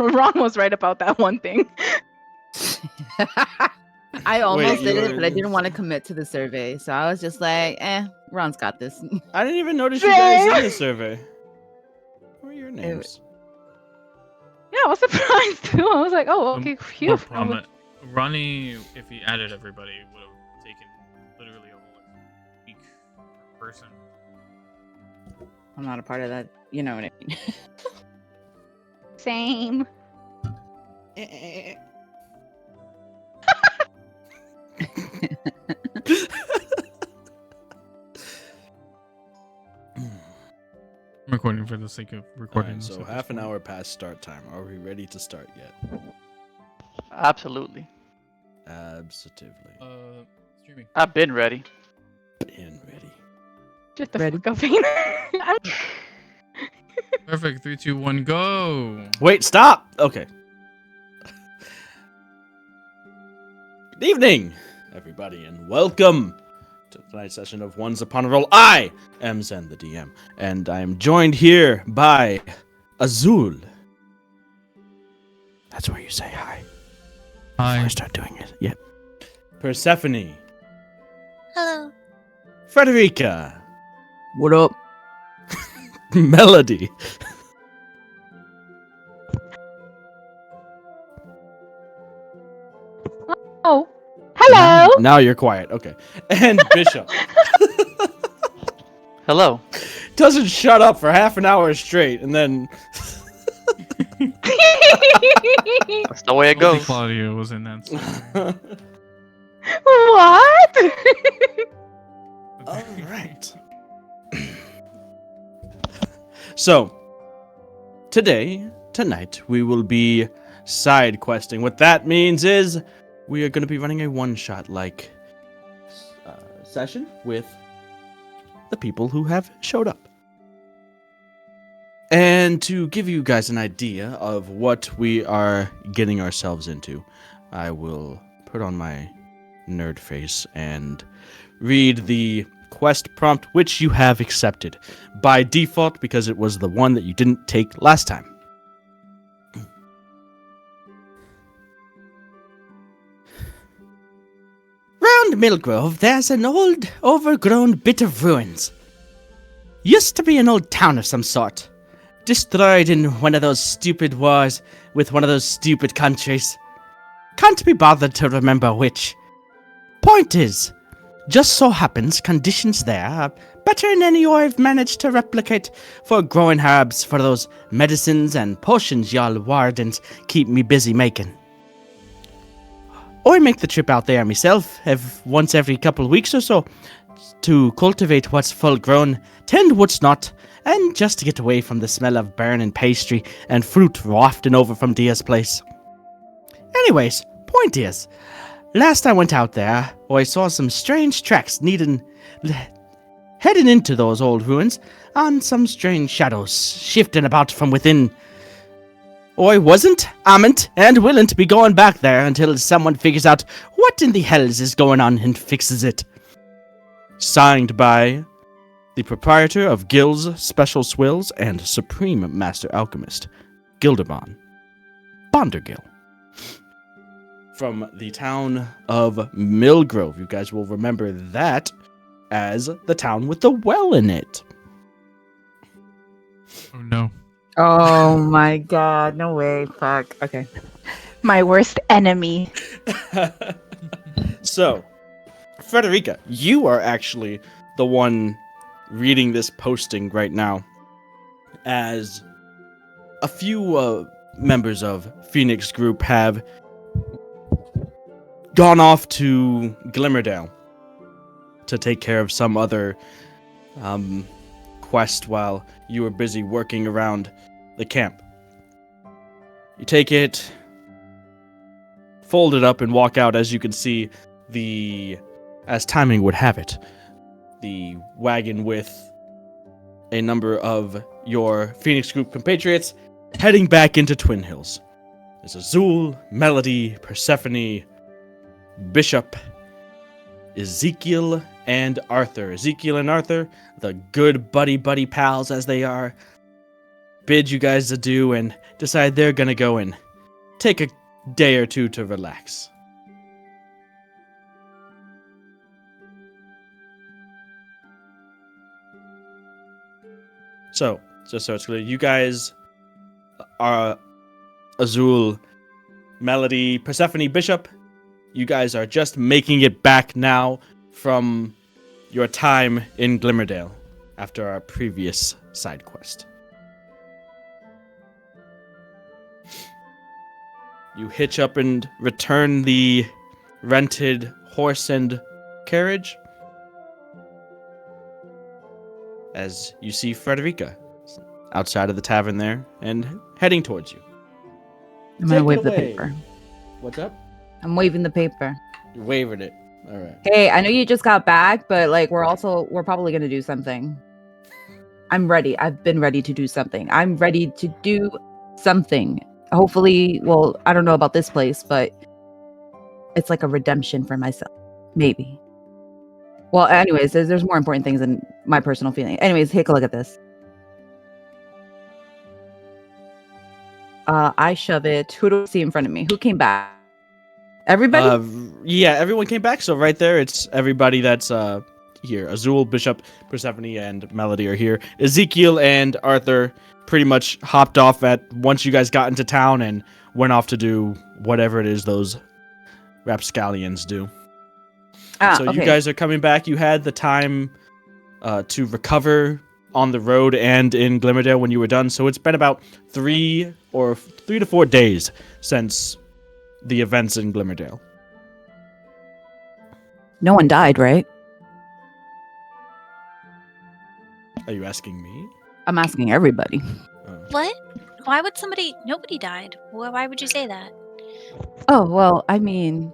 Ron was right about that one thing. I almost did it, but I didn't want to commit to the survey. So I was just like, Ron's got this. I didn't even notice you guys in the survey. What are your names? Yeah, I was surprised too. I was like, oh, okay, phew. Ronnie, if he added everybody, would have taken literally a whole week per person. I'm not a part of that. You know what I mean. Same. I'm recording for the sake of recording. Right, so half an hour past start time. Are we ready to start yet? Absolutely. Absolutely. Streaming. I've been ready. Been ready. Just the fuck up, Aina. Perfect. 3, 2, 1, go. Wait, stop. Okay. Good evening, everybody, and welcome to tonight's session of Once Upon a Roll. I am Zen, the DM, and I am joined here by Azul. That's where you say hi. Hi. Before I start doing it. Yep. Persephone. Hello. Fredericka. What up? Melody. Oh, hello. Now you're quiet. Okay. And Bishop. Hello. Doesn't shut up for half an hour straight, and then That's the way it Only goes. Claudia was in that. What? all right. So, tonight, we will be side questing. What that means is we are going to be running a one-shot like session with the people who have showed up. And to give you guys an idea of what we are getting ourselves into, I will put on my nerd face and read the quest prompt, which you have accepted by default because it was the one that you didn't take last time. Round Millgrove, there's an old, overgrown bit of ruins. Used to be an old town of some sort. Destroyed in one of those stupid wars with one of those stupid countries. Can't be bothered to remember which. Point is, just so happens conditions there are better than any I've managed to replicate for growing herbs for those medicines and potions y'all wardens keep me busy making. I make the trip out there myself once every couple of weeks or so to cultivate what's full grown, tend what's not, and just to get away from the smell of burning pastry and fruit wafting over from Dia's place. Anyways, point is, last I went out there, I saw some strange tracks heading into those old ruins, and some strange shadows shifting about from within. I amn't and willing to be going back there until someone figures out what in the hells is going on and fixes it. Signed by the proprietor of Gil's Special Swills and Supreme Master Alchemist, Gilderbon Bondergil. From the town of Millgrove. You guys will remember that as the town with the well in it. Oh no. Oh my god, no way. Fuck. Okay. My worst enemy. So, Fredericka, you are actually the one reading this posting right now, as a few members of Phoenix Group have gone off to Glimmerdale to take care of some other quest while you were busy working around the camp. You take it, fold it up, and walk out. As you can see, as timing would have it, the wagon with a number of your Phoenix Group compatriots heading back into Twin Hills. There's Azul, Melody, Persephone, Bishop, Izekial, and Arthur. Izekial and Arthur, the good buddy pals as they are, bid you guys adieu and decide they're gonna go and take a day or two to relax. So, just so it's clear, you guys are Azul, Melody, Persephone, Bishop. You guys are just making it back now from your time in Glimmerdale after our previous side quest. You hitch up and return the rented horse and carriage as you see Fredericka outside of the tavern there and heading towards you. I'm gonna Take wave it the away. paper. What's up? I'm waving the paper. You're waving it. All right. Hey, I know you just got back, but like we're probably gonna do something. I'm ready. I've been ready to do something. I'm ready to do something. Hopefully, well, I don't know about this place, but it's like a redemption for myself. Maybe. Well, anyways, there's more important things than my personal feeling. Anyways, take a look at this. I shove it. Who do I see in front of me? Who came back? Everybody? Yeah, everyone came back. So right there, it's everybody that's here. Azul, Bishop, Persephone, and Melody are here. Izekial and Arthur pretty much hopped off once you guys got into town and went off to do whatever it is those rapscallions do. So okay. you guys are coming back. You had the time to recover on the road and in Glimmerdale when you were done. So it's been about 3 to 4 days since the events in Glimmerdale. No one died, right? Are you asking me? I'm asking everybody. What? Why would somebody? Nobody died. Why would you say that? Oh, well, I mean...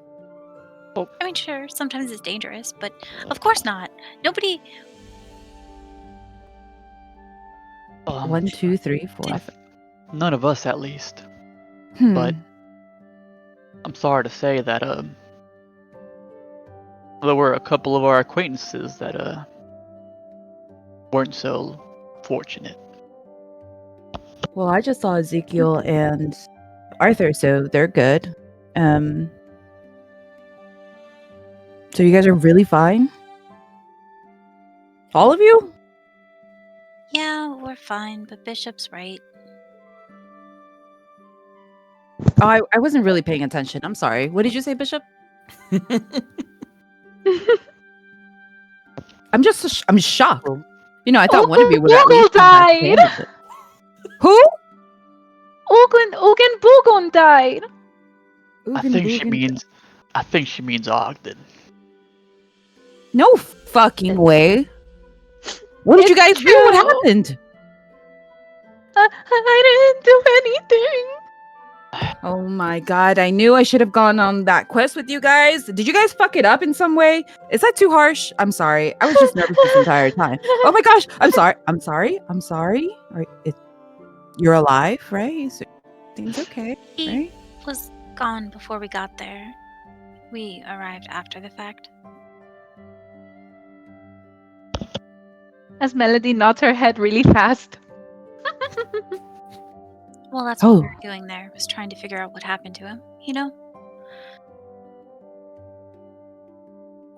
I mean, sure, sometimes it's dangerous, but of course not. Nobody. 1, 2, 3, 4. None of us, at least. Hmm. But I'm sorry to say that there were a couple of our acquaintances that weren't so fortunate. Well, I just saw Ezekiel and Arthur, so they're good. So you guys are really fine? All of you? Yeah, we're fine, but Bishop's right. Oh, I wasn't really paying attention. I'm sorry. What did you say, Bishop? I'm shocked. You know, I thought one of you would at Google least have died. handled it. Who? Ogun Bogon died. I think she means I think she means Ogden. No fucking way. What did you It's guys do? What true. happened? I didn't do anything. Oh my god, I knew I should have gone on that quest with you guys. Did you guys fuck it up in some way? Is that too harsh? I'm sorry. I was just nervous this entire time. Oh my gosh, I'm sorry. I'm sorry. I'm sorry. All right, you're alive, right? Things okay, He right? was gone before we got there. We arrived after the fact. As Melody nods her head really fast. Well, that's what Oh. we were doing there, was trying to figure out what happened to him, you know?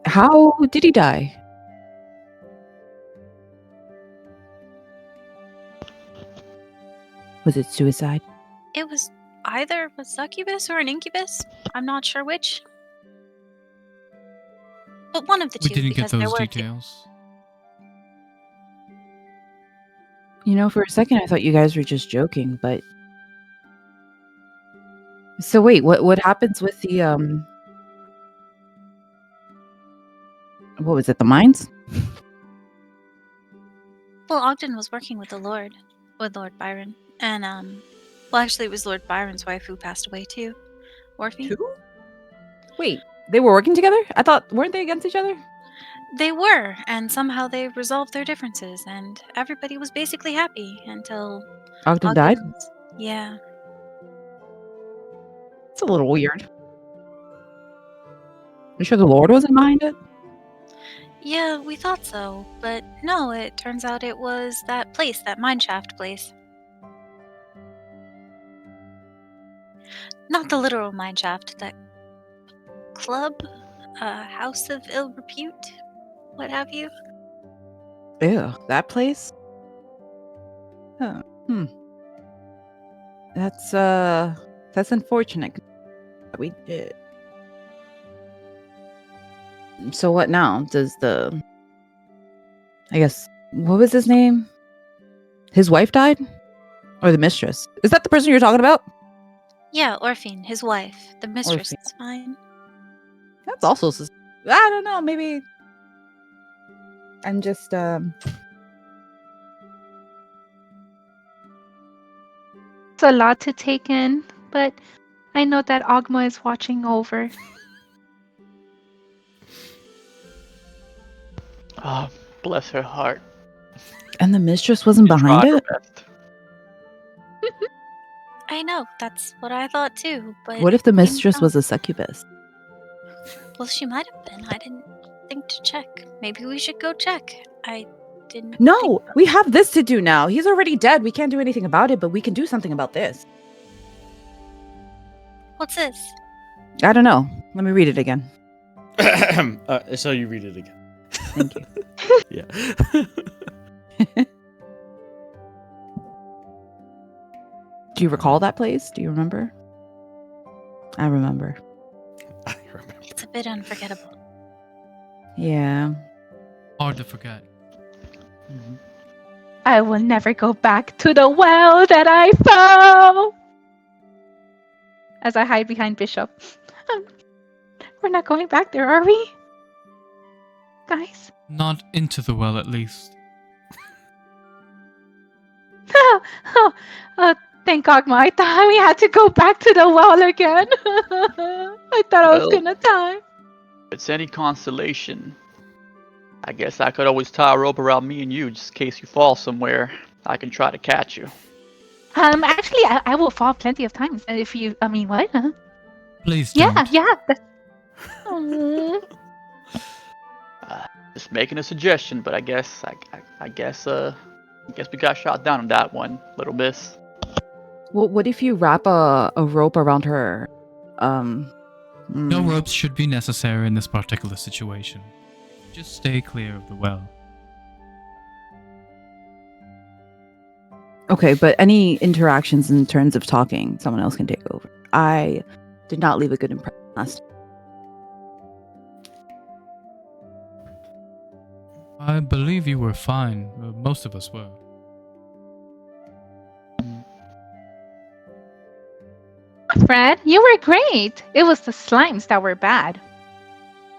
How did he die? Was it suicide? It was either a succubus or an incubus. I'm not sure which. But one of the We two, didn't get because there those were details. You know, for a second I thought you guys were just joking, but so wait, what happens with the what was it, the mines? Well, Ogden was working with Lord Byron. And, well, actually, it was Lord Byron's wife who passed away too. Orphe. Two? Wait, they were working together? I thought, weren't they against each other? They were, and somehow they resolved their differences, and everybody was basically happy until Ogden died? Ogden's- Yeah. It's a little weird. You sure the Lord wasn't behind it? Yeah, we thought so, but no, it turns out it was that place, that mineshaft place. Not the literal mineshaft, that club, house of ill repute, what have you. Ew, that place? Oh, that's unfortunate. We did. So what now? I guess, what was his name? His wife died? Or the mistress? Is that the person you're talking about? Yeah, Orphine, his wife. The mistress Orphine. is fine. That's also, I don't know, maybe I'm just, It's a lot to take in, but I know that Ogma is watching over. Oh, bless her heart. and the mistress wasn't She behind tried her it? best. I know, that's what I thought too, but... What if the you mistress know- was a succubus? Well, she might have been. I didn't think to check. Maybe we should go check. I didn't No, think- we have this to do now. He's already dead. We can't do anything about it, but we can do something about this. What's this? I don't know. Let me read it again. So you read it again. Thank you. Yeah. Do you recall that place? Do you remember? I remember. I remember. It's a bit unforgettable. Yeah. Hard to forget. I will never go back to the well that I found. As I hide behind Bishop. We're not going back there, are we? Guys? Not into the well, at least. Thank Ogma. I thought we had to go back to the well again. I thought I was Well. gonna die. If it's any consolation, I guess I could always tie a rope around me and you just in case you fall somewhere. I can try to catch you. Actually, I will fall plenty of times. If you, I mean, what? Huh? Please Yeah, don't. yeah. Aw. Just making a suggestion, but I guess we got shot down on that one, little miss. Well, what if you wrap a rope around her? No ropes should be necessary in this particular situation. Just stay clear of the well. Okay, but any interactions in terms of talking, someone else can take over. I did not leave a good impression last. I believe you were fine. Most of us were. Fred, you were great. It was the slimes that were bad.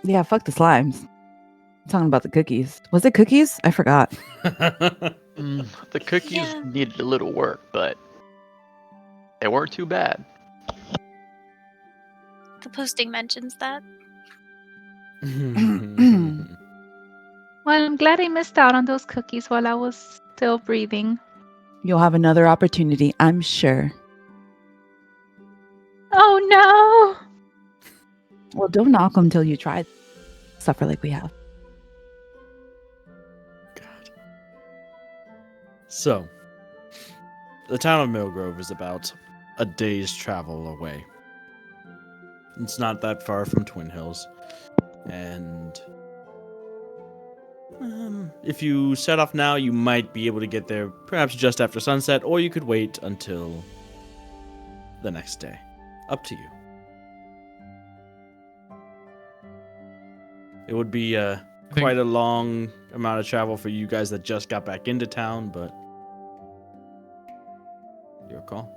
Yeah, fuck the slimes. I'm talking about the cookies. Was it cookies? I forgot. The cookies Yeah. needed a little work, but they weren't too bad. The posting mentions that. Well, I'm glad I missed out on those cookies while I was still breathing. You'll have another opportunity, I'm sure. Oh Well, don't knock them till you try. Suffer like we have. God. So, the town of Millgrove is about a day's travel away. It's not that far from Twin Hills. And if you set off now, you might be able to get there perhaps just after sunset, or you could wait until the next day. Up to you. It would be quite a long amount of travel for you guys that just got back into town, but your call.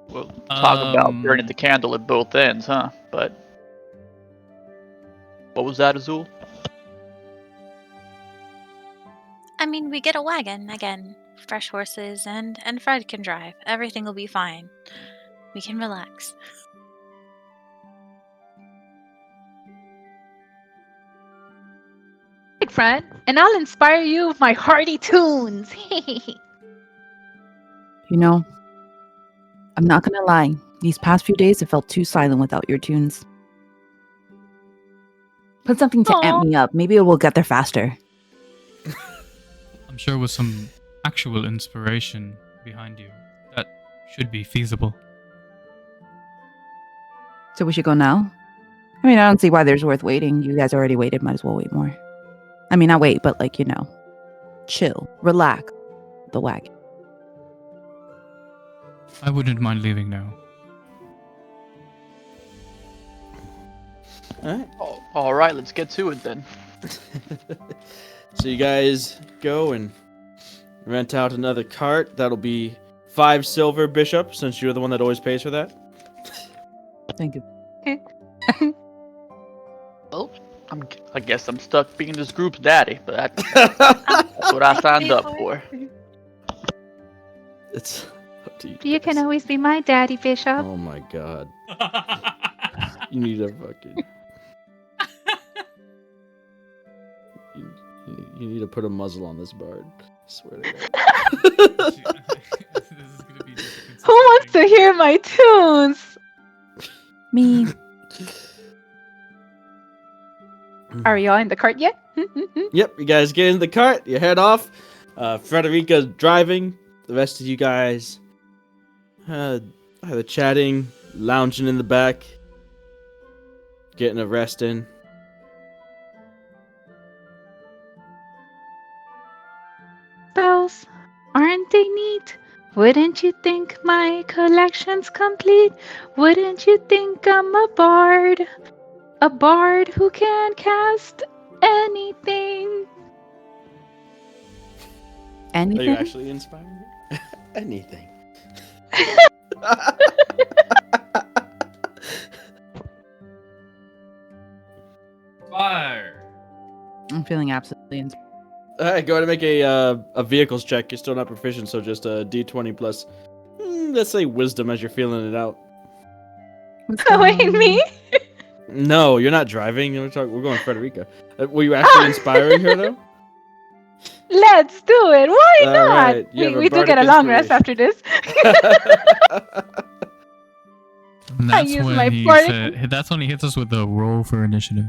We'll talk about burning the candle at both ends, huh? But what was that, Azul? I mean, we get a wagon again, fresh horses, and Fred can drive. Everything will be fine. We can relax. no! Fred, and I'll inspire you with my hearty tunes. You know, I'm not gonna lie. These past few days, it felt too silent without your tunes. Put something to amp Aw. me up. Maybe it will get there faster. I'm sure with some actual inspiration behind you, that should be feasible. So we should go now? I mean, I don't see why there's worth waiting. You guys already waited. Might as well wait more. I mean, not wait, but like, chill, relax. The wagon. I wouldn't mind leaving now. Alright. All right, let's get to it then. So you guys go and rent out another cart. That'll be 5 silver, Bishop, since you're the one that always pays for that. Thank you. Well, I guess I'm stuck being this group's daddy, but that's what I signed up for. It's up to you. You can always be my daddy, Bishop. Oh my god. You need a fucking... You need to put a muzzle on this bard. I swear to God. Who wants to hear my tunes? Me. Are y'all in the cart yet? Yep, you guys get in the cart, you head off. Fredericka's driving. The rest of you guys either chatting, lounging in the back, getting a rest in. Bells, aren't they neat? Wouldn't you think my collection's complete? Wouldn't you think I'm a bard? A bard who can cast anything. Are Anything? you actually inspiring me? Anything. Fire. I'm feeling absolutely inspired. Alright, go ahead and make a vehicles check. You're still not proficient, so just a d20 plus, let's say wisdom as you're feeling it out. Wait, me? No, you're not driving. We're going Fredericka. Were you actually inspiring her, though? Let's do it. Why All not? right, you have a We do bardic get a long rest after this. And that's use when my he bardic- that's when he hits us with the roll for initiative.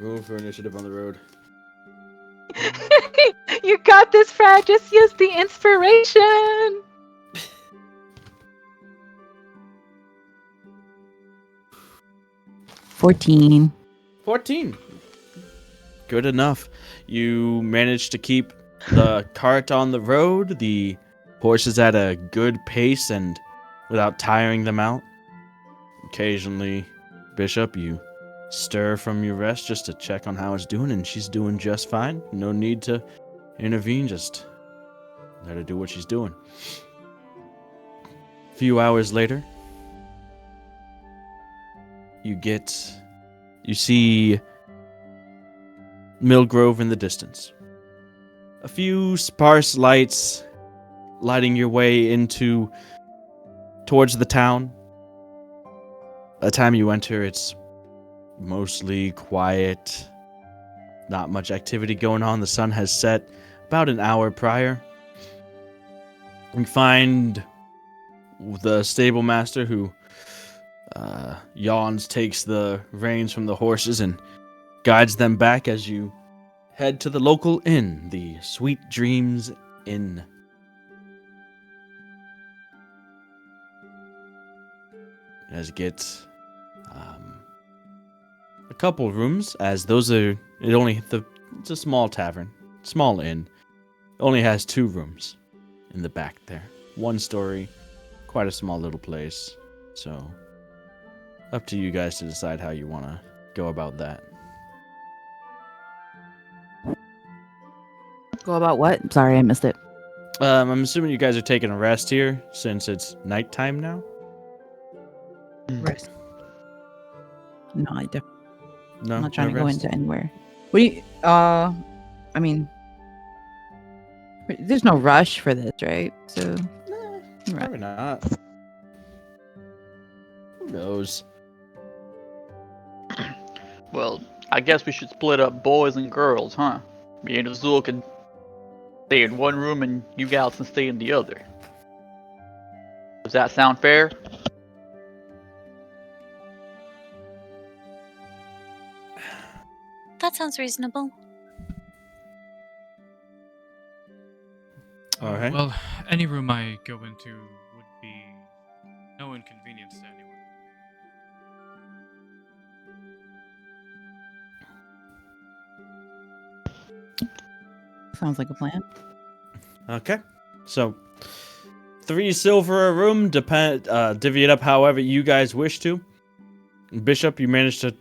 Roll for initiative on the road. You got this, Fred. Just use the inspiration. $14. 14. Good enough. You managed to keep the cart on the road, the horses at a good pace, and without tiring them out. Occasionally, Bishop, you stir from your rest just to check on how it's doing, and she's doing just fine. No need to intervene, just Let her do what she's doing. A few hours later, you see Millgrove in the distance. A few sparse lights lighting your way towards the town. By the time you enter, it's mostly quiet. Not much activity going on. The sun has set about an hour prior. You find the stable master who yawns, takes the reins from the horses, and guides them back as you head to the local inn, the Sweet Dreams Inn. As it gets a couple rooms, as it's a small tavern, small inn. It only has 2 rooms in the back there. 1 story, quite a small little place. So, up to you guys to decide how you want to go about that. Go about what? Sorry, I missed it. I'm assuming you guys are taking a rest here since it's nighttime now. Rest. No, No, I'm not trying no to go rest? into anywhere. What do you? I mean, there's no rush for this, right? So, right. Probably not. Who knows? Well, I guess we should split up boys and girls, huh? Me and Azul can stay in one room and you gals can stay in the other. Does that sound fair? That sounds reasonable. All right. Well, any room I go into would be no inconvenience to anyone. Sounds like a plan. Okay. So, 3 silver a room, divvy it up however you guys wish to. Bishop, you managed to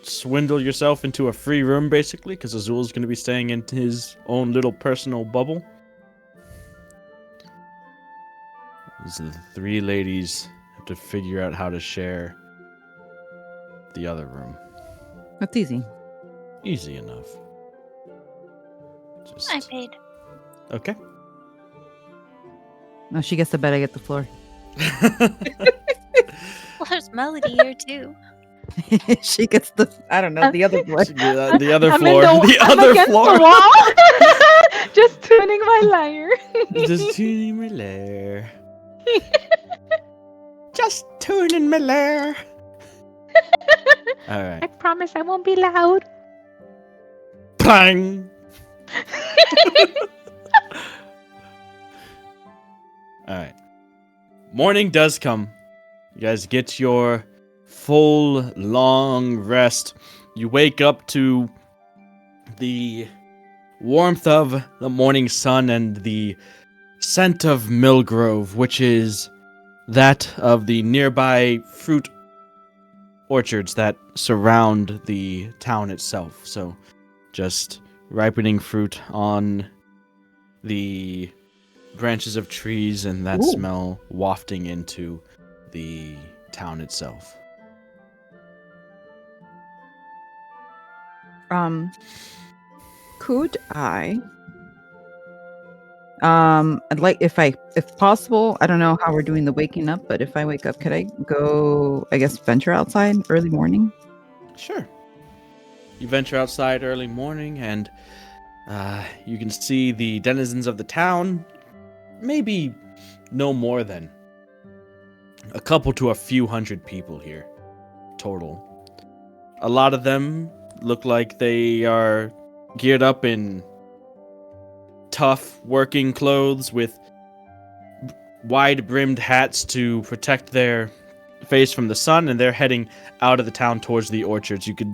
swindle yourself into a free room, basically, because Azul's going to be staying in his own little personal bubble. So the 3 ladies have to figure out how to share the other room. That's easy. Easy enough. I paid. Okay. No, she gets the bed. I get the floor. Well, there's Melody here too. She gets the. I don't know the other floor. The other I'm floor. I'm against the wall. Just tuning my lyre. Just tuning my lair. Just tuning my lair. All I right. promise I won't be loud. Bang. All right. Morning does come. You guys get your full, long rest. You wake up to the warmth of the morning sun and the scent of Millgrove, which is that of the nearby fruit orchards that surround the town itself. So, just ripening fruit on the branches of trees and that Ooh. smell wafting into the town itself. Could I? I'd like if possible. I don't know how we're doing the waking up, but if I wake up, could I go? I guess venture outside early morning. Sure. You venture outside early morning and you can see the denizens of the town. Maybe no more than a couple to a few hundred people here total. A lot of them look like they are geared up in tough working clothes with wide-brimmed hats to protect their face from the sun, and they're heading out of the town towards the orchards. You could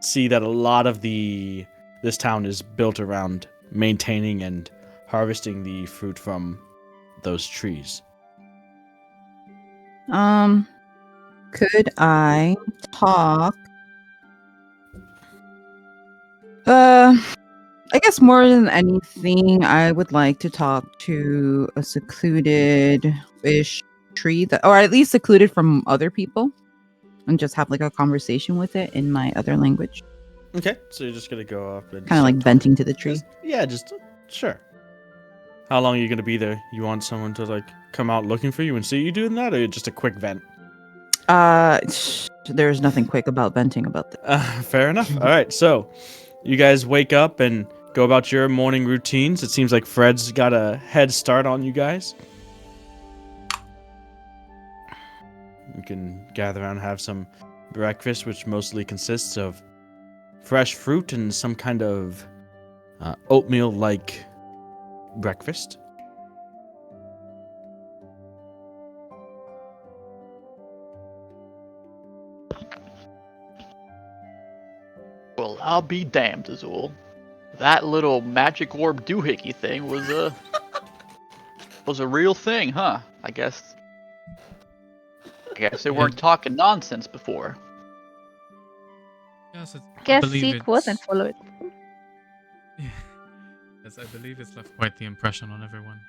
see that a lot of this town is built around maintaining and harvesting the fruit from those trees. Could I talk? I guess more than anything, I would like to talk to a secluded fish tree or at least secluded from other people, and just have like a conversation with it in my other language. Okay, so you're just gonna go up and Kind of like start venting talking. to the tree. Sure. How long are you gonna be there? You want someone to like come out looking for you and see you doing that, or just a quick vent? There's nothing quick about venting about this. Fair enough. All right, so you guys wake up and go about your morning routines. It seems like Fred's got a head start on you guys. You can gather around and have some breakfast, which mostly consists of fresh fruit and some kind of oatmeal-like breakfast. Well, I'll be damned, Azul. That little magic orb doohickey thing was a real thing, huh? I guess they weren't talking nonsense before. Yes, Guess believe Zeke it's- wasn't full of it. Yes, I believe it's left quite the impression on everyone.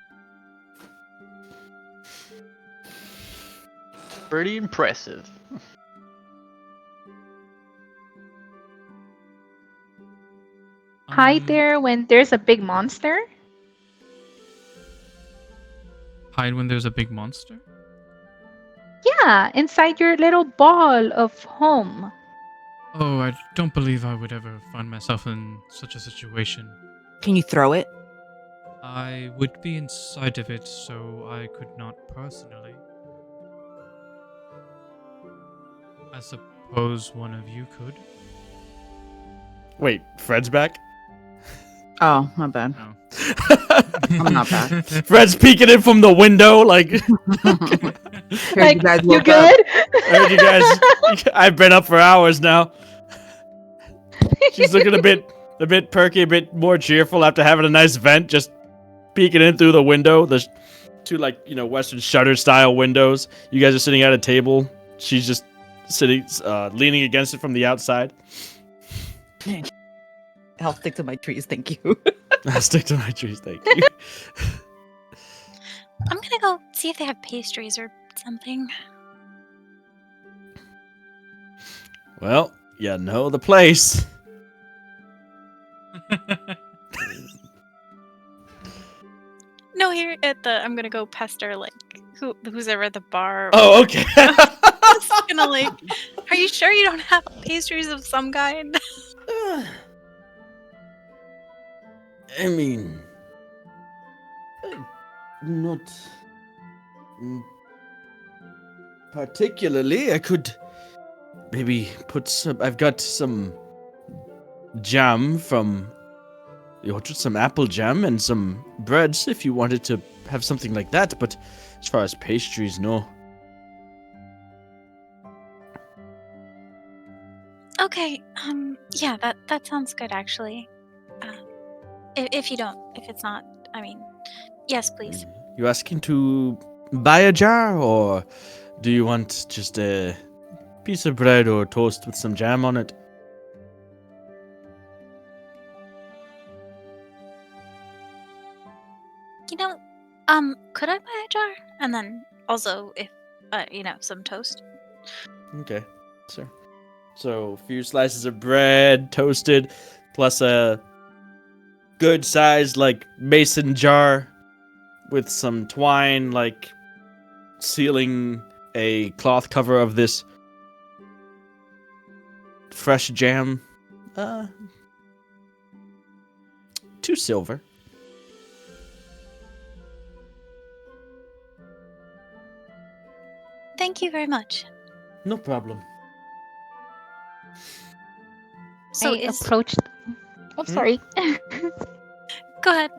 Pretty impressive. Hide there when there's a big monster? Hide when there's a big monster? Yeah, inside your little ball of home. Oh, I don't believe I would ever find myself in such a situation. Can you throw it? I would be inside of it, so I could not personally. I suppose one of you could. Wait, Fred's back? Oh, my bad. No. I'm not back. Fred's peeking in from the window, like, Heard you guys you woke up. good? I heard you guys. I've been up for hours now. She's looking a bit perky, a bit more cheerful after having a nice vent, just peeking in through the window. The two, like, Western shutter style windows. You guys are sitting at a table. She's just sitting, leaning against it from the outside. I'll stick to my trees, thank you. I'll stick to my trees, thank you. I'm gonna go see if they have pastries or something. Well, you know the place. No, here at the I'm gonna go pester like who's ever at the bar. Oh, okay. I'm just gonna like, are you sure you don't have pastries of some kind? I mean, not particularly. I could maybe put some. I've got some jam from the orchard, some apple jam, and some breads if you wanted to have something like that. But as far as pastries, no. Okay, yeah, that sounds good actually. If it's not, I mean, yes, please. You asking to buy a jar, or do you want just a piece of bread or toast with some jam on it? Could I buy a jar? And then also if, some toast. Okay, sure. So, a few slices of bread, toasted, plus a good-sized, like, mason jar with some twine, like, sealing a cloth cover of this fresh jam. 2 silver. Thank you very much. No problem. So I approached. Oh, sorry. Go ahead.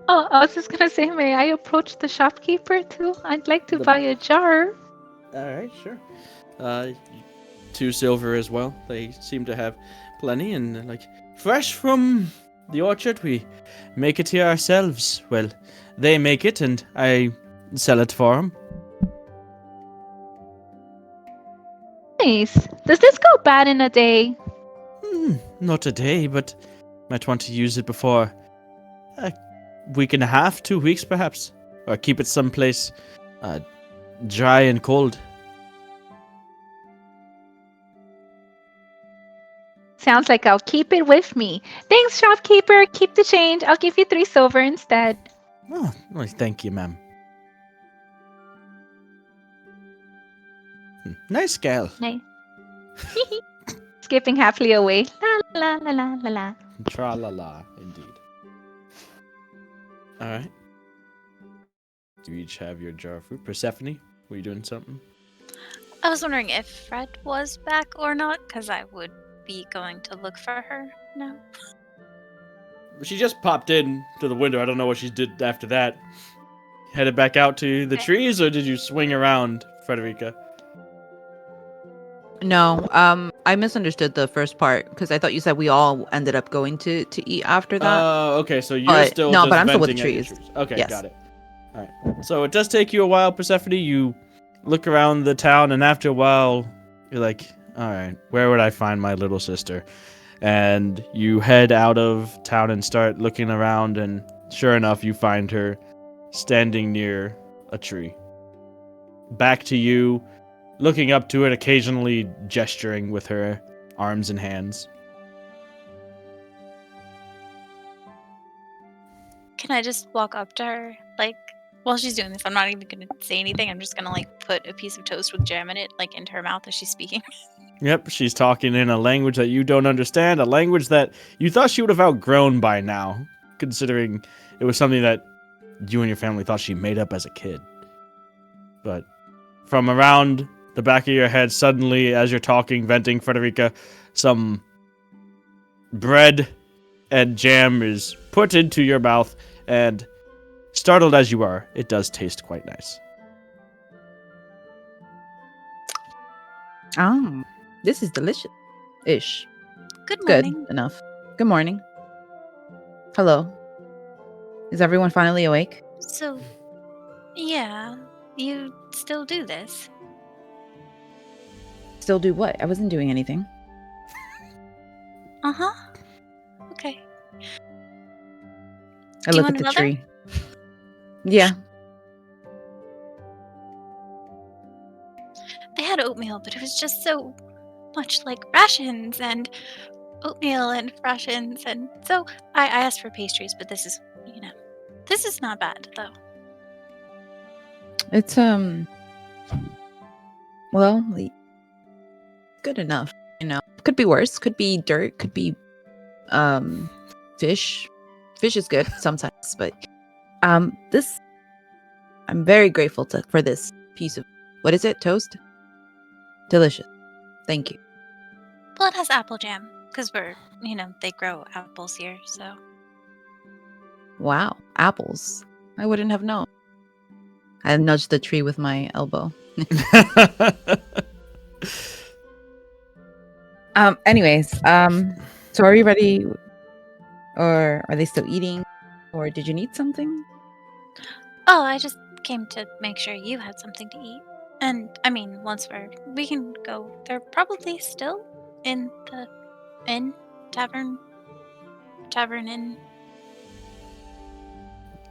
Oh, I was just gonna say, may I approach the shopkeeper too? I'd like to buy a jar. Alright, sure. 2 silver as well. They seem to have plenty, and like, fresh from the orchard, we make it here ourselves. Well, they make it, and I sell it for them. Nice. Does this go bad in a day? Not a day, but Might want to use it before a week and a half, 2 weeks perhaps. Or keep it someplace dry and cold. Sounds like I'll keep it with me. Thanks, shopkeeper. Keep the change. I'll give you 3 silver instead. Oh, well, thank you, ma'am. Nice gal. Nice. Skipping happily away. La la la la la la. Tra-la-la, indeed. Alright. Do you each have your jar of fruit? Persephone, were you doing something? I was wondering if Fred was back or not, because I would be going to look for her now. She just popped in to the window. I don't know what she did after that. Headed back out to the trees, or did you swing around, Fredericka? No, I misunderstood the first part because I thought you said we all ended up going to eat after that. Oh, okay. So you're But- still no, just but I'm still with venting the at your trees. Okay, Yes. got it. All right. So it does take you a while, Persephone. You look around the town, and after a while, you're like, "All right, where would I find my little sister?" And you head out of town and start looking around, and sure enough, you find her standing near a tree. Back to you, looking up to it, occasionally gesturing with her arms and hands. Can I just walk up to her? Like, while she's doing this, I'm not even going to say anything. I'm just going to, like, put a piece of toast with jam in it, like, into her mouth as she's speaking. Yep, she's talking in a language that you don't understand, a language that you thought she would have outgrown by now, considering it was something that you and your family thought she made up as a kid. But from around the back of your head, suddenly, as you're talking, venting, Fredericka, some bread and jam is put into your mouth, and startled as you are, it does taste quite nice. Oh, this is delicious-ish. Good Good morning. enough. Good morning. Hello. Is everyone finally awake? So, yeah, you still do this? Still do what? I wasn't doing anything. Uh-huh. Okay. I Do you look at want the another? tree. Yeah. They had oatmeal, but it was just so much like rations and oatmeal and rations, and so I asked for pastries, but this is, this is not bad, though. It's well, good enough, Could be worse, could be dirt, could be fish. Fish is good sometimes, but this I'm very grateful for this piece of, what is it? Toast? Delicious. Thank you. Well, it has apple jam, because we're, they grow apples here, so. Wow, apples. I wouldn't have known. I nudged the tree with my elbow. Anyways, so are you ready, or are they still eating, or did you need something? Oh, I just came to make sure you had something to eat. And, I mean, once we can go. They're probably still in the inn, tavern inn.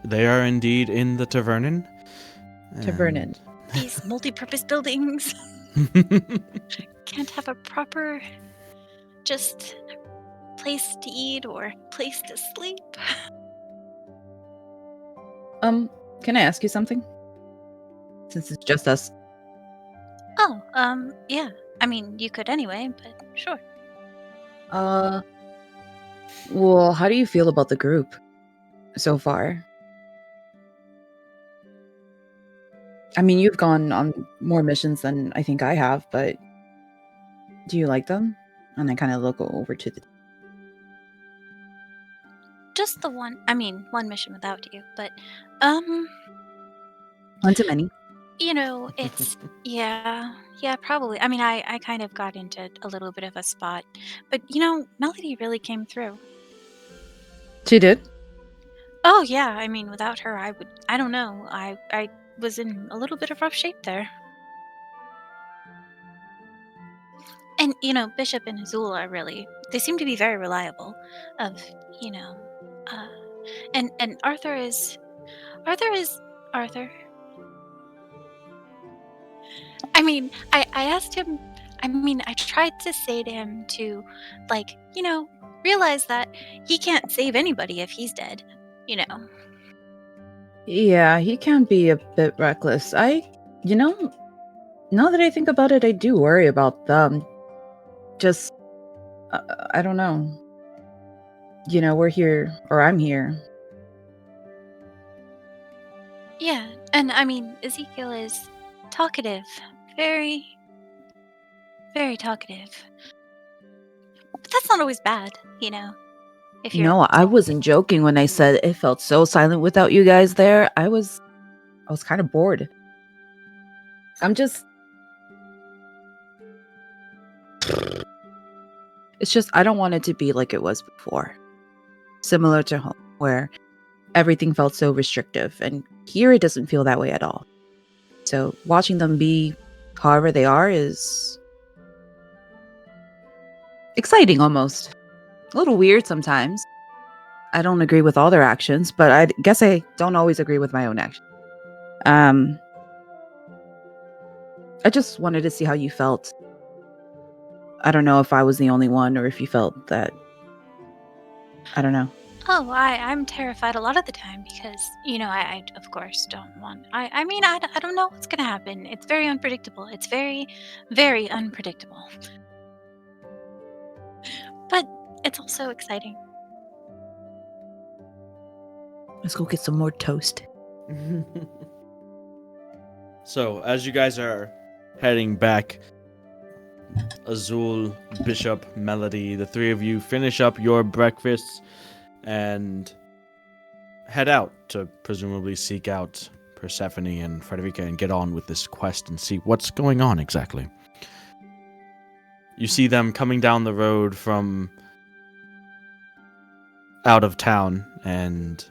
They are indeed in the tavernin. Tavernin. These multi-purpose buildings can't have a proper, just place to eat or place to sleep. Can I ask you something? Since it's just us. Oh, yeah. I mean, you could anyway, but sure. Well, how do you feel about the group so far? I mean, you've gone on more missions than I think I have, but do you like them? And I kind of look over to the... Just the one. I mean, one mission without you, but, One too many. It's yeah, probably. I mean, I kind of got into a little bit of a spot, but Melody really came through. She did? Oh yeah, I mean, without her, I don't know. I was in a little bit of rough shape there. And, Bishop and Azul are really, they seem to be very reliable of, you know, uh, and Arthur is Arthur. I mean, I asked him, I tried to say to him to, like, realize that he can't save anybody if he's dead, you know. Yeah, he can be a bit reckless. Now that I think about it, I do worry about them. Just, I don't know. We're here, or I'm here. Yeah, and Ezekiel is talkative, very, very talkative. But that's not always bad, if you're No, I wasn't joking when I said it felt so silent without you guys there. I was kind of bored. It's just, I don't want it to be like it was before. Similar to home, where everything felt so restrictive. And here it doesn't feel that way at all. So watching them be however they are is exciting almost. A little weird sometimes. I don't agree with all their actions, but I guess I don't always agree with my own actions. I just wanted to see how you felt. I don't know if I was the only one or if you felt that. I don't know. Oh, I'm terrified a lot of the time because, I of course don't want. I don't know what's going to happen. It's very unpredictable. It's very, very unpredictable. But it's also exciting. Let's go get some more toast. So, as you guys are heading back, Azul, Bishop, Melody, the three of you finish up your breakfasts and head out to presumably seek out Persephone and Fredericka and get on with this quest and see what's going on exactly. You see them coming down the road from out of town, and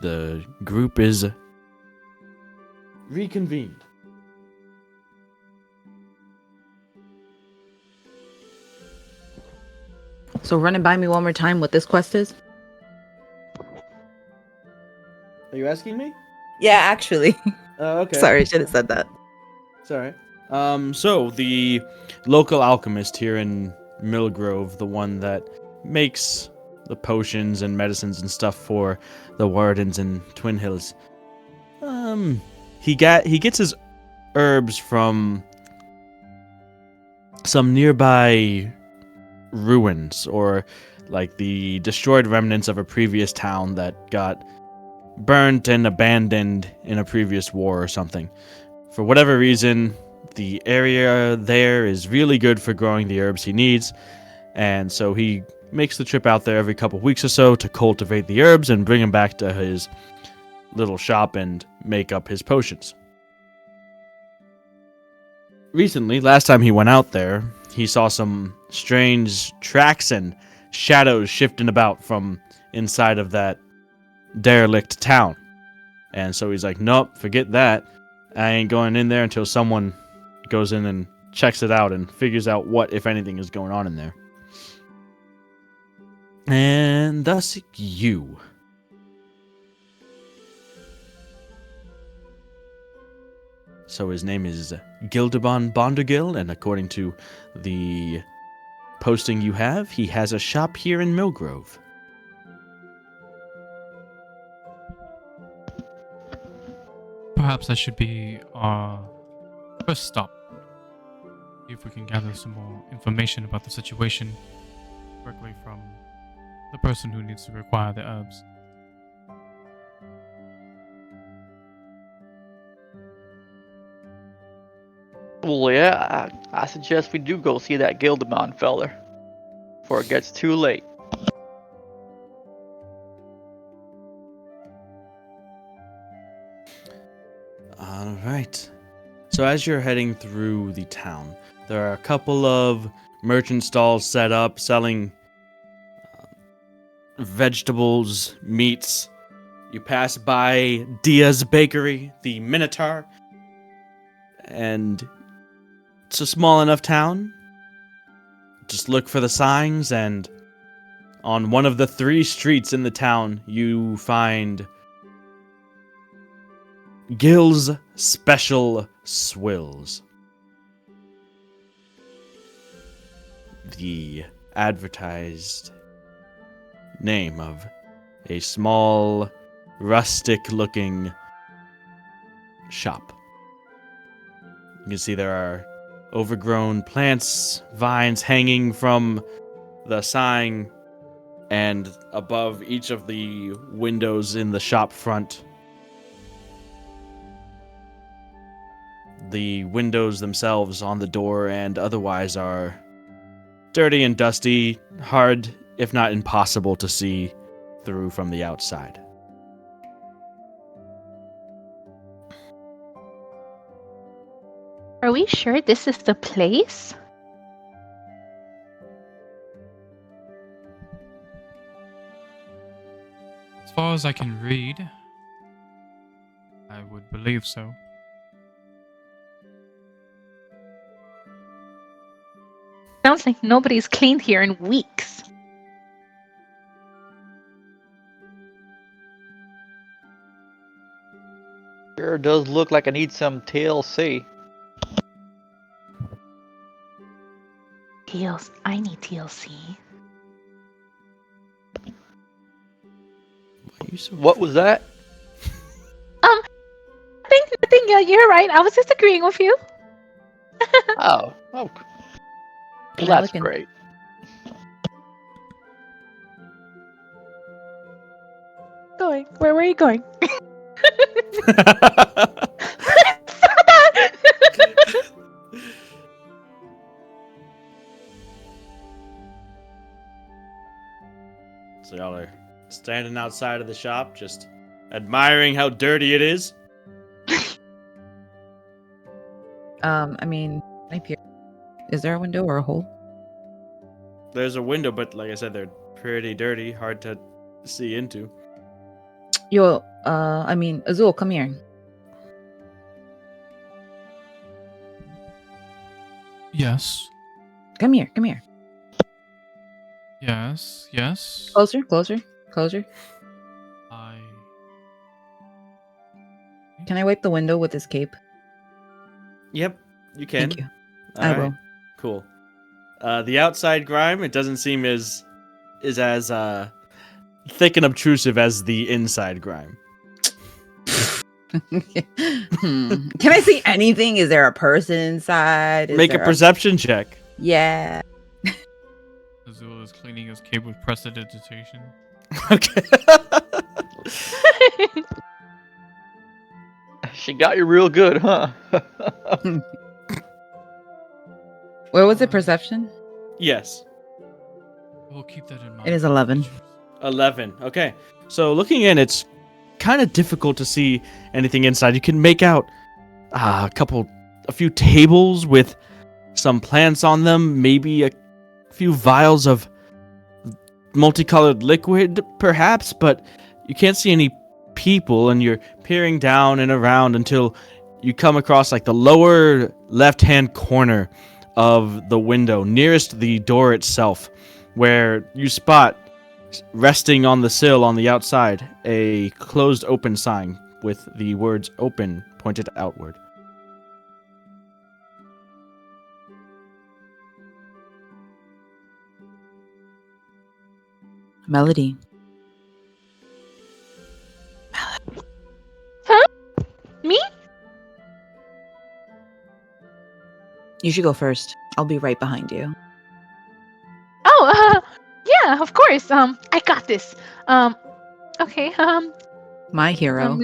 the group is reconvened. So run it by me one more time what this quest is. Are you asking me? Yeah, actually. Okay. Sorry, I should have said that. It's alright. So the local alchemist here in Millgrove, the one that makes the potions and medicines and stuff for the Wardens in Twin Hills, he gets his herbs from some nearby ruins, or like the destroyed remnants of a previous town that got burnt and abandoned in a previous war or something. For whatever reason, the area there is really good for growing the herbs he needs, and so he makes the trip out there every couple weeks or so to cultivate the herbs and bring them back to his little shop and make up his potions. Recently, last time he went out there, he saw some strange tracks and shadows shifting about from inside of that derelict town. And so he's like, nope, forget that. I ain't going in there until someone goes in and checks it out and figures out what, if anything, is going on in there. And thus you. So his name is Gilderbon Bondergil, and according to the posting you have, he has a shop here in Millgrove. Perhaps that should be our first stop. See if we can gather some more information about the situation directly from the person who needs to require the herbs. Well, yeah, I suggest we do go see that Gilderbon feller before it gets too late. Alright. So as you're heading through the town, there are a couple of merchant stalls set up selling vegetables, meats. You pass by Dia's Bakery, the Minotaur, and It's a small enough town. Just look for the signs, and on one of the 3 streets in the town, you find Gil's Special Swills. The advertised name of a small, rustic-looking shop. You can see there are overgrown plants, vines hanging from the sign, and above each of the windows in the shop front. The windows themselves on the door and otherwise are dirty and dusty, hard, if not impossible, to see through from the outside. Are we sure this is the place? As far as I can read, I would believe so. Sounds like nobody's cleaned here in weeks. Sure does look like I need some TLC. I need TLC. What was that? Nothing. You're right. I was just agreeing with you. Oh, Can I that's look in- great. Going. Where were you going? So y'all are standing outside of the shop, just admiring how dirty it is. I mean, can I peer? Is there a window or a hole? There's a window, but like I said, they're pretty dirty, hard to see into. Yo, I mean, Azul, come here. Yes. Come here. Yes. Yes. Closer. I. Can I wipe the window with this cape? Yep, you can. Thank you. All I right, will. Cool. The outside grime, it doesn't seem as thick and obtrusive as the inside grime. Can I see anything? Is there a person inside? Make a perception check. Yeah. Azul is cleaning his cape with prestidigitation. Okay. She got you real good, huh? Where was it? Perception? Yes. We'll keep that in mind. It is 11. 11. Okay. So looking in, it's kind of difficult to see anything inside. You can make out a few tables with some plants on them, maybe a few vials of multicolored liquid, perhaps, but you can't see any people, and you're peering down and around until you come across like the lower left-hand corner of the window nearest the door itself, where you spot resting on the sill on the outside a closed open sign with the words open pointed outward. Melody. Me? You should go first. I'll be right behind you. Oh, yeah, of course. I got this. Okay. My hero.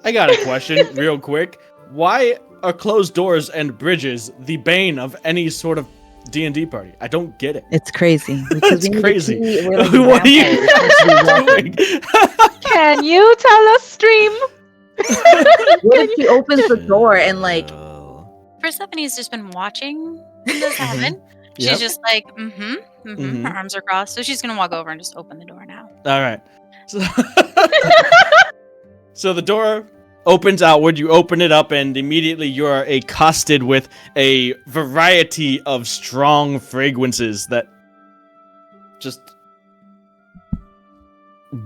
I got a question real quick. Why are closed doors and bridges the bane of any sort of D&D party? I don't get it. It's crazy. Because It's we need to crazy. see- we're like What are you vampires. doing? Can you tell us, stream? What if she opens the door and like Persephone's just been watching this happen. She's Yep. just like, Mhm. Her arms are crossed. So she's gonna walk over and just open the door now. All right. So, so the door opens outward. You open it up, and immediately you are accosted with a variety of strong fragrances that just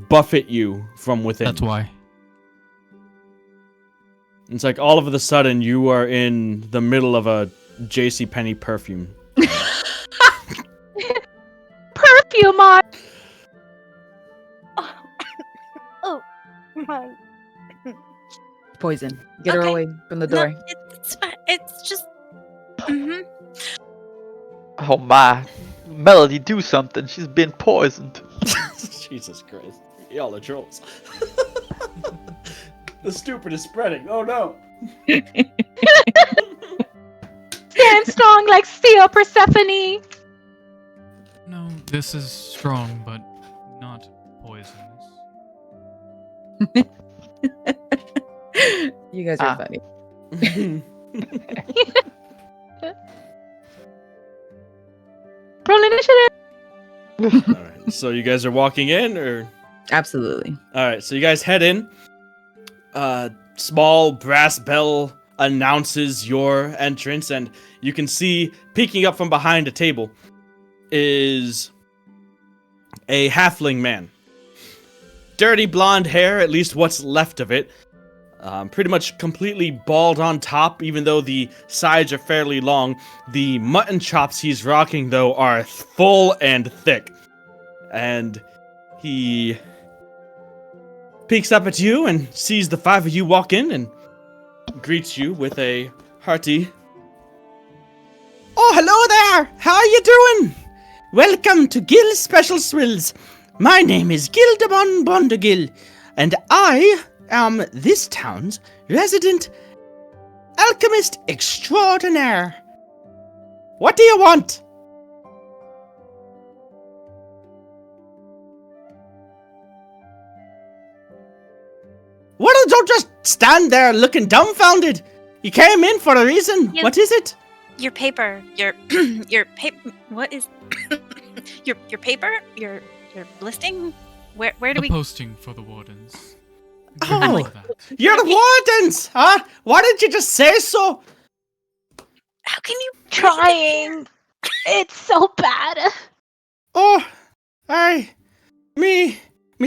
buffet you from within. That's why. It's like all of a sudden you are in the middle of a JCPenney perfume. Perfume on. Oh my. Poison. Get her Okay. away from the No, door. it's fine. It's just. Mm-hmm. Oh my. Melody, do something. She's been poisoned. Jesus Christ. Y'all are trolls. The stupid is spreading. Oh no. Stand strong like steel, Persephone. No, this is strong, but not poisonous. You guys are Ah. funny. Roll initiative. Alright, so you guys are walking in, or? Absolutely. Alright, so you guys head in. Small brass bell announces your entrance, and you can see, peeking up from behind a table, is a halfling man. Dirty blonde hair, at least what's left of it. Pretty much completely bald on top, even though the sides are fairly long. The mutton chops he's rocking, though, are full and thick. And he peeks up at you and sees the five of you walk in and greets you with a hearty, "Oh, hello there! How are you doing? Welcome to Gil Special Swills. My name is Gilderbon Bondergil, and I am this town's resident alchemist extraordinaire. What do you want?" What? Don't just stand there looking dumbfounded. You came in for a reason. Yes. What is it? Your paper. Your paper. What is your paper? Your listing? Where do The we? posting for the wardens. Oh. Give me that. You're the wardens, huh? Why didn't you just say so? How can you? Trying. It's so bad. Oh, me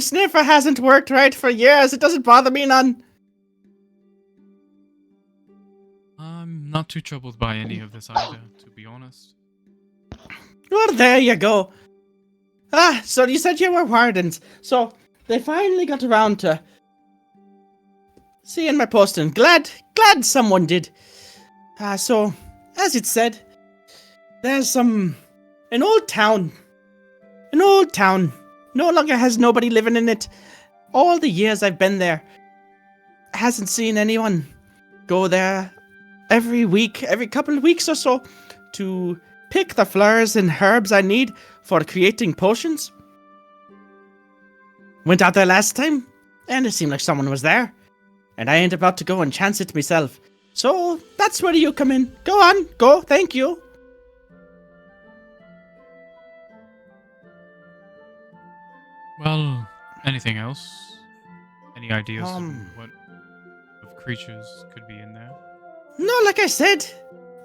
sniffer hasn't worked right for years. It doesn't bother me none. I'm not too troubled by any of this either, to be honest. Well, there you go. So you said you were wardens. So they finally got around to seeing my posting. Glad someone did. So, as it said, there's an old town. No longer has nobody living in it. All the years I've been there, hasn't seen anyone go there every week, every couple of weeks or so, to pick the flowers and herbs I need for creating potions. Went out there last time, and it seemed like someone was there. And I ain't about to go and chance it myself. So, that's where you come in. Go on, go, thank you. Well, anything else? Any ideas of Um. what of creatures could be in there? No, like I said,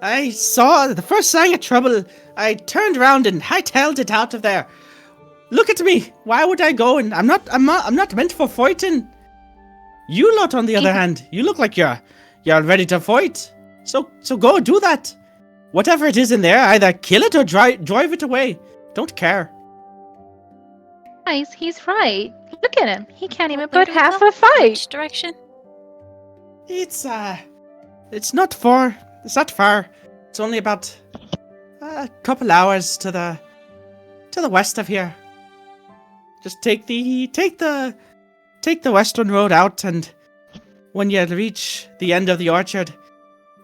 I saw the first sign of trouble. I turned around and hightailed it out of there. Look at me. Why would I go? And I'm not meant for fighting. You lot, on the other hand, you look like you're ready to fight. So go do that. Whatever it is in there, either kill it or drive it away. Don't care. Guys, he's right. Look at him. He can't even Where put do we half go? a fight. Which direction? It's not far. It's not far. It's only about a couple hours to the west of here. Just take the western road out, and when you reach the end of the orchard,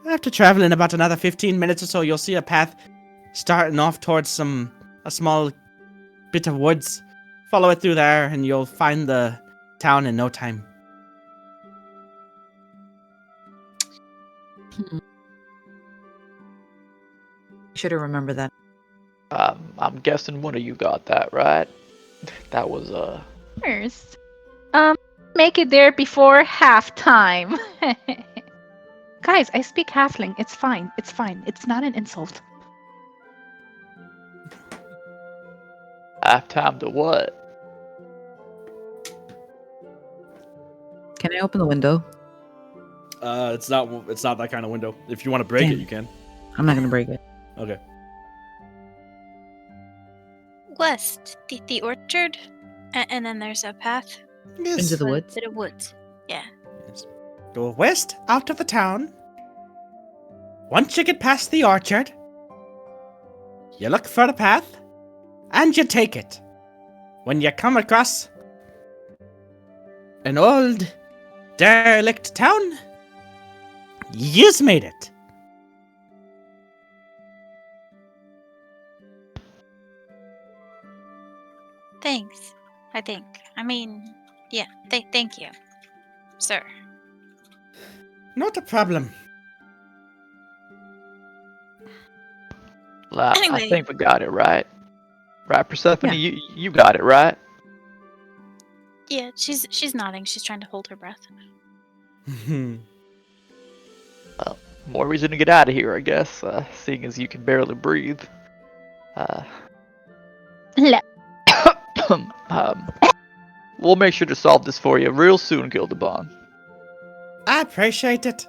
after traveling about another 15 minutes or so, you'll see a path starting off towards a small bit of woods. Follow it through there, and you'll find the town in no time. Should have remembered that. I'm guessing one of you got that, right? That was First. Make it there before halftime. Guys, I speak halfling. It's fine. It's fine. It's not an insult. Halftime to what? Can I open the window? It's not that kind of window. If you want to break Damn. it, you can. I'm not gonna break it. Okay. West, the orchard, and then there's a path. Yes. Into the A woods. bit of woods. Yeah. Yes. Go west out of the town. Once you get past the orchard, you look for the path, and you take it. When you come across an old, derelict town, you's made it. Thanks. I think. I mean, yeah. Thank you, sir. Not a problem. Lap, I Anyway. think we got it right. Right, Persephone? Yeah. You got it right. Yeah, she's nodding. She's trying to hold her breath. More reason to get out of here, I guess, seeing as you can barely breathe. We'll make sure to solve this for you real soon, Gilderbon. I appreciate it.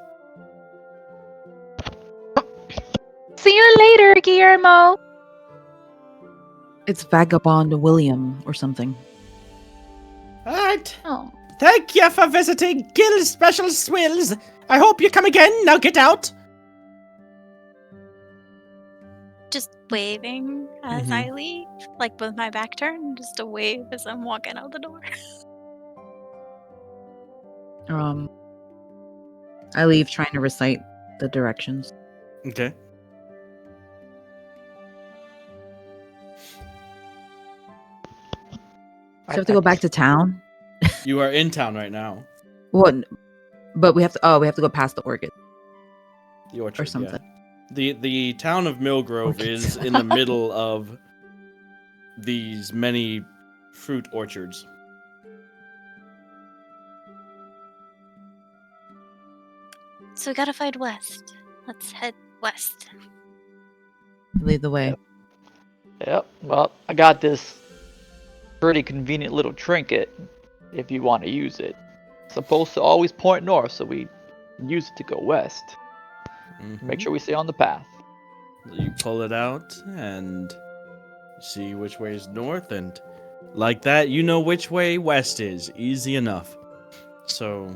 See you later, Guillermo. It's Vagabond William or something. All right. Oh. Thank you for visiting Guild Special Swills. I hope you come again. Now get out. Just waving as I leave, like with my back turned, just a wave as I'm walking out the door. I leave trying to recite the directions. Okay. So I have to go back to town. You are in town right now. What? But we have to. Oh, we have to go past the orchid The orchard, or something. Yeah. The town of Millgrove is in the middle of these many fruit orchards. So we gotta find west. Let's head west. Lead the way. Yep, well, I got this pretty convenient little trinket if you want to use it. Supposed to always point north, so we use it to go west. Make sure we stay on the path. You pull it out and see which way is north, and like that, you know which way west is. Easy enough. So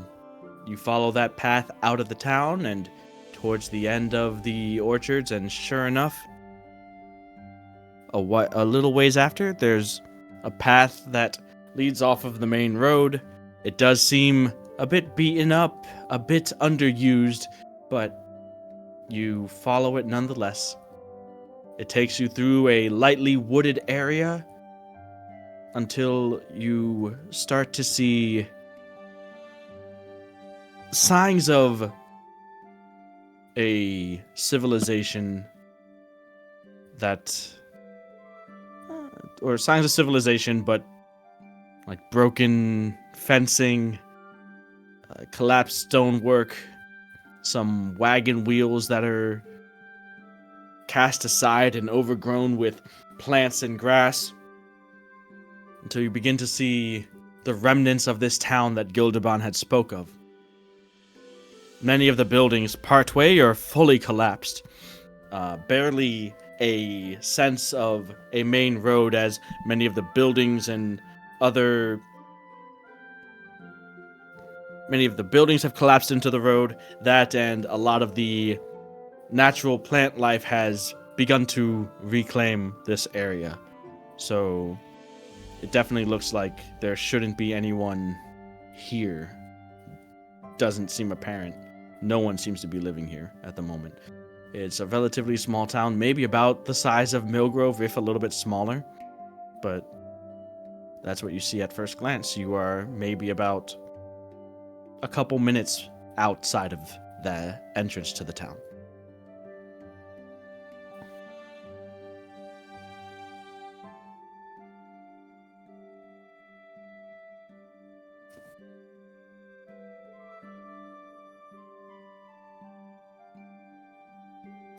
you follow that path out of the town and towards the end of the orchards, and sure enough, a little ways after, there's a path that leads off of the main road. It does seem a bit beaten up, a bit underused, but you follow it nonetheless. It takes you through a lightly wooded area until you start to see signs of a civilization or signs of civilization, but like broken fencing, collapsed stonework, some wagon wheels that are cast aside and overgrown with plants and grass, until you begin to see the remnants of this town that Gilderbon had spoke of. Many of the buildings partway are fully collapsed. Barely a sense of a main road, as many of the buildings and many of the buildings have collapsed into the road. That and a lot of the natural plant life has begun to reclaim this area. So it definitely looks like there shouldn't be anyone here. Doesn't seem apparent. No one seems to be living here at the moment. It's a relatively small town, maybe about the size of Millgrove, if a little bit smaller. But that's what you see at first glance. You are maybe about a couple minutes outside of the entrance to the town.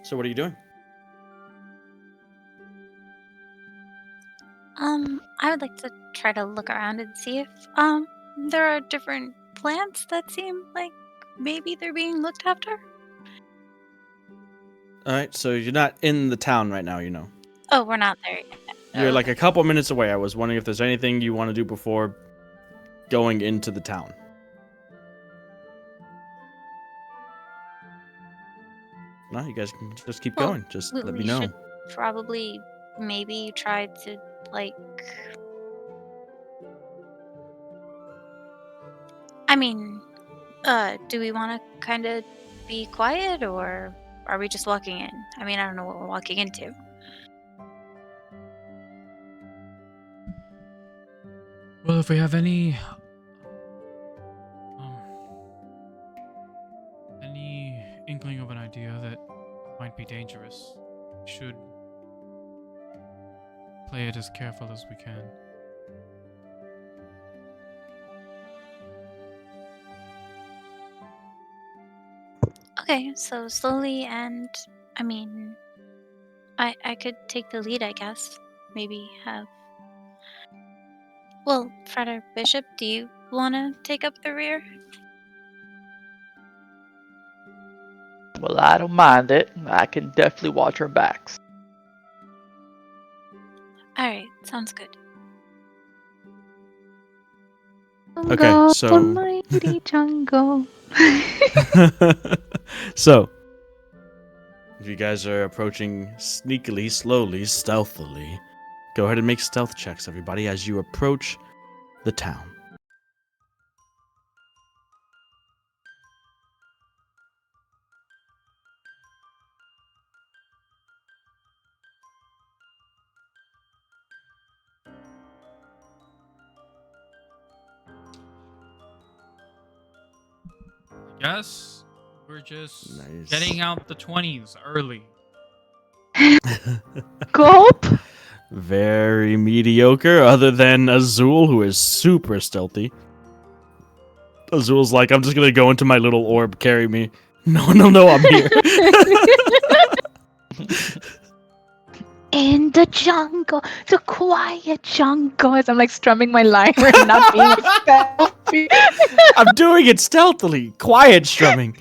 So what are you doing? I would like to try to look around and see if there are different plants that seem like maybe they're being looked after. All right, so you're not in the town right now, you know. Oh, we're not there yet. You're Oh, like okay. a couple minutes away. I was wondering if there's anything you want to do before going into the town. No, you guys can just keep Well, going. Just we, let we me know. should probably maybe try to like. I mean, do we want to kind of be quiet, or are we just walking in? I mean, I don't know what we're walking into. Well, if we have any inkling of an idea that might be dangerous, we should play it as careful as we can. Okay, so slowly, and I mean, I could take the lead, I guess. Maybe have. Well, Freder Bishop, do you want to take up the rear? Well, I don't mind it. I can definitely watch our backs. All right, sounds good. Okay, Jungle, so- mighty jungle. So, if you guys are approaching sneakily, slowly, stealthily, go ahead and make stealth checks, everybody, as you approach the town. Guess we're just Nice. getting out the 20s early. Gulp. Very mediocre, other than Azul, who is super stealthy. Azul's like, I'm just gonna go into my little orb, carry me. No, I'm here. In the jungle, the quiet jungle. As I'm like strumming my lyre and not being stealthy. I'm doing it stealthily. Quiet strumming.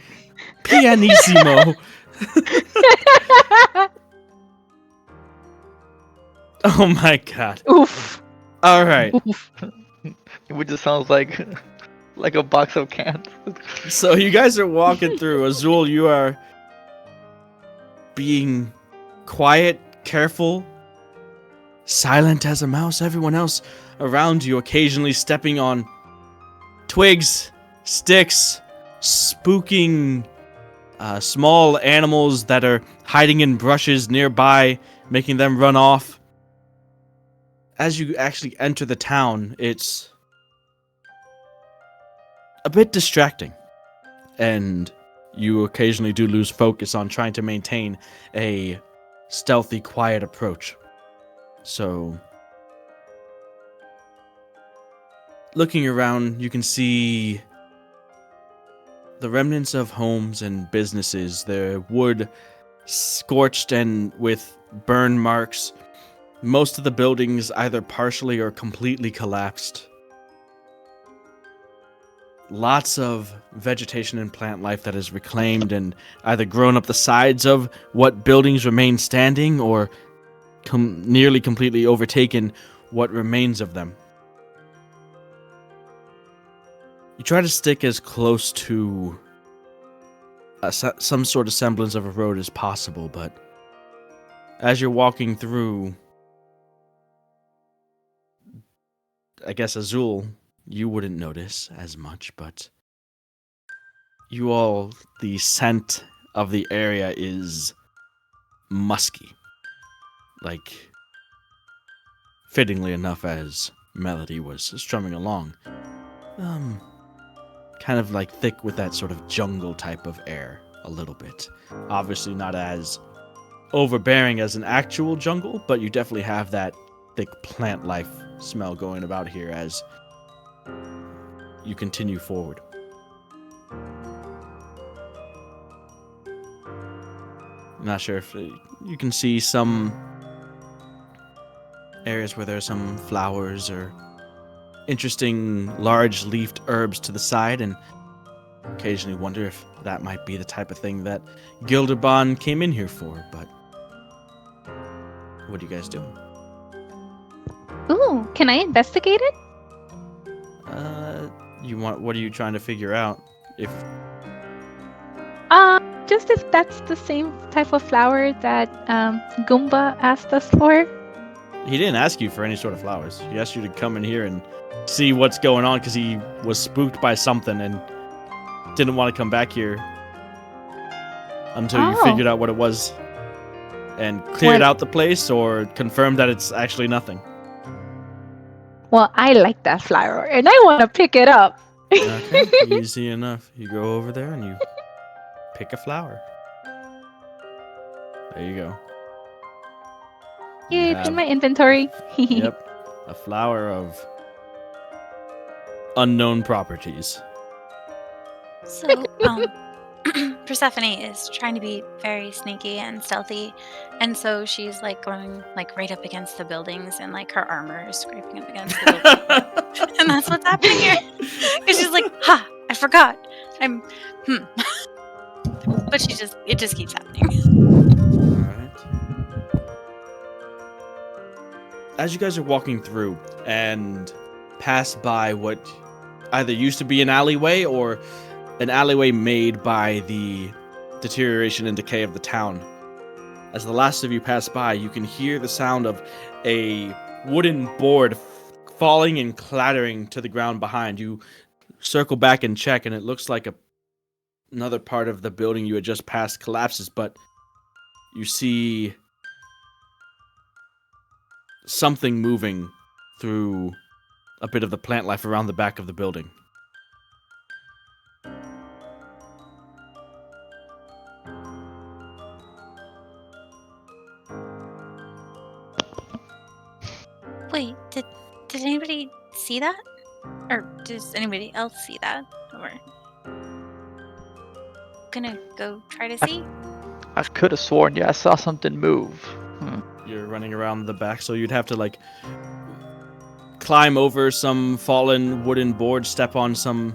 Pianissimo. Oh my god. Oof. Alright. Oof. It just sounds like a box of cans. So you guys are walking through. Azul, you are being quiet, careful, silent as a mouse. Everyone else around you occasionally stepping on twigs, sticks, spooking small animals that are hiding in brushes nearby, making them run off. As you actually enter the town, it's a bit distracting, and you occasionally do lose focus on trying to maintain a stealthy, quiet approach. So, looking around, you can see the remnants of homes and businesses, their wood scorched and with burn marks. Most of the buildings either partially or completely collapsed. Lots of vegetation and plant life that is reclaimed and either grown up the sides of what buildings remain standing or nearly completely overtaken what remains of them. You try to stick as close to some sort of semblance of a road as possible, but as you're walking through, I guess Azul, you wouldn't notice as much, but you all, the scent of the area is musky. Like, fittingly enough, as Melody was strumming along. Kind of like thick with that sort of jungle type of air, a little bit. Obviously not as overbearing as an actual jungle, but you definitely have that thick plant life smell going about here as you continue forward. not sure if you can see some areas where there are some flowers or interesting large-leafed herbs to the side, and occasionally wonder if that might be the type of thing that Gilderbon came in here for, but what are you guys doing? Ooh, can I investigate it? What are you trying to figure out? If Just if that's the same type of flower that Goomba asked us for. he didn't ask you for any sort of flowers. He asked you to come in here and see what's going on because he was spooked by something and didn't want to come back here until you figured out what it was and cleared out the place or confirmed that it's actually nothing. Well, I like that flower, and I want to pick it up. Okay, easy enough. You go over there and you pick a flower. There you go. Yeah, it's in my inventory. Yep, a flower of unknown properties. So, Persephone is trying to be very sneaky and stealthy, and so she's like going like right up against the buildings, and like her armor is scraping up against the buildings, and that's what's happening here. And she's like, "Ha! I forgot. I'm But it just keeps happening. Alright. As you guys are walking through and pass by what either used to be an alleyway or an alleyway made by the deterioration and decay of the town, as the last of you pass by, you can hear the sound of a wooden board falling and clattering to the ground behind you. Circle back and check, and it looks like another part of the building you had just passed collapses, but you see something moving through a bit of the plant life around the back of the building. Wait, did anybody see that? Or does anybody else see that? Or gonna go try to see? I could have sworn, I saw something move. You're running around the back, so you'd have to like climb over some fallen wooden board, step on some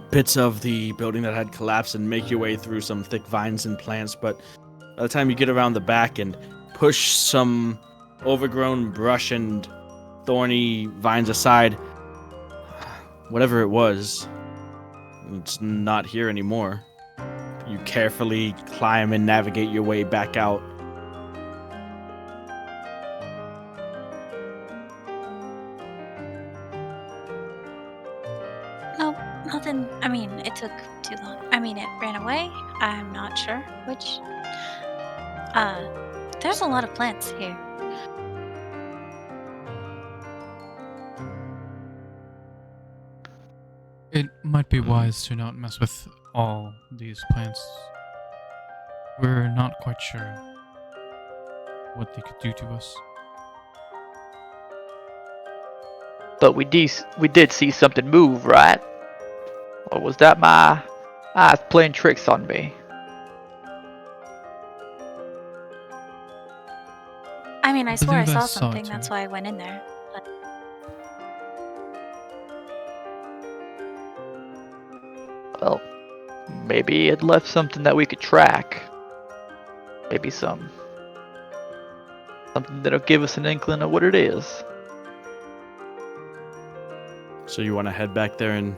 bits of the building that had collapsed, and make your way through some thick vines and plants. But by the time you get around the back and push some overgrown brush and thorny vines aside, whatever it was, it's not here anymore. You carefully climb and navigate your way back out. No, nothing. I mean, it took too long. I mean, it ran away. I'm not sure which. There's a lot of plants here. It might be wise to not mess with all these plants. We're not quite sure what they could do to us. But we did see something move, right? Or was that my eyes playing tricks on me? I mean, I swear I believe I saw saw it something. too. That's why I went in there. But Well, maybe it left something that we could track. Maybe something that'll give us an inkling of what it is. So you want to head back there and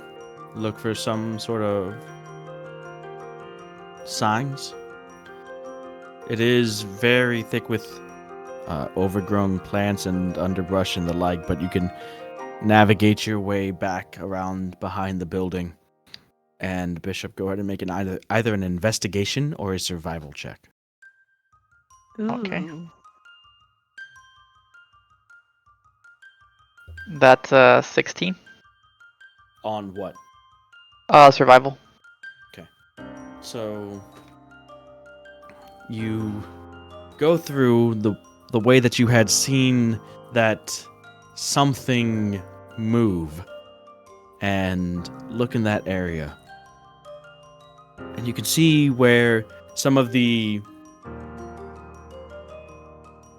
look for some sort of signs? It is very thick with overgrown plants and underbrush and the like, but you can navigate your way back around behind the building. And Bishop, go ahead and make either an investigation or a survival check. Okay. That's 16. On what? Survival. So you go through the way that you had seen that something move and look in that area. And you can see where some of the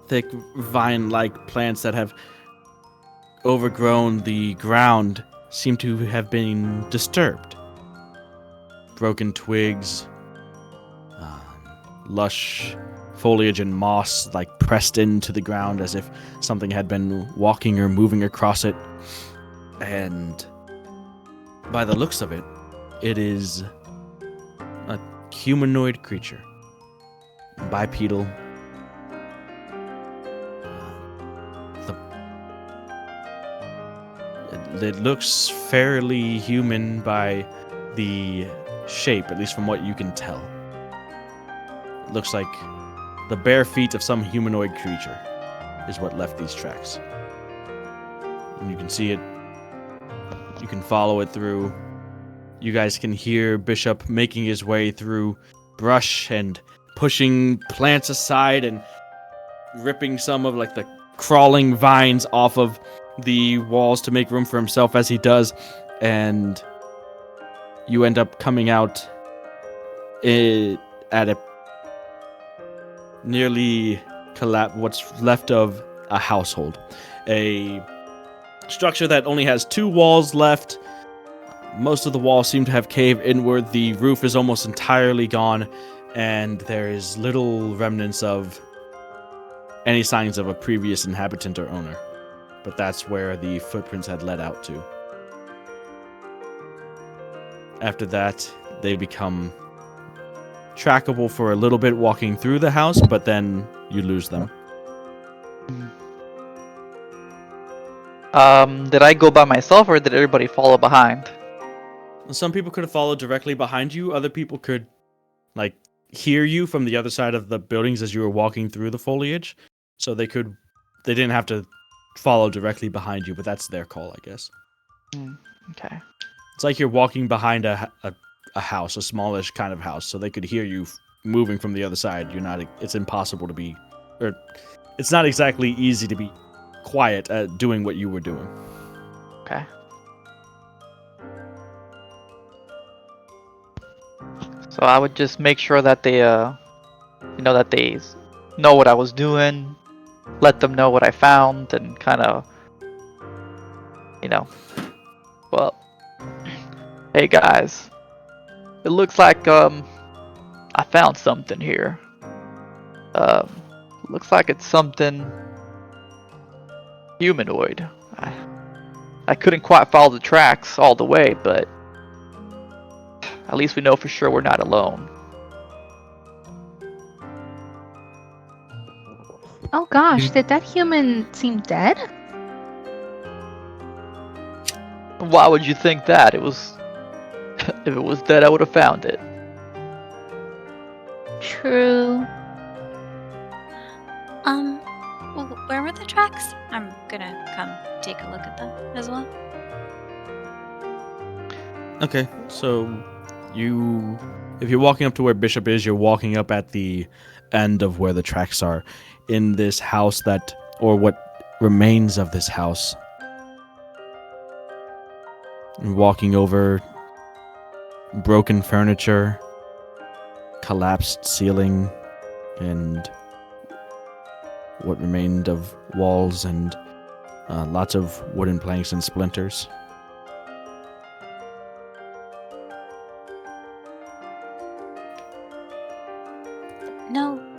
thick vine-like plants that have overgrown the ground seem to have been disturbed. Broken twigs, lush foliage and moss like pressed into the ground as if something had been walking or moving across it. And by the looks of it, it is a humanoid creature. Bipedal. It looks fairly human by the shape, at least from what you can tell. It looks like the bare feet of some humanoid creature is what left these tracks. And you can see it. You can follow it through. You guys can hear Bishop making his way through brush and pushing plants aside and ripping some of like the crawling vines off of the walls to make room for himself as he does. And you end up coming out at a nearly what's left of a household. A structure that only has 2 walls left. Most of the walls seem to have caved inward. The roof is almost entirely gone, and there is little remnants of any signs of a previous inhabitant or owner. But that's where the footprints had led out to. After that, they become trackable for a little bit walking through the house, but then you lose them. Did I go by myself or did everybody follow behind? Some people could have followed directly behind you. Other people could, like, hear you from the other side of the buildings as you were walking through the foliage. So they didn't have to follow directly behind you, but that's their call, I guess. Okay. It's like you're walking behind a house, a smallish kind of house, so they could hear you moving from the other side. It's impossible to be, or it's not exactly easy to be quiet at doing what you were doing. Okay. So I would just make sure that they, that they know what I was doing, let them know what I found, and kind of, well, hey guys, it looks like I found something here. Looks like it's something humanoid. I couldn't quite follow the tracks all the way, but at least we know for sure we're not alone. Oh gosh, did that human seem dead? Why would you think that? It was... if it was dead, I would have found it. True. Where were the tracks? I'm gonna come take a look at them as well. Okay, so if you're walking up to where Bishop is, you're walking up at the end of where the tracks are in this house or what remains of this house. You're walking over broken furniture, collapsed ceiling, and what remained of walls and lots of wooden planks and splinters.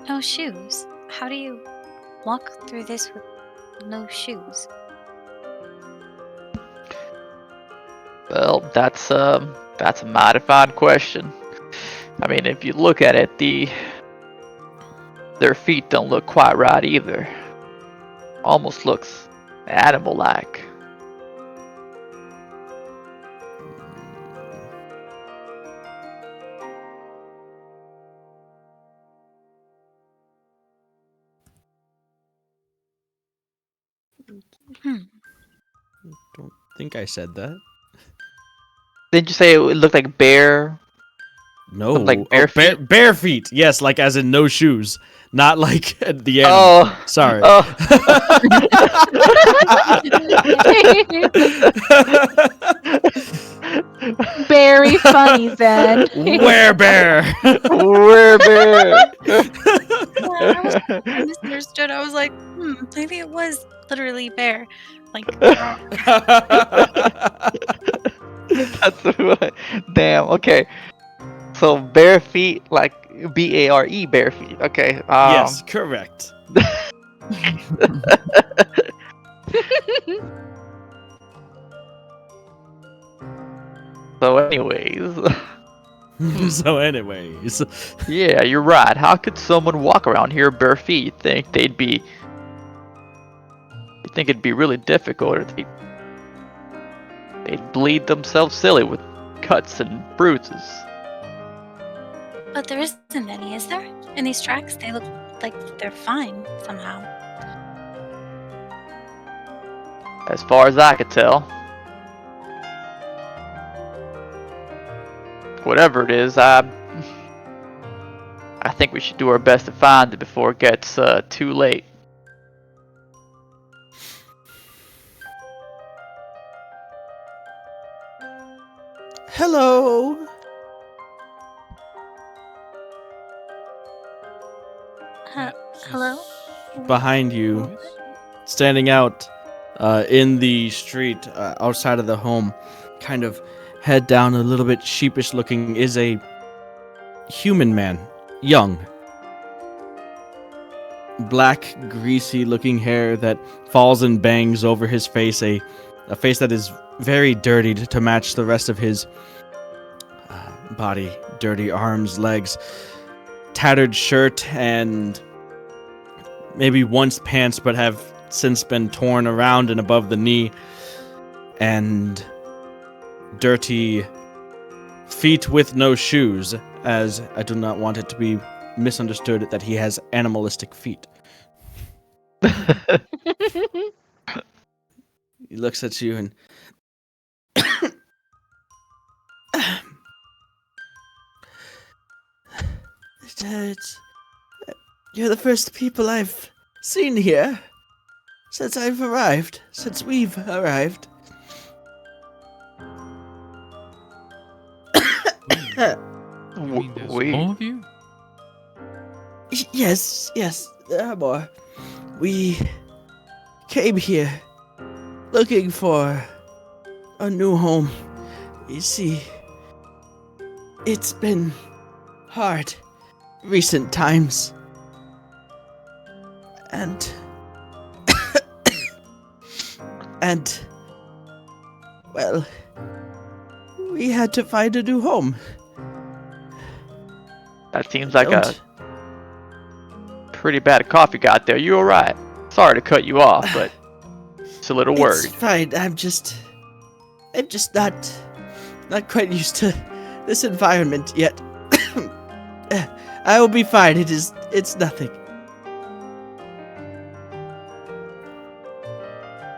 No shoes. How do you walk through this with no shoes? Well, that's a mighty fine question. I mean, if you look at it, their feet don't look quite right either. Almost looks animal-like. Don't think I said that. Didn't you say it looked like bare No, Like bare feet? bare feet. Yes, like as in no shoes, not like the animal. Oh, Sorry. oh. Very funny then. Where bear? We're bare. I misunderstood. I was like, maybe it was literally bear. Like, That's what. Damn. Okay. So bare feet, like BARE, bare feet. Okay. Yes, correct. So, anyways, So, anyways, yeah, you're right. How could someone walk around here bare feet? You think they'd be? You think it'd be really difficult, or they'd bleed themselves silly with cuts and bruises? but there isn't any, is there? In these tracks, they look like they're fine somehow. As far as I could tell. Whatever it is, I think we should do our best to find it before it gets too late. hello. Hello? Behind you, standing out in the street outside of the home, kind of head down, a little bit sheepish looking, is a human man, young. Black, greasy looking hair that falls and bangs over his face, a face that is very dirty to match the rest of his body. Dirty arms, legs, tattered shirt, and maybe once pants, but have since been torn around and above the knee, and dirty feet with no shoes, as I do not want it to be misunderstood that he has animalistic feet. He looks at you and you're the first people I've seen here since we've arrived. You mean there's We more of you? Yes, there are more. We came here looking for a new home. You see, it's been hard recent times. And well, we had to find a new home. That seems like a pretty bad cough you got there. You alright? Sorry to cut you off, but it's a little worried. It's fine. I'm just not quite used to this environment yet. I will be fine. It's nothing.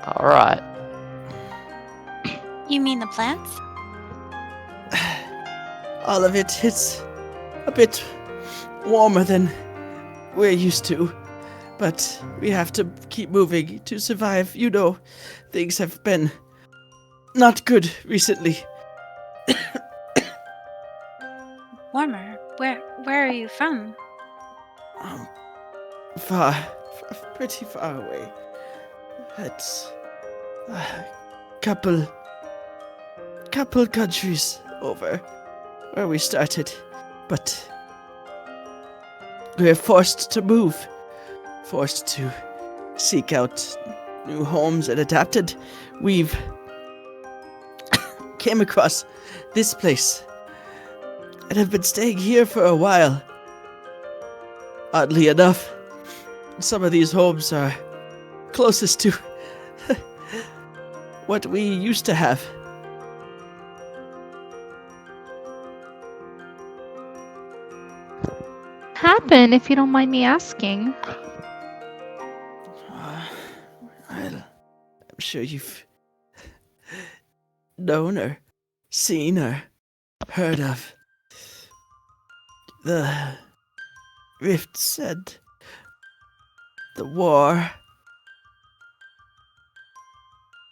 Alright. You mean the plants? All of it. It's a bit warmer than we're used to, but we have to keep moving to survive. You know, things have been not good recently. Warmer? Where are you from? Pretty far away. It's a couple countries over where we started, but we're forced to move, forced to seek out new homes and adapted. We've came across this place and have been staying here for a while. Oddly enough, some of these homes are closest to what we used to have. Happen, if you don't mind me asking. I'm sure you've known or seen or heard of The Rift said the war.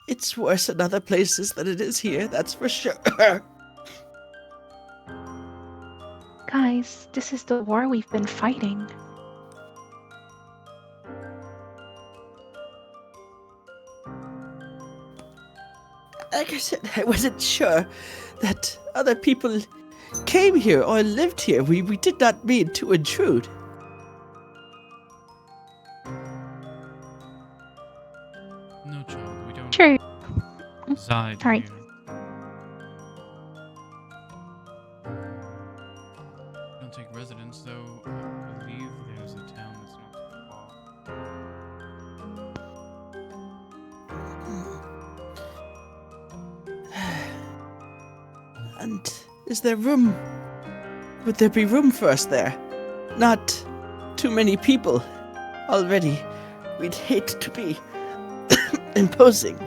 It's worse in other places than it is here, that's for sure. Guys, this is the war we've been fighting. Like I said, I wasn't sure that other people came here or lived here. We did not mean to intrude. No, child, we don't Sure. reside Sorry. here. We don't take residence, though. I believe there's a town that's not too far. And is there room? Would there be room for us there? Not too many people already. We'd hate to be imposing.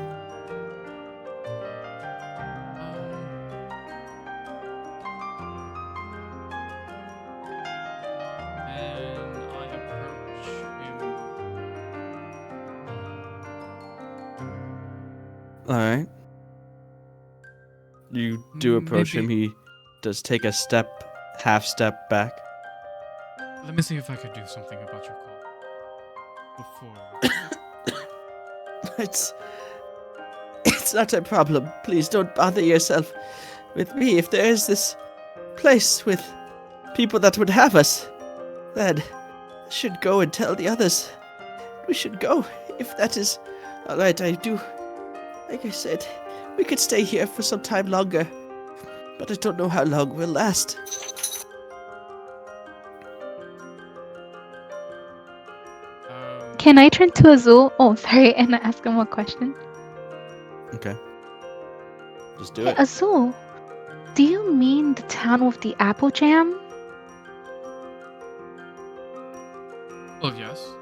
And I approach him. Alright. You do approach him. Maybe- He does take a half step back. Let me see if I could do something about your call. Before. It's not a problem. Please don't bother yourself with me. If there is this place with people that would have us, then I should go and tell the others. We should go, if that is alright. I do. Like I said, we could stay here for some time longer, but I don't know how long we'll last. Can I turn to Azul? Oh, sorry, and ask him a question. Okay. Just do Hey, it. Azul, do you mean the town with the apple jam? Well, yes.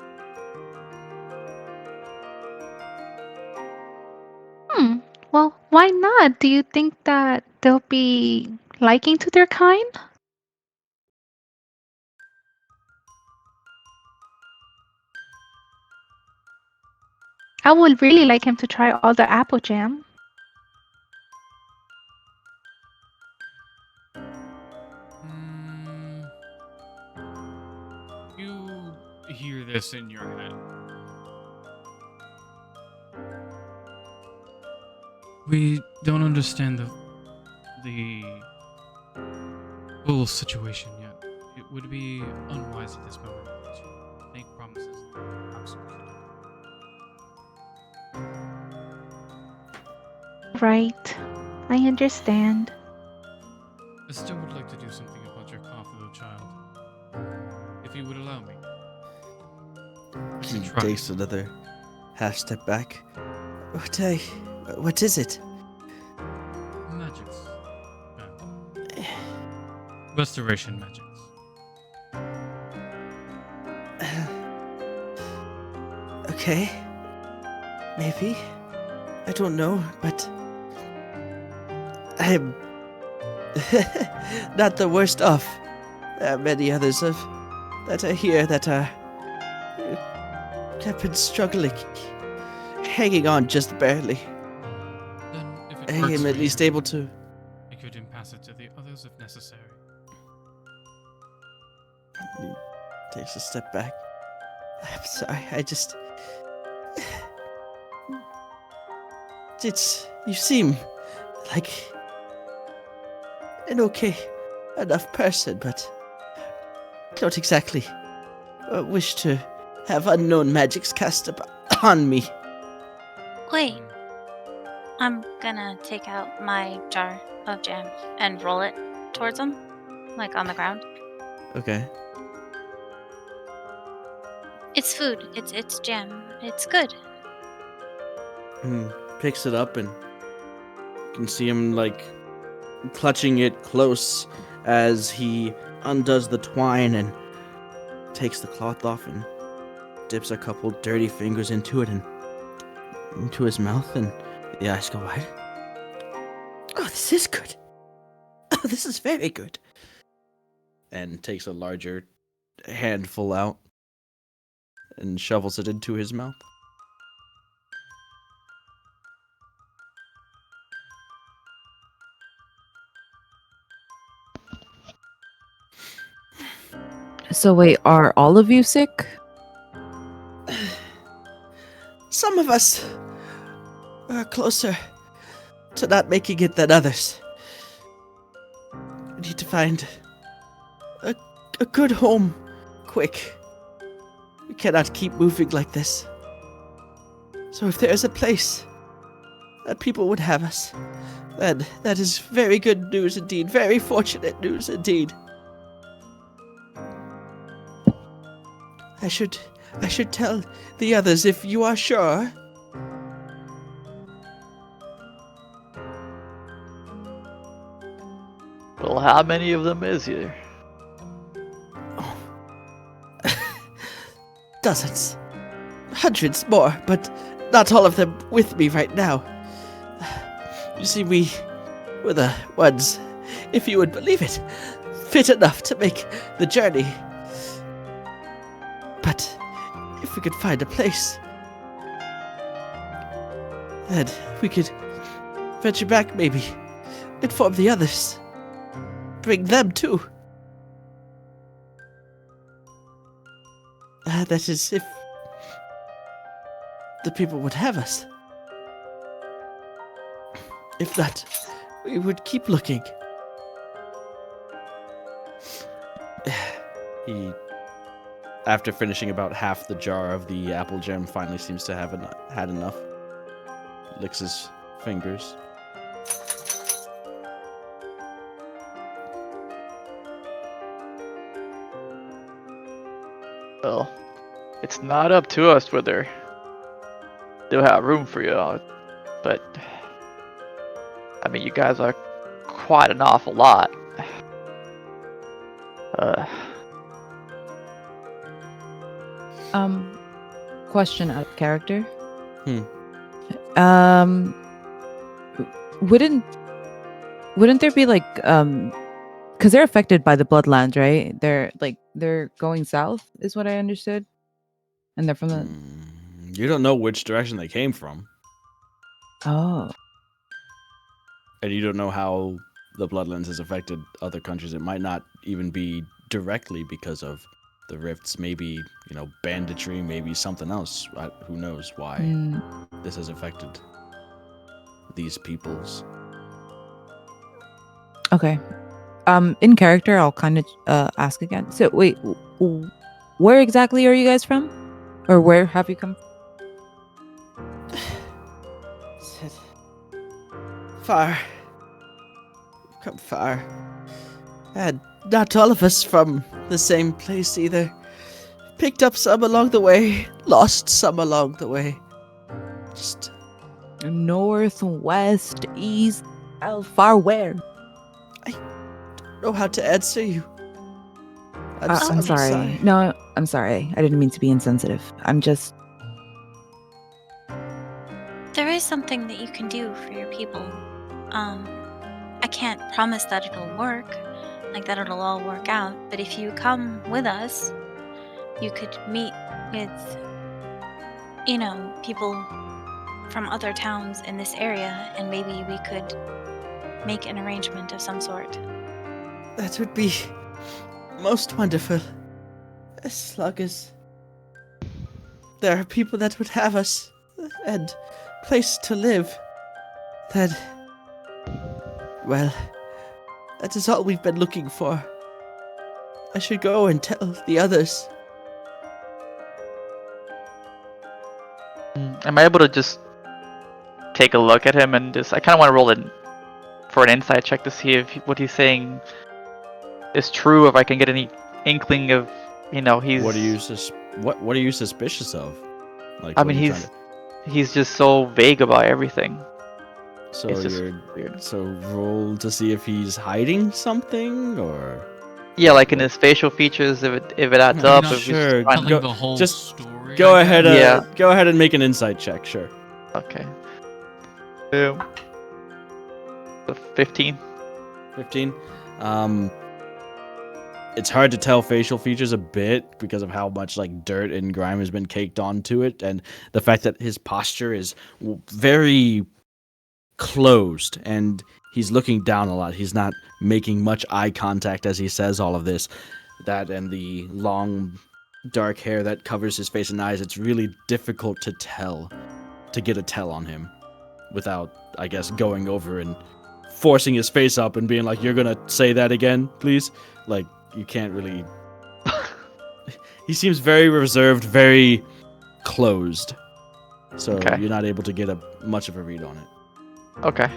Well, why not? Do you think that they'll be liking to their kind? I would really like him to try all the apple jam. You hear this in your head. We don't understand the full situation yet. It would be unwise at this moment to make promises. Absolutely. Right. I understand. I still would like to do something about your cough, little child. If you would allow me. He Try. takes another half step back. What is it? Magics. Restoration magics. Okay. Maybe. I don't know, but I'm not the worst off. There are many others that are here that have been struggling, hanging on just barely. Then, if it I works am for at least you, able to. I could impass it to the others if necessary. He takes a step back. I'm sorry, you seem like an okay enough person, but don't exactly wish to have unknown magics cast upon me. Wait. I'm gonna take out my jar of jam and roll it towards him, like on the ground. Okay. It's food. It's jam. It's good. Picks it up and you can see him like clutching it close as he undoes the twine and takes the cloth off and dips a couple dirty fingers into it and into his mouth, and the eyes go wide. Oh, this is good. Oh, this is very good. and takes a larger handful out and shovels it into his mouth. So wait, are all of you sick? Some of us are closer to not making it than others. We need to find a good home, quick. We cannot keep moving like this. So if there is a place that people would have us, then that is very good news indeed, very fortunate news indeed. I should tell the others if you are sure. Well, how many of them is here? Dozens. Hundreds more, but not all of them with me right now. You see, we were the ones, if you would believe it, fit enough to make the journey. But if we could find a place, then we could venture back maybe, inform the others, bring them too. That is, if the people would have us. If not, we would keep looking. He, after finishing about half the jar of the apple gem, finally seems to have had enough. Licks his fingers. Well, it's not up to us whether they'll have room for you, but I mean, you guys are quite an awful lot. Question out of character. Hmm. Wouldn't there be like because they're affected by the Bloodlands, right? They're going south, is what I understood, and they're from the. You don't know which direction they came from, Oh, and you don't know how the Bloodlands has affected other countries. It might not even be directly because of the rifts. Maybe, banditry, maybe something else. Who knows why this has affected these peoples. okay. In character, I'll kind of ask again. So wait, where exactly are you guys from, or where have you come? Far. Come far. And not all of us from the same place either. Picked up some along the way, lost some along the way. Just North, west, east, south, far where? don't know how to answer you. I'm sorry. No, I'm sorry. I didn't mean to be insensitive. I'm just. There is something that you can do for your people. I can't promise that it'll work, like that it'll all work out, but if you come with us, you could meet with, people from other towns in this area, and maybe we could make an arrangement of some sort. That would be most wonderful. As long as there are people that would have us and place to live, then, well, that is all we've been looking for. I should go and tell the others. Am I able to just take a look at him and I kind of want to roll in for an insight check to see if what he's saying is true, if I can get any inkling of, he's. What are you suspicious of? Like, I mean, he's just so vague about everything. So it's just you're weird. So roll to see if he's hiding something, or Yeah, like in his facial features, if it adds You're up. not If he's sure. trying to- Telling the whole just story. go I ahead. guess. Yeah. Go ahead and make an insight check. Sure. Okay. 15. 15. it's hard to tell facial features a bit because of how much like dirt and grime has been caked onto it, and the fact that his posture is very closed and he's looking down a lot. He's not making much eye contact as he says all of this. That and the long dark hair that covers his face and eyes, it's really difficult to get a tell on him without, I guess, going over and forcing his face up and being like, "You're gonna say that again, please?" Like, you can't really... He seems very reserved, very closed. So Okay. you're not able to get much of a read on it. Okay.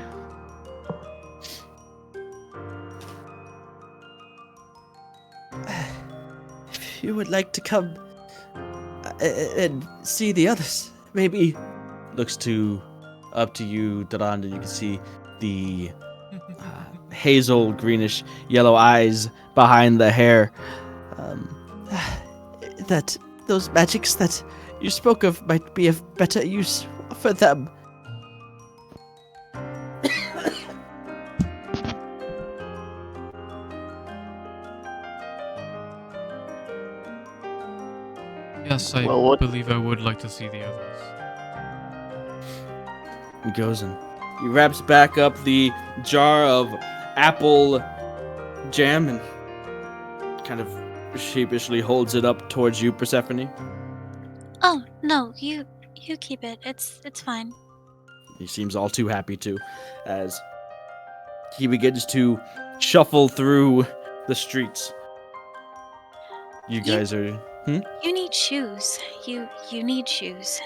If you would like to come and see the others, maybe... Looks up to you, Durand, and you can see the hazel, greenish, yellow eyes behind the hair. That those magics that you spoke of might be of better use for them. Yes, I Well, what- believe I would like to see the others. He goes and he wraps back up the jar of apple jam and kind of sheepishly holds it up towards you, Persephone. Oh no, you keep it. It's fine. He seems all too happy to, as he begins to shuffle through the streets. You guys are... You need shoes. You need shoes.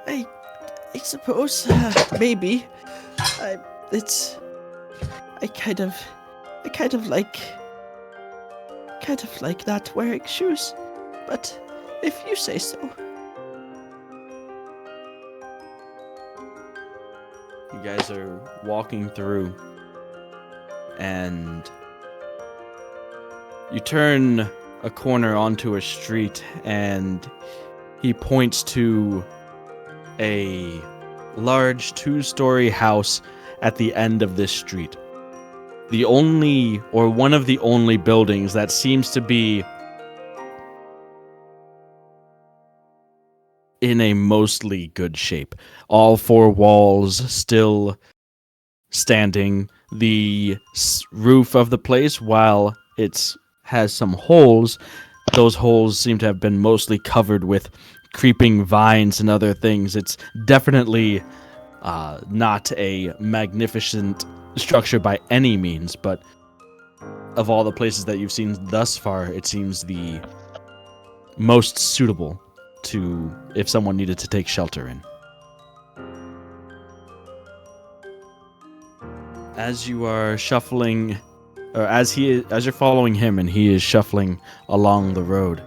I suppose, maybe. I kind of like not wearing shoes, but if you say so. You guys are walking through, and you turn a corner onto a street, and he points to a large 2-story house at the end of this street. The only, or one of the only buildings that seems to be in a mostly good shape. All 4 walls still standing. The roof of the place, while it has some holes, those holes seem to have been mostly covered with creeping vines and other things. It's definitely not a magnificent structure by any means, but of all the places that you've seen thus far, it seems the most suitable to if someone needed to take shelter in. As you are shuffling, or as you're following him and he is shuffling along the road,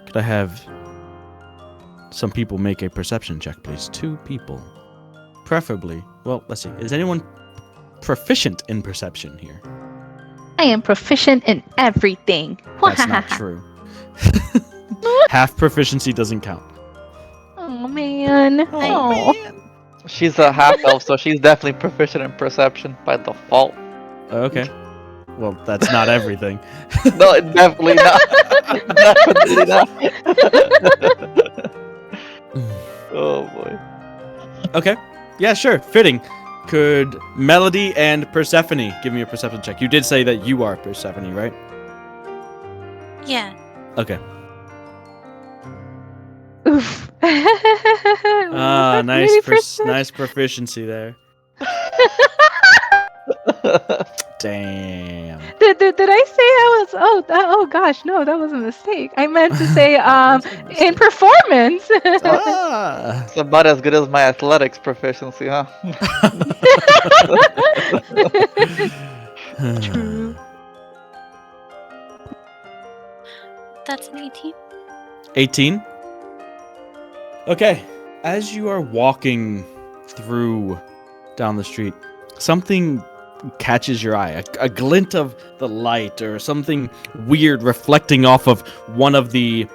could I have some people make a perception check, please? 2 people. Preferably. Well, let's see. Is anyone proficient in perception here? I am proficient in everything. That's not true. Half proficiency doesn't count. Oh man. Oh. She's a half elf, so she's definitely proficient in perception by default. Okay. Well, that's not everything. No, definitely not. Definitely not. Oh boy. Okay. Yeah, sure. Fitting. Could Melody and Persephone give me a perception check? You did say that you are Persephone, right? Yeah. Okay. Oof. Nice proficiency there. Damn. Did I say I was? Oh gosh, no, that was a mistake. I meant to say in performance. Ah. It's about as good as my athletics proficiency, huh? True. That's an 18. 18? Okay. As you are walking through down the street, something catches your eye. A glint of the light or something weird reflecting off of one of the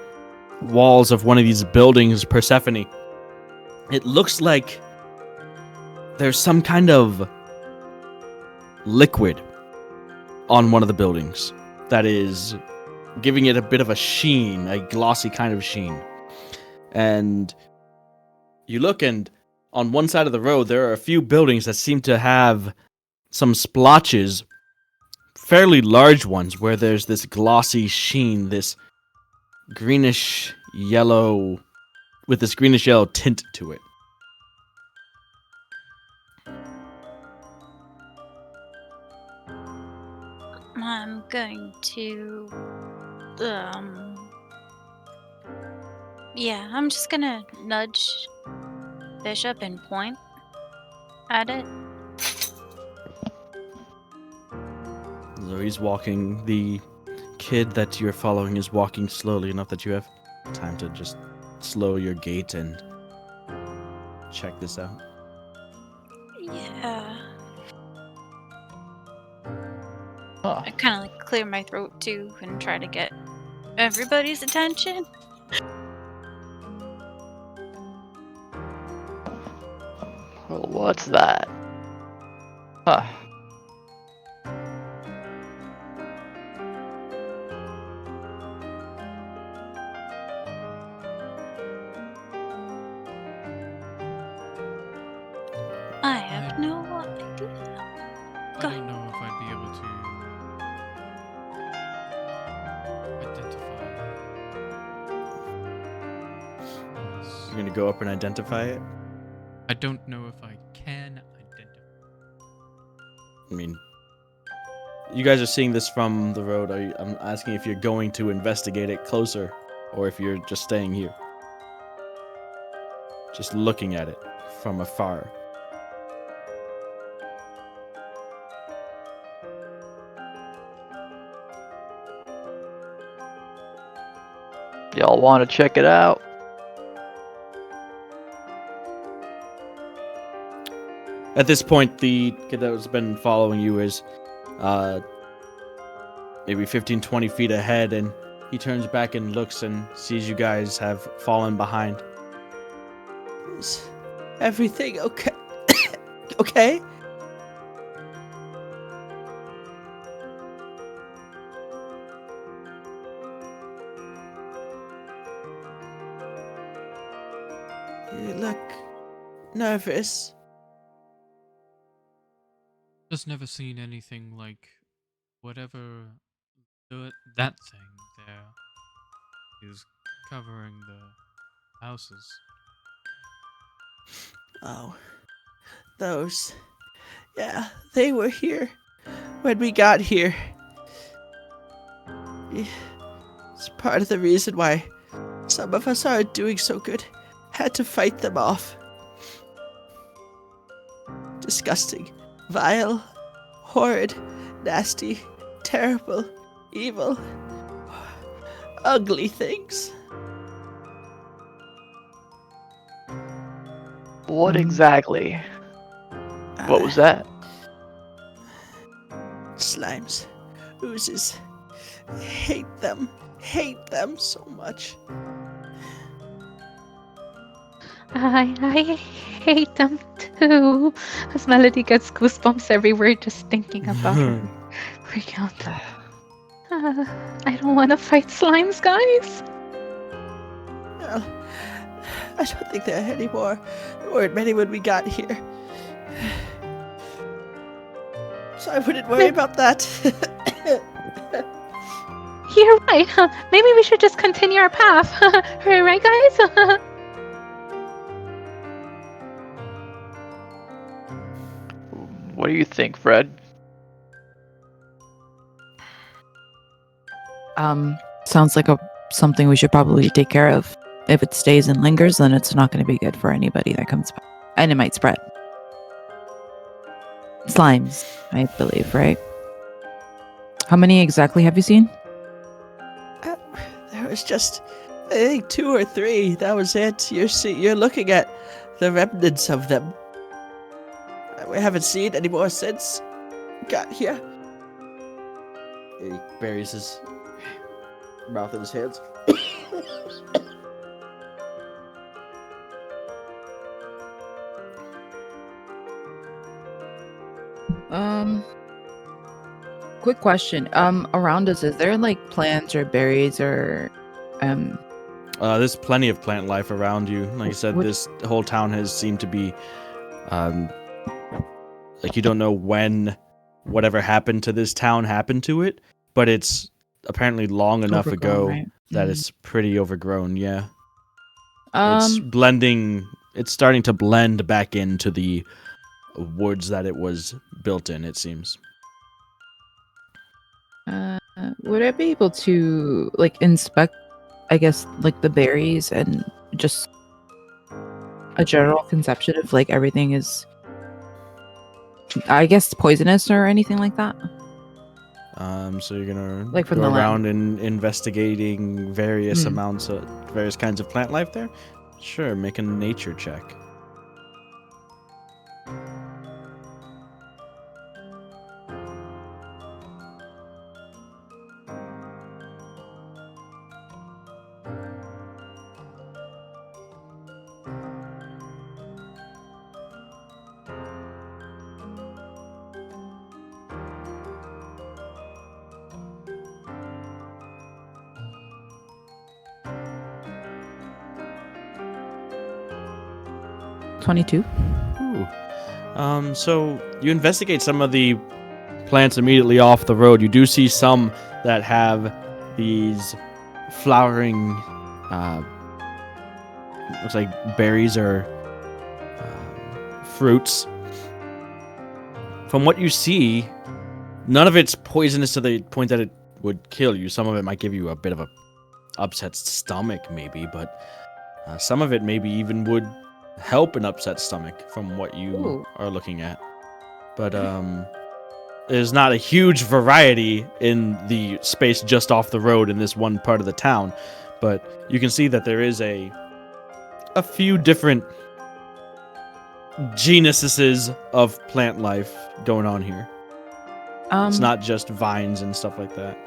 walls of one of these buildings, Persephone. It looks like there's some kind of liquid on one of the buildings that is giving it a bit of a sheen, a glossy kind of sheen. And you look, and on one side of the road, there are a few buildings that seem to have some splotches, fairly large ones, where there's this glossy sheen, this greenish yellow, with this greenish yellow tint to it. I'm going to, yeah, I'm just gonna nudge Bishop and point at it. So he's walking, the kid that you're following is walking slowly enough that you have time to just slow your gait and check this out. Yeah. Huh. I kind of like clear my throat too and try to get everybody's attention. Well, what's that? Huh. I have no idea. I Go don't know if I'd be able to identify this. You're gonna go up and identify it? I don't know if I can identify. I mean, you guys are seeing this from the road. I'm asking if you're going to investigate it closer, or if you're just staying here. Just looking at it from afar. Y'all want to check it out? At this point, the kid that's been following you is maybe 15, 20 feet ahead, and he turns back and looks and sees you guys have fallen behind. Is everything okay? Okay? You look nervous. Just never seen anything like whatever that thing there is covering the houses. Oh, those. Yeah, they were here when we got here. It's part of the reason why some of us aren't doing so good. Had to fight them off. Disgusting, vile, horrid, nasty, terrible, evil, ugly things. What exactly? What was that? Slimes, oozes. Hate them so much. I hate them too. As Melody gets goosebumps everywhere just thinking about her recount. I don't want to fight slimes, guys. Well, I don't think there are any more. There weren't many when we got here. So I wouldn't worry about that. You're right. Maybe we should just continue our path. Right, guys? What do you think, Fred? Sounds like something we should probably take care of. If it stays and lingers, then it's not going to be good for anybody that comes back. And it might spread. Slimes, I believe, right? How many exactly have you seen? There was just, I think, 2 or 3. That was it. You're looking at the remnants of them. We haven't seen any more since we got here. He buries his mouth in his hands. quick question. Around us, is there like plants or berries or There's plenty of plant life around you. Like I said, What- this whole town has seemed to be, like you don't know when whatever happened to this town happened to it, but it's apparently long enough overgrown, ago right? that Mm. it's pretty overgrown. Yeah, it's Um, blending. It's starting to blend back into the woods that it was built in. It seems. would I be able to like inspect, I guess, like the berries and just a general conception of like everything is, I guess, poisonous or anything like that? So you're gonna Like from go the lab. around and investigating various Mm. amounts of various kinds of plant life there. Sure, make a nature check. $22. Ooh. So you investigate some of the plants immediately off the road. You do see some that have these flowering, looks like berries or fruits. From what you see, none of it's poisonous to the point that it would kill you. Some of it might give you a bit of a upset stomach, maybe, but some of it maybe even would help an upset stomach from what you Ooh. are looking at. But there's not a huge variety in the space just off the road in this one part of the town, but you can see that there is a few different genuses of plant life going on here. It's not just vines and stuff like that.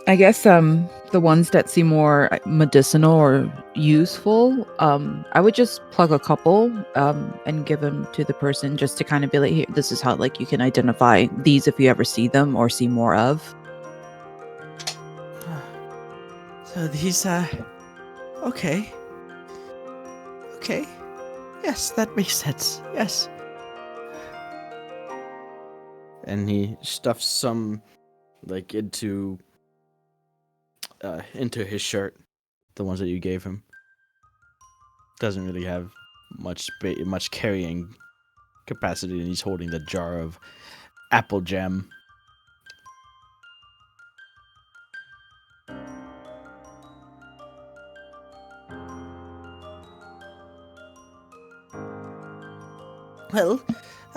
I guess the ones that seem more medicinal or useful, I would just plug a couple and give them to the person just to kind of be like, here, this is how like you can identify these if you ever see them or see more of. So these okay. Okay. Yes, that makes sense. Yes. And he stuffs some like into his shirt, the ones that you gave him. Doesn't really have much carrying capacity, and he's holding the jar of apple jam. Well,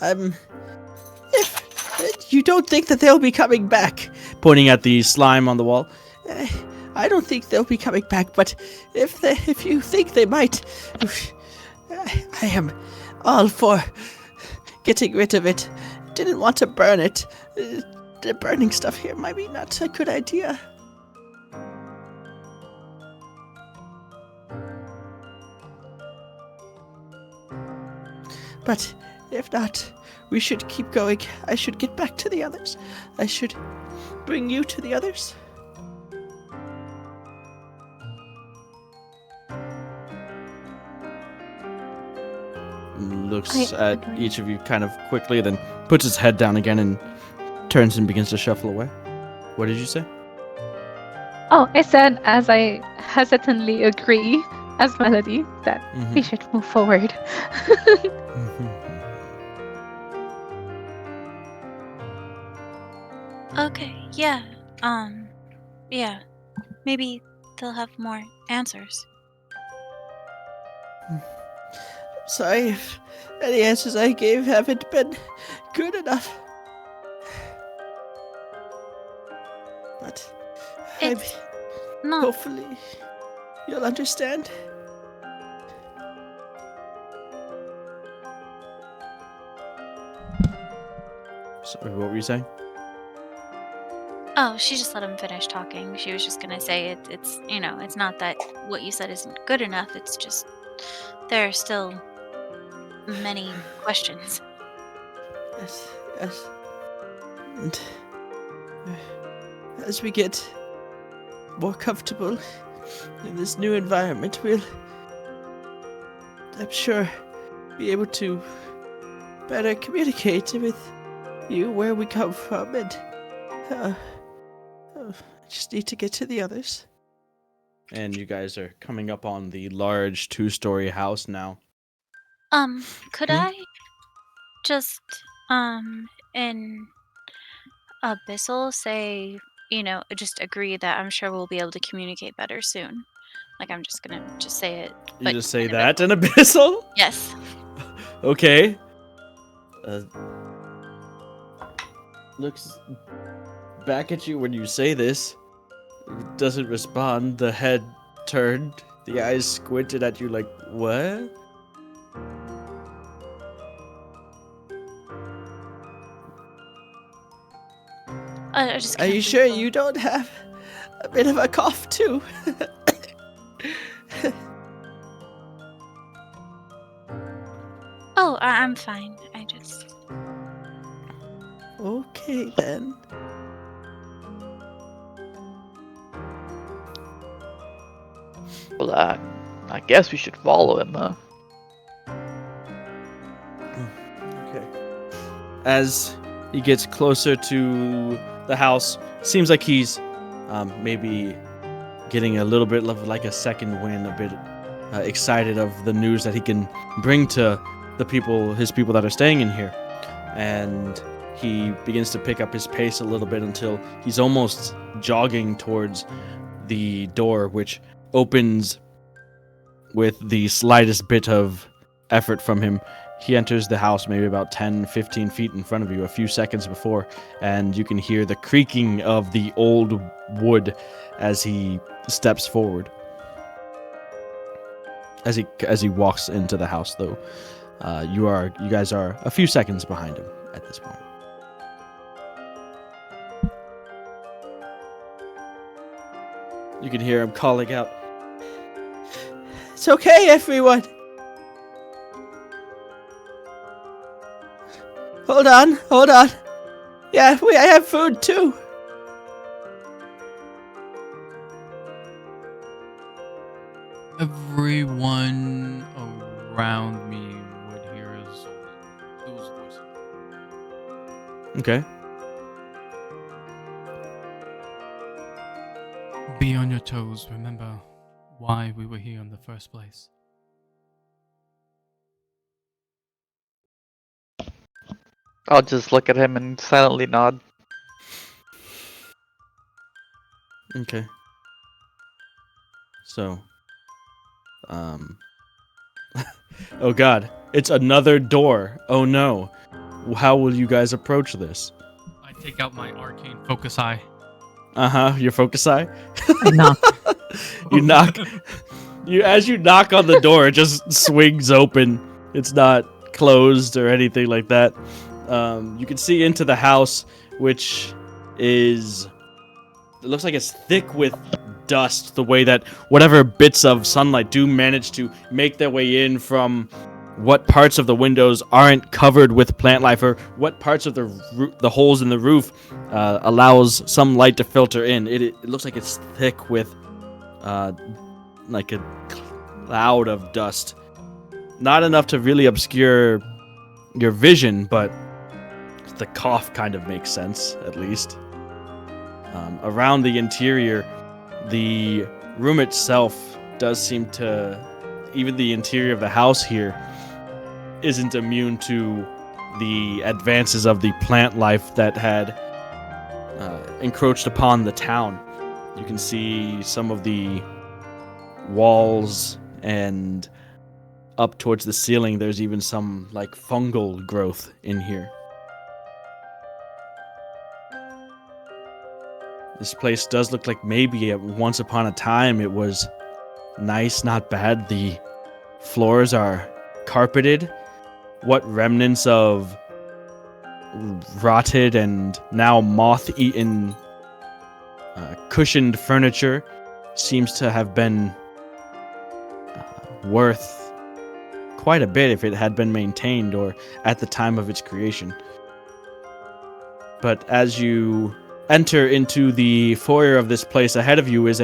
if you don't think that they'll be coming back, pointing at the slime on the wall, I don't think they'll be coming back, but if you think they might, I am all for getting rid of it. Didn't want to burn it. The burning stuff here might be not a good idea. But if not, we should keep going. I should get back to the others. I should bring you to the others. Looks I at agree. each of you kind of quickly, then puts his head down again and turns and begins to shuffle away. What did you say? Oh, I said as I hesitantly agree as Melody that we should move forward. Okay, yeah. Yeah. Maybe they'll have more answers. Sorry if any answers I gave haven't been good enough. But It's not. hopefully you'll understand. Sorry, what were you saying? Oh, she just let him finish talking. She was just gonna say it's it's not that what you said isn't good enough. It's just there are still many questions. Yes, yes. And as we get more comfortable in this new environment, we'll, I'm sure, be able to better communicate with you where we come from, and I just need to get to the others. And you guys are coming up on the large 2-story house now. Could I just, in Abyssal say, just agree that I'm sure we'll be able to communicate better soon? Like, I'm just gonna just say it. You but just say in that in Abyssal? Yes. Okay. Looks back at you when you say this. Doesn't respond. The head turned. The eyes squinted at you like, what? I just Are can't you sure recall. you don't have a bit of a cough too? Oh, I'm fine. I just. Okay then. Well, I guess we should follow him, huh? Okay. As he gets closer to the house, seems like he's maybe getting a little bit of like a second wind, a bit excited of the news that he can bring to his people that are staying in here. And he begins to pick up his pace a little bit until he's almost jogging towards the door, which opens with the slightest bit of effort from him. He enters the house maybe about 10, 15 feet in front of you a few seconds before, and you can hear the creaking of the old wood as he steps forward. As he walks into the house, though, you guys are a few seconds behind him at this point. You can hear him calling out, "It's okay, everyone. Hold on. Yeah, I have food too." Everyone around me would hear Azul's voice. Okay. Be on your toes. Remember why we were here in the first place. I'll just look at him and silently nod. Okay. So, oh god, it's another door. Oh no. How will you guys approach this? I take out my arcane focus eye. Uh-huh, your focus eye? I knock. You knock. As you knock on the door, it just swings open. It's not closed or anything like that. You can see into the house, which is... It looks like it's thick with dust, the way that whatever bits of sunlight do manage to make their way in from what parts of the windows aren't covered with plant life, or what parts of the holes in the roof allows some light to filter in. It looks like it's thick with like a cloud of dust. Not enough to really obscure your vision, but the cough kind of makes sense, at least. Around the interior, the room itself does seem to... Even the interior of the house here isn't immune to the advances of the plant life that had encroached upon the town. You can see some of the walls, and up towards the ceiling there's even some like fungal growth in here. This place does look like maybe at once upon a time it was nice, not bad. The floors are carpeted. What remnants of rotted and now moth-eaten cushioned furniture seems to have been worth quite a bit if it had been maintained or at the time of its creation. But as you enter into the foyer of this place, ahead of you is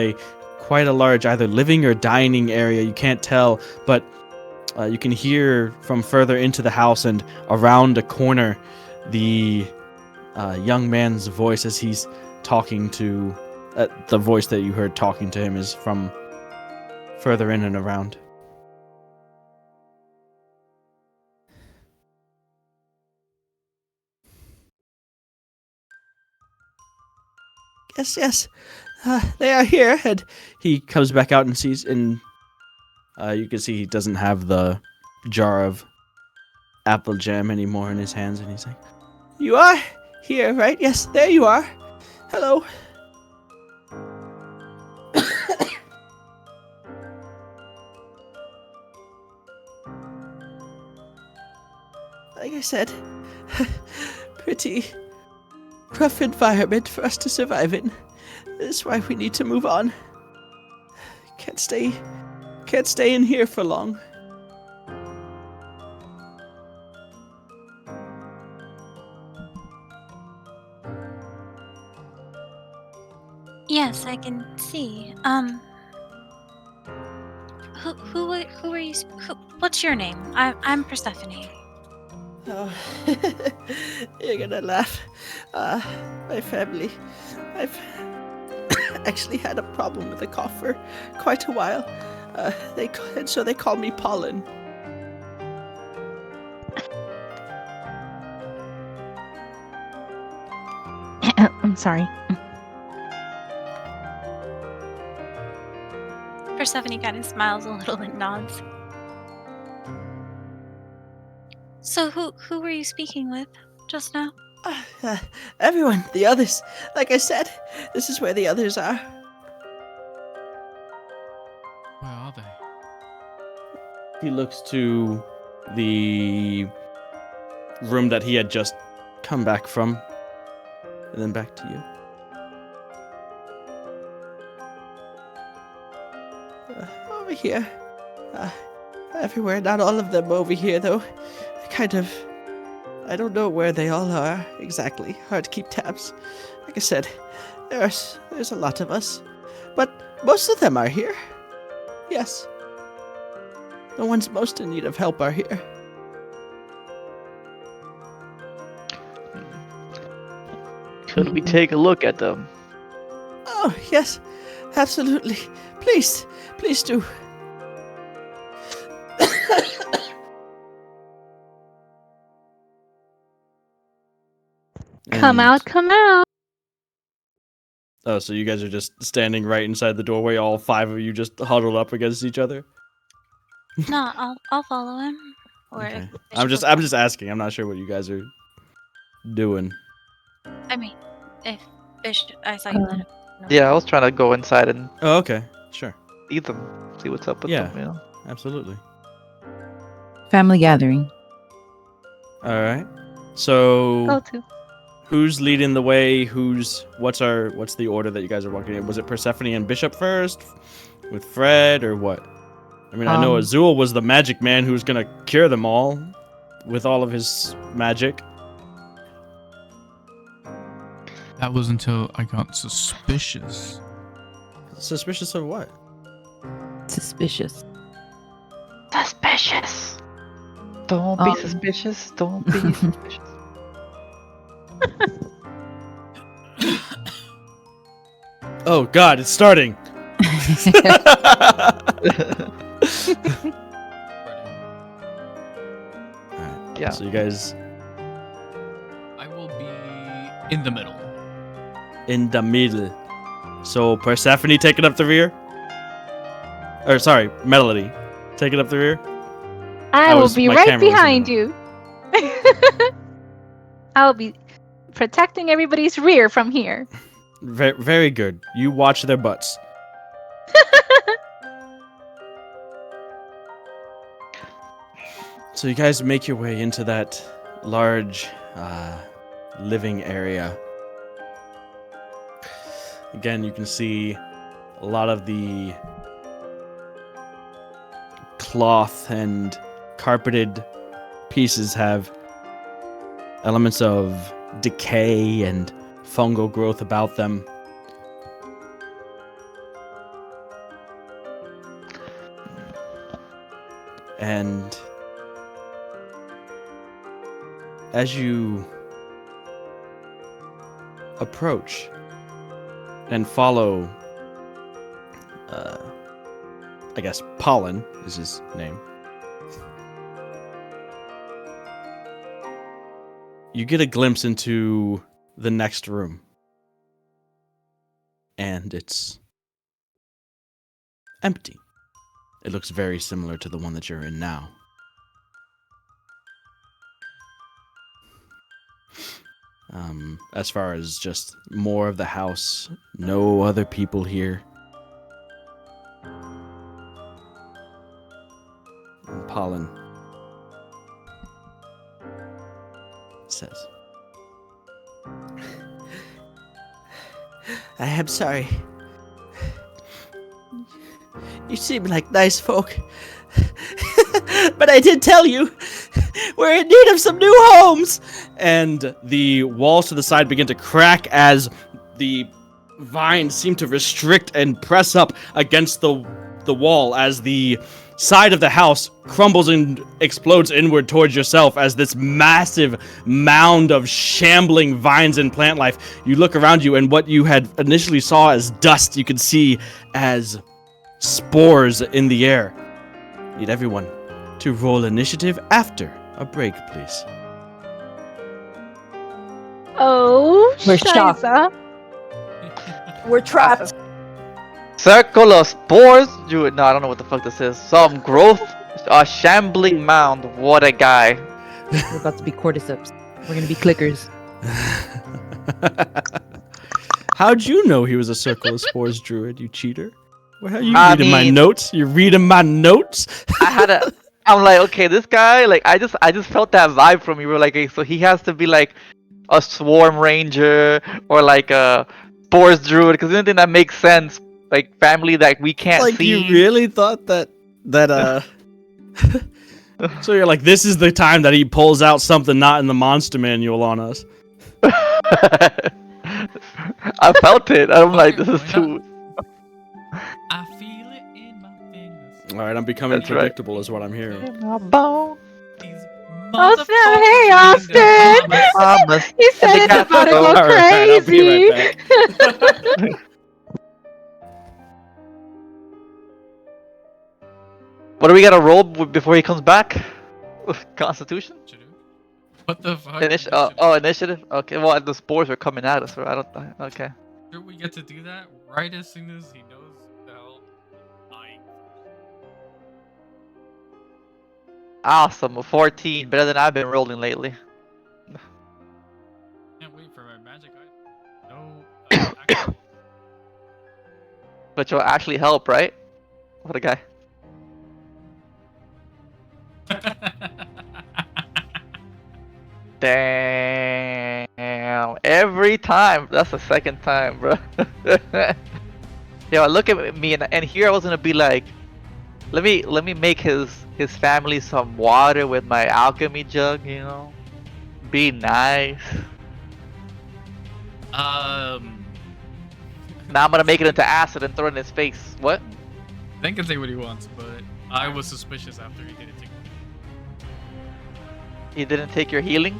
quite a large either living or dining area. You can't tell, but you can hear from further into the house and around a corner the young man's voice as he's talking to... the voice that you heard talking to him is from further in and around. Yes. They are here. And he comes back out and sees, and you can see he doesn't have the jar of apple jam anymore in his hands, and he's like, "You are here, right? Yes, there you are. Hello." Like I said, pretty rough environment for us to survive in. That's why we need to move on. Can't stay in here for long. Yes, I can see. Who are you? What's your name? I'm Persephone. Oh, you're gonna laugh. My family. I've actually had a problem with the cough for quite a while. So they call me Pollen. I'm sorry. Persephone kind of smiles a little and nods. So who were you speaking with just now? Everyone, the others. Like I said, this is where the others are. Where are they? He looks to the room that he had just come back from, and then back to you. Over here. Everywhere. Not all of them over here, though. I don't know where they all are exactly. Hard to keep tabs. Like I said, there's a lot of us. But most of them are here. Yes. The ones most in need of help are here. Could we take a look at them? Oh, yes. Absolutely. Please do. Come out. Oh, so you guys are just standing right inside the doorway, all 5 of you just huddled up against each other? No, I'll follow him. Or Okay. if I'm Bishop just asking. I'm not sure what you guys are doing. I mean, if Bishop, I saw you let him. know. Yeah, I was trying to go inside and Oh, okay. Sure. see them, see what's up with Yeah. them, you know? Absolutely. Family gathering. All right. So Go to. who's leading the way? What's the order that you guys are walking in? Was it Persephone and Bishop first with Fred, or what? I mean, I know Azul was the magic man who was going to cure them all with all of his magic. That was until I got suspicious. Suspicious of what? Suspicious. Suspicious! Don't be Um. suspicious, don't be suspicious. Oh God, it's starting. Alright, Yeah. so you guys I will be in the middle. in the middle. So Persephone taking up the rear? Or sorry, Melody taking up the rear? I will be my right camera was in behind the- you. I'll be protecting everybody's rear from here. Very, very good. You watch their butts. So you guys make your way into that large living area. Again, you can see a lot of the cloth and carpeted pieces have elements of decay and fungal growth about them. And as you approach and follow, I guess Pollen is his name, you get a glimpse into the next room. And it's empty. It looks very similar to the one that you're in now. As far as just more of the house, no other people here. And Pollen says, I am sorry. You seem like nice folk. But I did tell you, we're in need of some new homes. And the walls to the side begin to crack as the vines seem to restrict and press up against the wall as the side of the house crumbles and explodes inward towards yourself as this massive mound of shambling vines and plant life. You look around you, and what you had initially saw as dust, you can see as spores in the air. Need everyone to roll initiative after a break, please. Oh, We're shocked. Shiza. We're trapped. Circle of spores? Druid. No, I don't know what the fuck this is. Some growth. A shambling mound. What a guy. We're about to be cordyceps. We're gonna be clickers. How'd you know he was a circle of spores druid, you cheater? Well, how you I reading my mean- notes? You reading my notes? I'm like, okay, this guy, like, I just felt that vibe from you. We were like, okay, so he has to be like a swarm ranger or like a spores druid, because the only thing that makes sense, like family that we can't Like, see. you really thought that So you're like, this is the time that he pulls out something not in the monster manual on us. I felt it. I'm like, this is too. I feel it in my fingers. All right, I'm becoming That's right. predictable is what I'm hearing. My bone. These Oh, snap. motherfuckers Hey, need to Austin. promise. Promise. He said And it's the about to cat- go All right, I'll be right crazy. What do we gotta roll before he comes back? Constitution? What the fuck? Initiative. Okay, well the spores are coming at us. So I don't. Okay. Sure, we get to do that right as soon as he knows the hell. I Awesome. A 14, better than I've been rolling lately. can't wait for my magic item. No. Action. But you'll actually help, right? What a guy. Damn. Every time. That's the second time, bro. Yeah, look at me, and here I was gonna be like, let me make his family some water with my alchemy jug, you know? Be nice. Now I'm gonna make it into acid and throw it in his face. What? Dan can say what he wants, but I was suspicious after he didn't take. You didn't take your healing?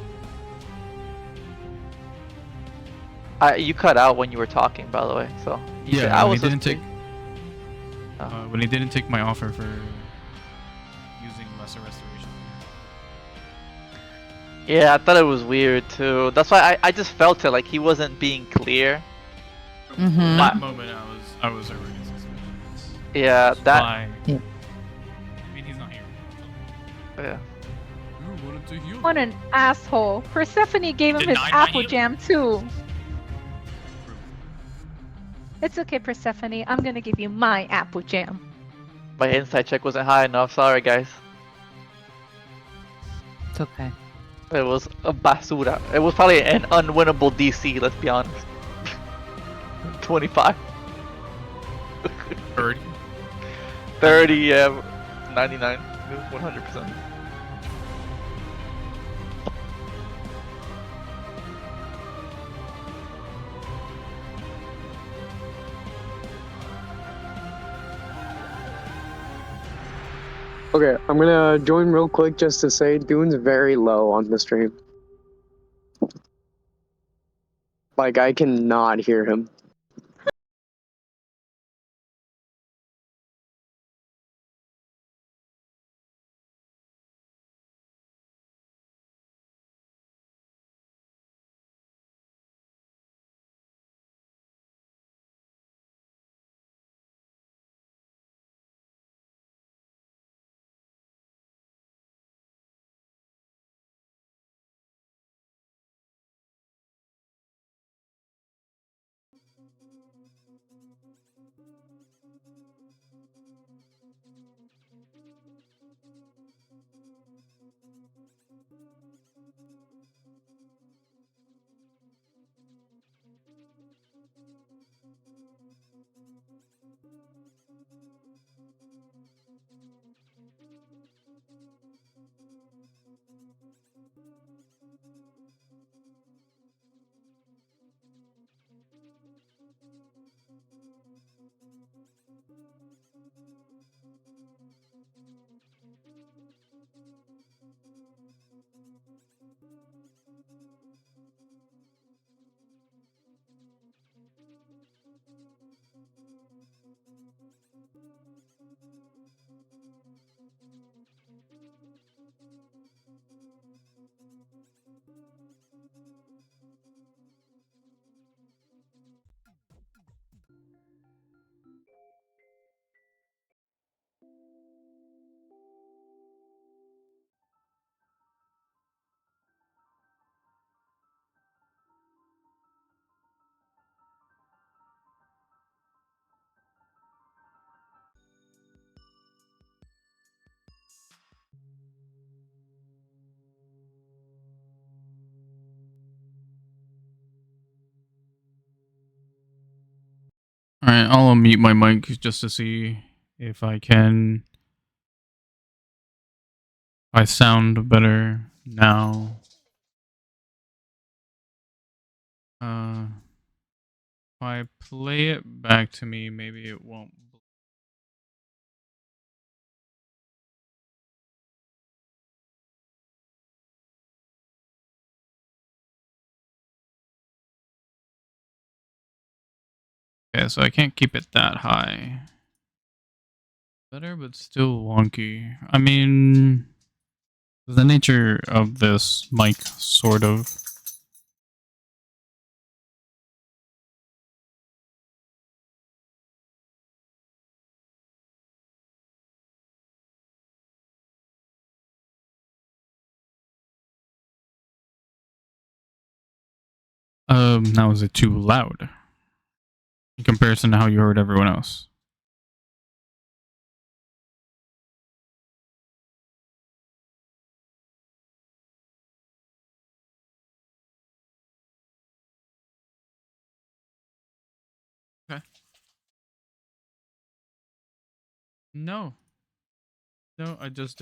You cut out when you were talking, by the way. So you said- Yeah, I when was he didn't take. Oh. When he didn't take my offer for using lesser restoration. Yeah, I thought it was weird too. That's why I just felt it like he wasn't being clear. In Mm-hmm. that moment, I was already suspicious. Yeah, That's that. why- Yeah. I mean, he's not here. Yeah. You wanted to heal. What an asshole. Persephone gave him his Denied my apple healing. jam too. It's okay, Persephone. I'm gonna give you my apple jam. My insight check wasn't high enough. Sorry, guys. It's okay. It was a basura. It was probably an unwinnable DC. Let's be honest. 25. 30. 30. Yeah. 99. 100%. Okay, I'm gonna join real quick just to say Dune's very low on the stream. Like, I cannot hear him. Alright, I'll unmute my mic just to see if I can. I sound better now. If I play it back to me, maybe it won't. Okay, so I can't keep it that high. Better, but still wonky. I mean, the nature of this mic, sort of. Now is it too loud in comparison to how you heard everyone else? Okay. No. No, I just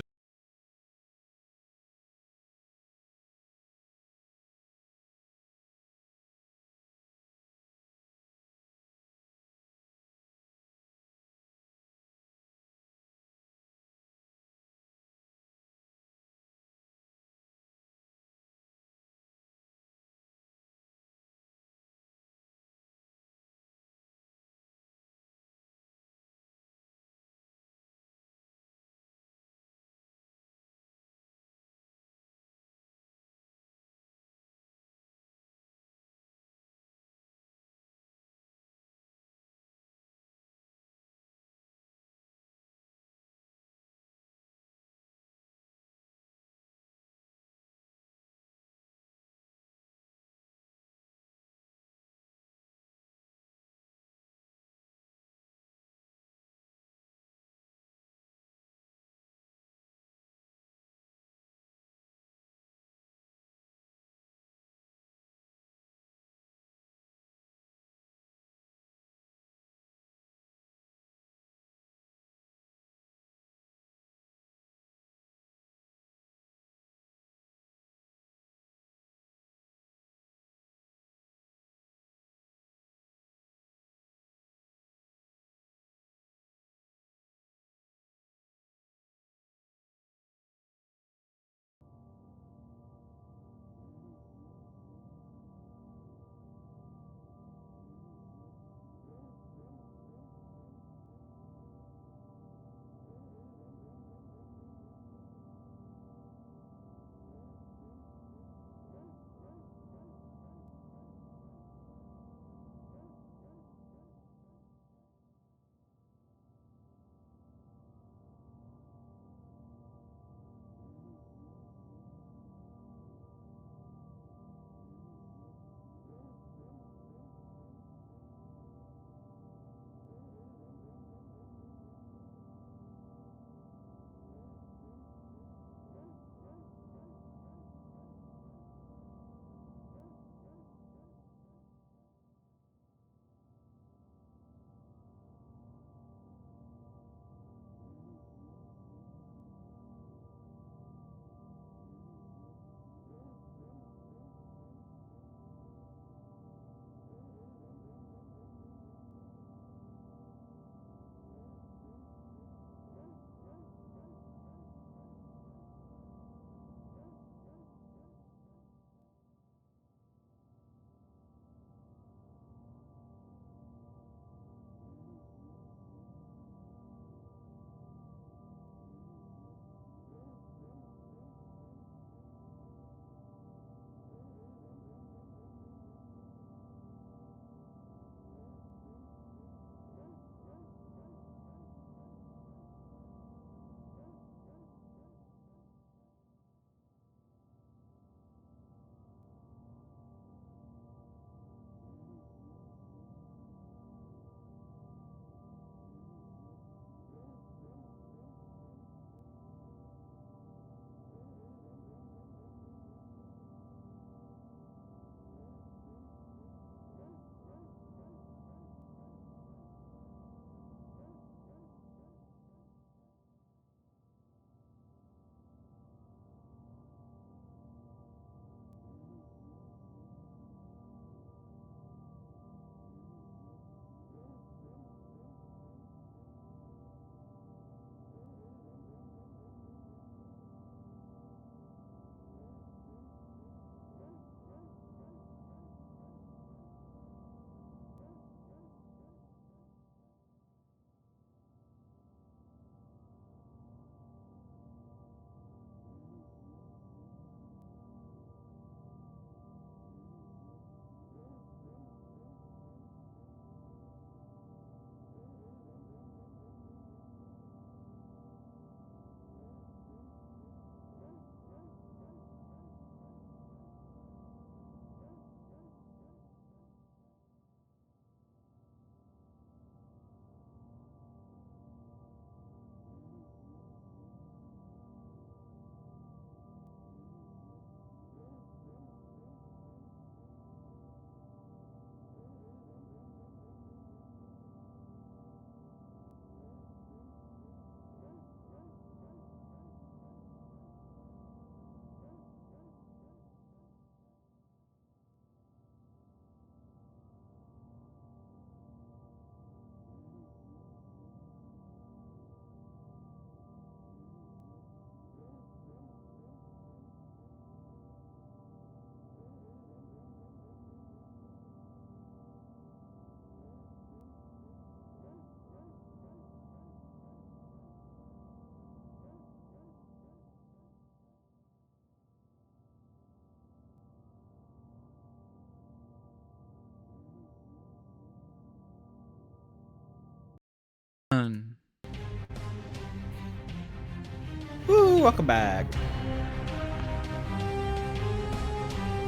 welcome back.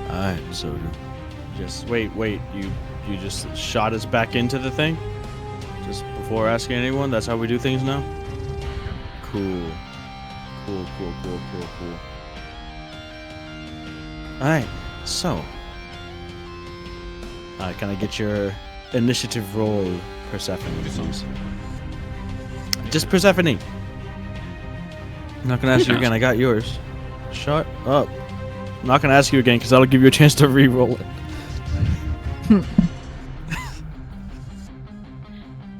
Alright, so just wait, you just shot us back into the thing? Just before asking anyone? That's how we do things now? Cool. Alright, so. Can I get your initiative roll, Persephone, please? Just Persephone. I'm not gonna ask you again, I got yours. Shut up. I'm not gonna ask you again because that'll give you a chance to re-roll it.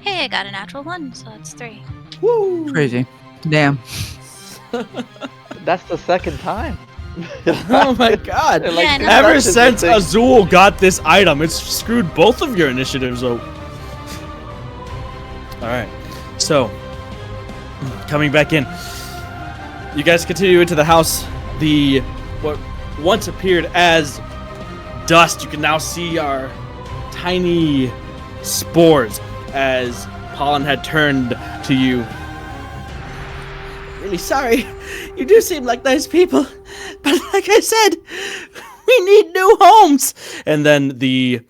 Hey, I got a natural 1, so that's 3. Woo! Crazy. Damn. That's the second time. Oh my god. Like, Yeah, I know. Ever that's since the thing. Azul got this item, it's screwed both of your initiatives up. Alright, so, coming back in. You guys continue into the house. What once appeared as dust, you can now see are tiny spores as pollen had turned to you. Really sorry. You do seem like nice people. But like I said, we need new homes. And then the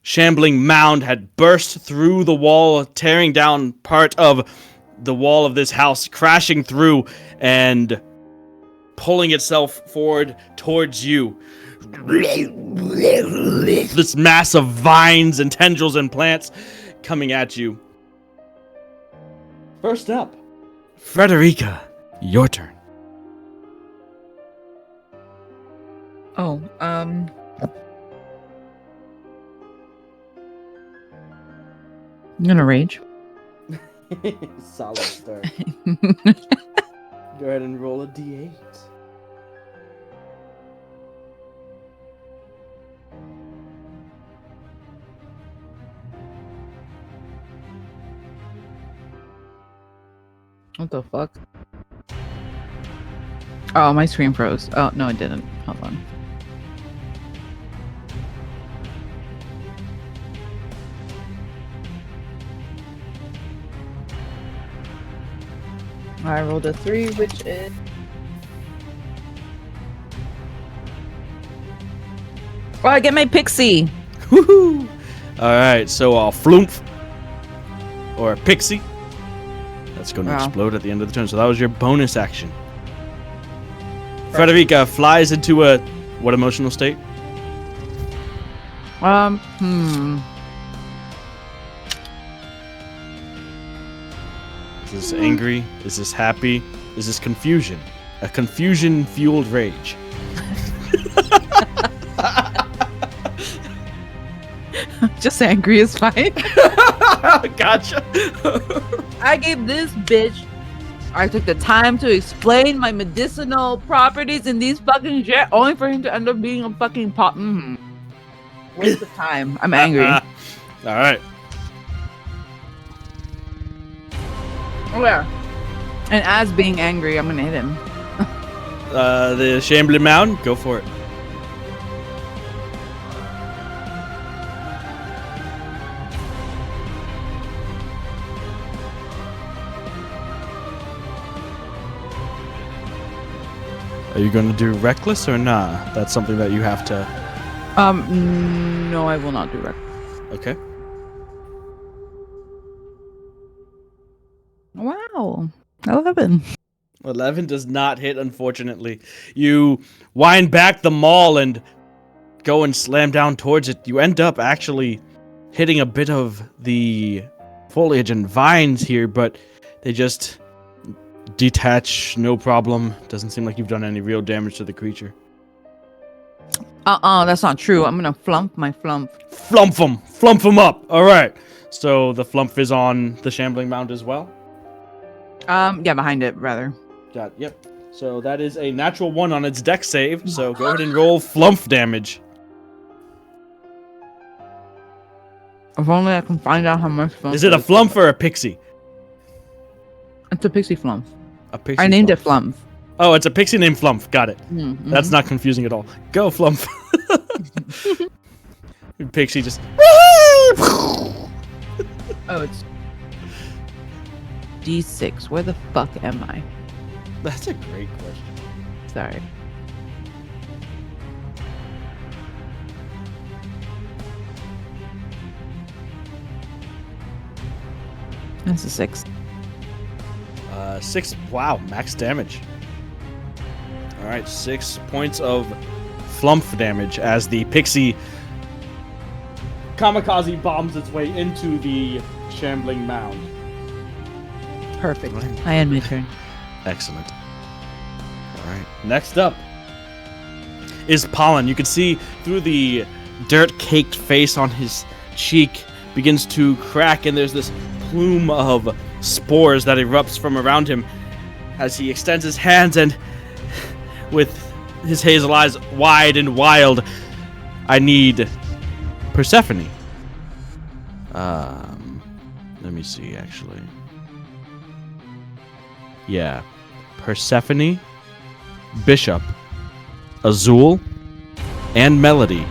shambling mound had burst through the wall, tearing down part of the wall of this house, crashing through and pulling itself forward towards you. This mass of vines and tendrils and plants coming at you. First up, Fredericka, your turn. Oh, I'm gonna rage. Solid start. Go ahead and roll a d8. What the fuck? Oh, my screen froze. Oh, no, it didn't. Hold on. I rolled a 3, which is... Oh, I get my pixie! Woohoo! Alright, so a flumph or a pixie. That's going to Wow. explode at the end of the turn. So that was your bonus action. Fredericka flies into a what emotional state? Is this angry? Is this happy? Is this confusion? A confusion-fueled rage. Just angry is fine. Gotcha. I gave this bitch. I took the time to explain my medicinal properties in these fucking shit, only for him to end up being a fucking pop. Waste of time. I'm angry. All right. Oh yeah. And as being angry, I'm gonna hit him. The shambling mound. Go for it. Are you going to do reckless or nah? That's something that you have to. No, I will not do rec. Okay. Wow. 11. 11 does not hit, unfortunately. You wind back the maul and go and slam down towards it. You end up actually hitting a bit of the foliage and vines here, but they just detach, no problem. Doesn't seem like you've done any real damage to the creature. That's not true. I'm gonna flump my flump. Flump him up. All right. So the flump is on the shambling mound as well. Yeah, behind it rather. Yep. So that is a natural 1 on its dex save. So go ahead and roll flump damage. If only I can find out how much flump. Is it a flump or a pixie? It's a pixie flump. A pixie. I named it flump. flump. Oh, it's a pixie named Flump. Got it. Mm-hmm. That's not confusing at all. Go, Flump. Pixie just. Oh, it's D6. Where the fuck am I? That's a great question. Sorry. That's a 6. 6. Wow, max damage. All right, 6 points of flump damage as the pixie kamikaze bombs its way into the shambling mound. Perfect. I end my turn. Excellent. All right. Next up is Pollen. You can see through the dirt-caked face on his cheek begins to crack, and there's this plume of spores that erupts from around him as he extends his hands and, with his hazel eyes wide and wild, I need Persephone. Let me see, actually. Yeah. Persephone, Bishop, Azul, and Melody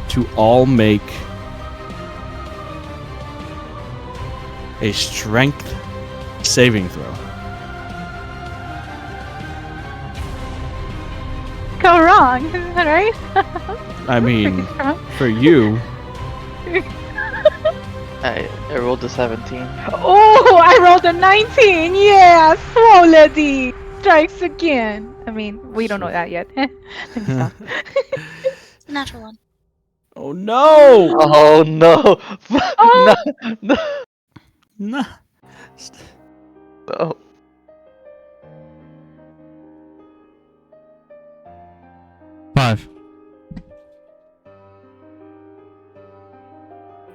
to all make a strength saving throw. Go wrong, right? I mean, Pretty strong. for you, I rolled a 17. Oh, I rolled a 19. Yeah, Swoledy strikes again. I mean, we don't know that yet. Let me stop. Natural one. oh no! Oh no! Oh. no! No. No! Five.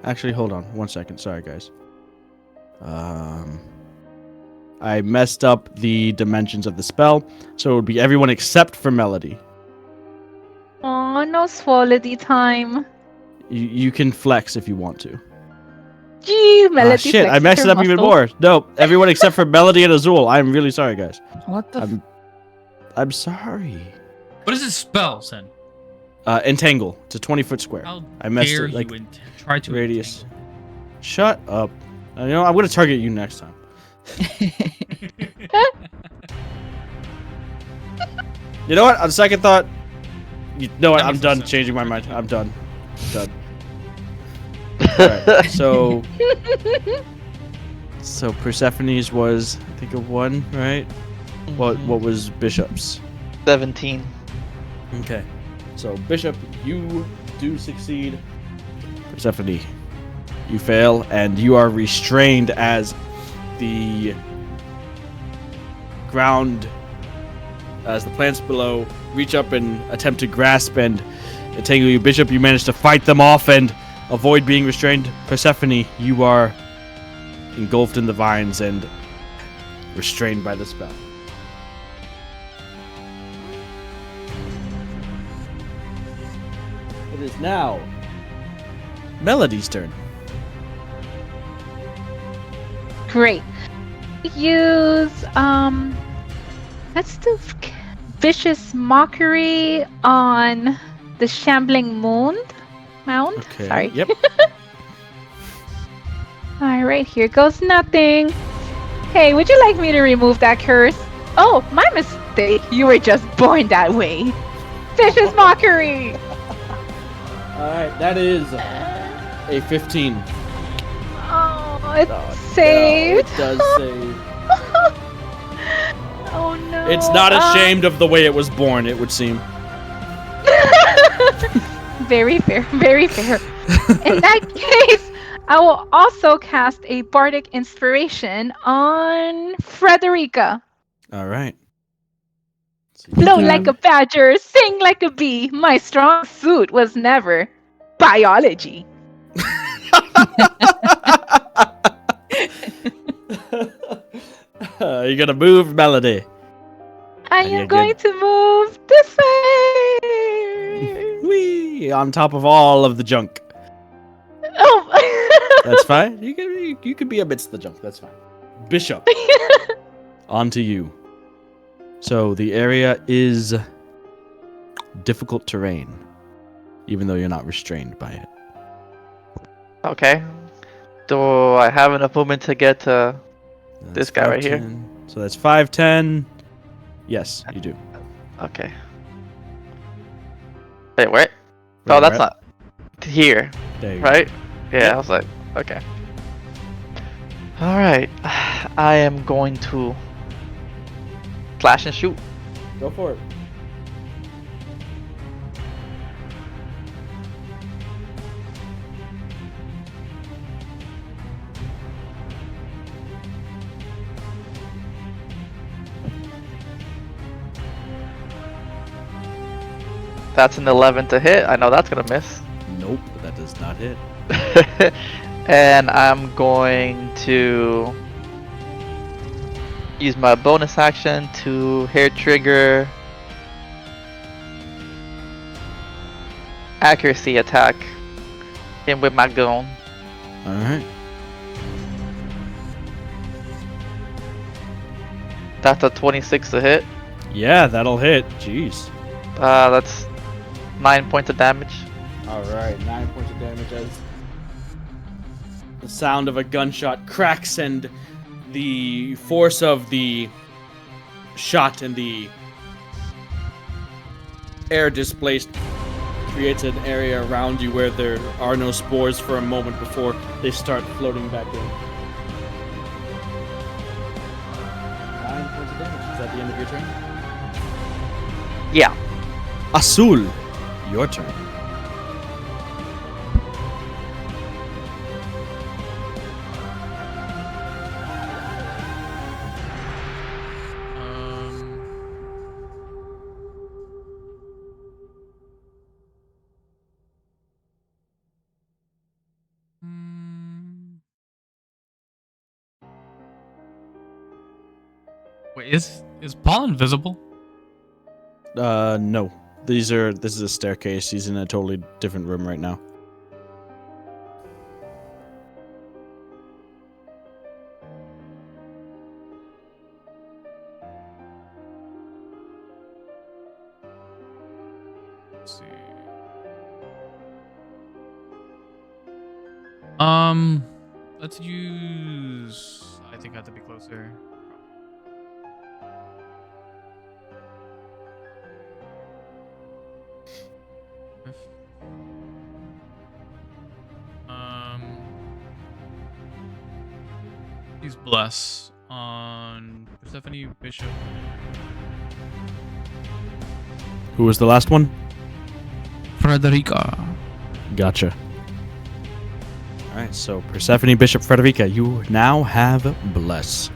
Actually, hold on 1 second. Sorry, guys. I messed up the dimensions of the spell, so it would be everyone except for Melody. Oh, no Swoledy time. You can flex if you want to. Gee, Melody. Shit, I flexes messed her it up even muscles. more. No, everyone except for Melody and Azul. I'm really sorry, guys. What the? I'm sorry. What is this spell, Sen? Entangle. It's a 20-foot square. How I messed dare it, like, you try to radius. entangle? Shut up. You know, I'm gonna target you next time. You know what? On second thought, you know what? That I'm makes done sense. changing my mind. I'm done. Done. Alright, so Persephone's was, I think, a 1, right? What was Bishop's? 17. Okay. So Bishop, you do succeed. Persephone, you fail, and you are restrained as the ground, as the plants below reach up and attempt to grasp and entangle you. Bishop, you manage to fight them off and avoid being restrained. Persephone, you are engulfed in the vines and restrained by the spell. It is now Melody's turn. Great. Use let's do vicious mockery on the shambling mound. Okay. Sorry. Yep. All right, here goes nothing. Hey, would you like me to remove that curse? Oh, my mistake. You were just born that way. Vicious mockery. All right, that is a 15. Oh, it's No, saved. it does save. Oh no. It's not ashamed of the way it was born, it would seem. Very fair, very fair. In that case, I will also cast a bardic inspiration on Fredericka. All right. Flow like a badger, sing like a bee. My strong suit was never biology. You're gonna move, Melody. I And am you going get- to move this way. Whee! On top of all of the junk. Oh. That's fine. You can be amidst the junk. That's fine. Bishop, on to you. So the area is difficult terrain, even though you're not restrained by it. Okay. Do I have enough movement to get to That's this guy right here? 5'10". So that's 5'10". Yes, you do. Okay. Wait, where? Where Oh, you're that's at? not here, There you go. right? Yeah, Yep. I was like, okay. All right, I am going to slash and shoot. Go for it. That's an 11 to hit. I know that's gonna miss. Nope, that does not hit. And I'm going to use my bonus action to hair trigger accuracy attack him with my gun. All right. That's a 26 to hit. Yeah, that'll hit. Jeez. That's 9 points of damage. All right, 9 points of damage as the sound of a gunshot cracks and the force of the shot and the air displaced creates an area around you where there are no spores for a moment before they start floating back in. 9 points of damage. Is that the end of your turn? Yeah. Azul, your turn. Wait, is Paul invisible? No. This is a staircase. He's in a totally different room right now. Let's see. Let's use. I think I have to be closer. Use bless on Persephone Bishop. Who was the last one? Fredericka. Gotcha. Alright, so Persephone, Bishop, Fredericka, you now have Bless.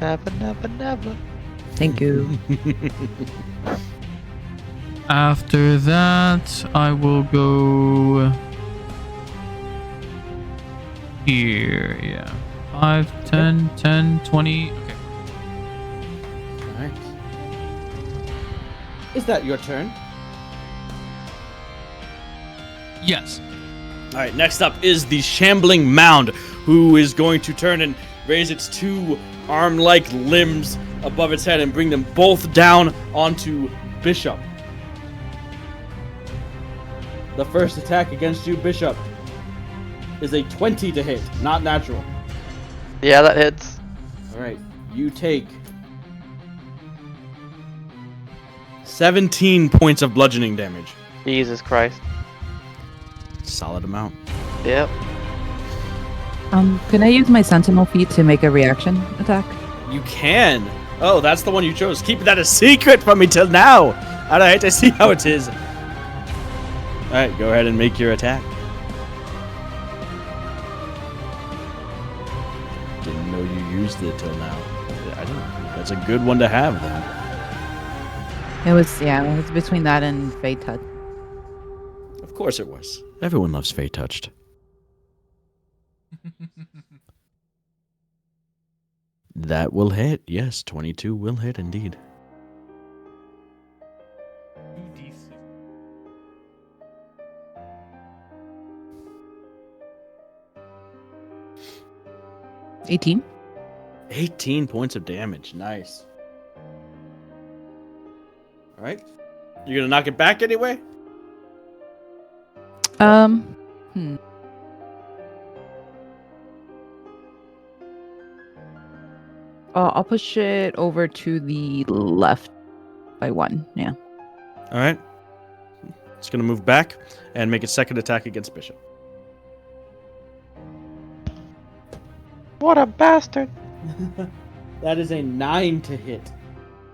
Never, never, never. Thank you. After that, I will go here. Yeah. 5, 10, 10, 20. Okay. Alright. Is that your turn? Yes. Alright, next up is the Shambling Mound, who is going to turn and raise its two arm-like limbs above its head and bring them both down onto Bishop. The first attack against you, Bishop, is a 20 to hit, not natural. Yeah, that hits. Alright, you take 17 points of bludgeoning damage. Jesus Christ. Solid amount. Yep. Can I use my sentinel feat to make a reaction attack? You can. Oh, that's the one you chose. Keep that a secret from me till now. I'd hate to see how it is. Alright, go ahead and make your attack. Didn't know you used it till now. I don't. That's a good one to have, though. It was between that and Fate Touch. Of course it was. Everyone loves Fate Touched. That will hit. Yes, 22 will hit indeed. 2d6. 18. 18 points of damage. Nice. Alright. You're gonna knock it back anyway? I'll push it over to the left by 1. Yeah. All right. It's going to move back and make its second attack against Bishop. What a bastard! That is a 9 to hit.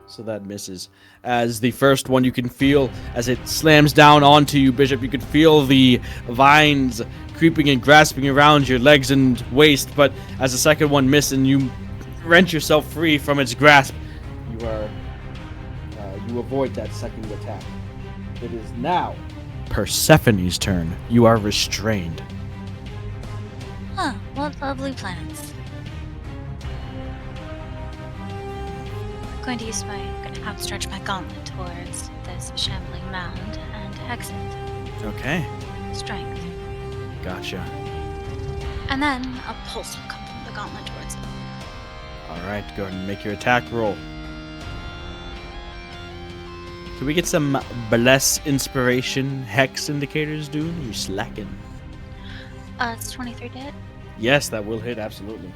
So that misses. As the first one, you can feel as it slams down onto you, Bishop. You can feel the vines creeping and grasping around your legs and waist. But as the second one misses and you wrench yourself free from its grasp, you avoid that second attack. It is now Persephone's turn. You are restrained. Huh, what lovely plans. I'm going to outstretch my gauntlet towards this shambling mound and hex it. Okay. Strength. Gotcha. And then a pulse will come from the gauntlet towards it. All right, go ahead and make your attack roll. Can we get some bless inspiration hex indicators, dude? You slacking. It's 23 to hit. Yes, that will hit, absolutely.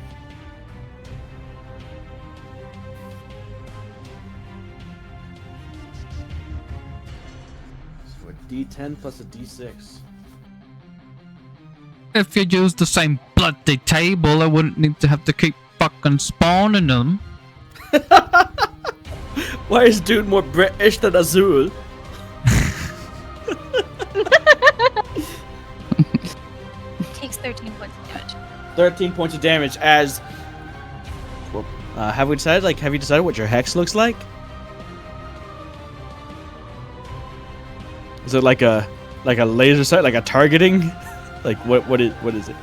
So a D10 plus a D6. If you use the same bloody table, I wouldn't need to have to keep fucking spawning them. Why is dude more British than Azul? Takes 13 points of damage. 13 points of damage as... Well, have you decided what your hex looks like? Is it like a laser sight, like a targeting? Like what is it?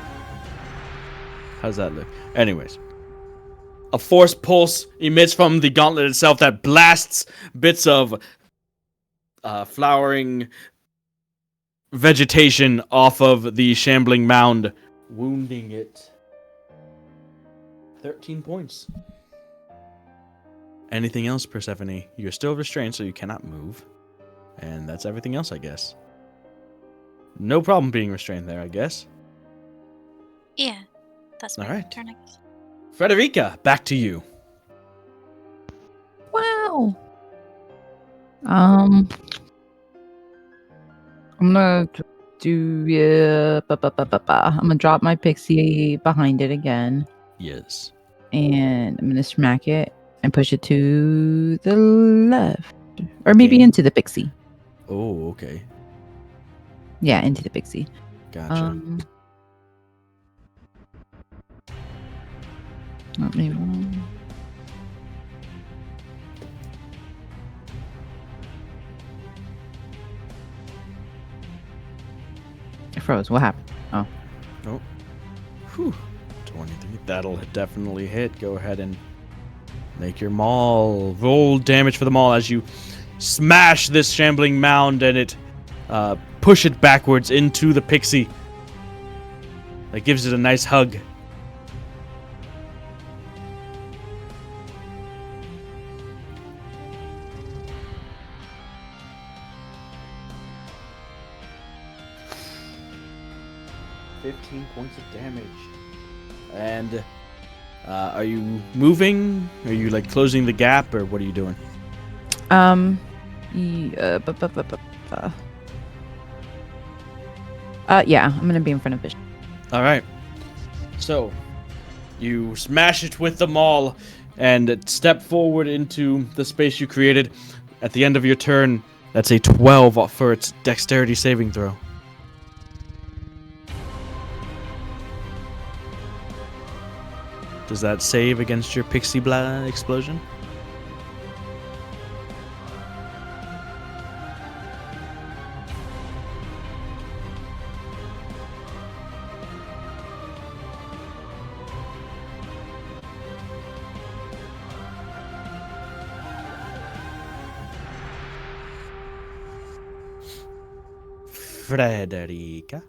How's that look? Anyways. A force pulse emits from the gauntlet itself that blasts bits of flowering vegetation off of the shambling mound, wounding it. 13 points. Anything else, Persephone? You're still restrained, so you cannot move. And that's everything else, I guess. No problem being restrained there, I guess. Yeah, that's my Alright. turn, I guess. Fredericka, back to you. Wow. I'm gonna do I'm gonna drop my pixie behind it again, Yes. and I'm gonna smack it and push it to the left, or maybe Okay. into the pixie. Oh, okay. Yeah, into the pixie. Gotcha. Let me one. It froze. What happened? Oh. Whew. 23. That'll definitely hit. Go ahead and make your maul. Roll damage for the maul as you smash this shambling mound and it push it backwards into the pixie. That gives it a nice hug. Points of damage. And are you moving? Are you like closing the gap, or what are you doing? Yeah, I'm gonna be in front of Bishop. All right. So you smash it with the maul and step forward into the space you created. At the end of your turn, that's a 12 for its dexterity saving throw. Does that save against your pixie explosion? Fredericka.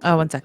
Oh, 1 sec.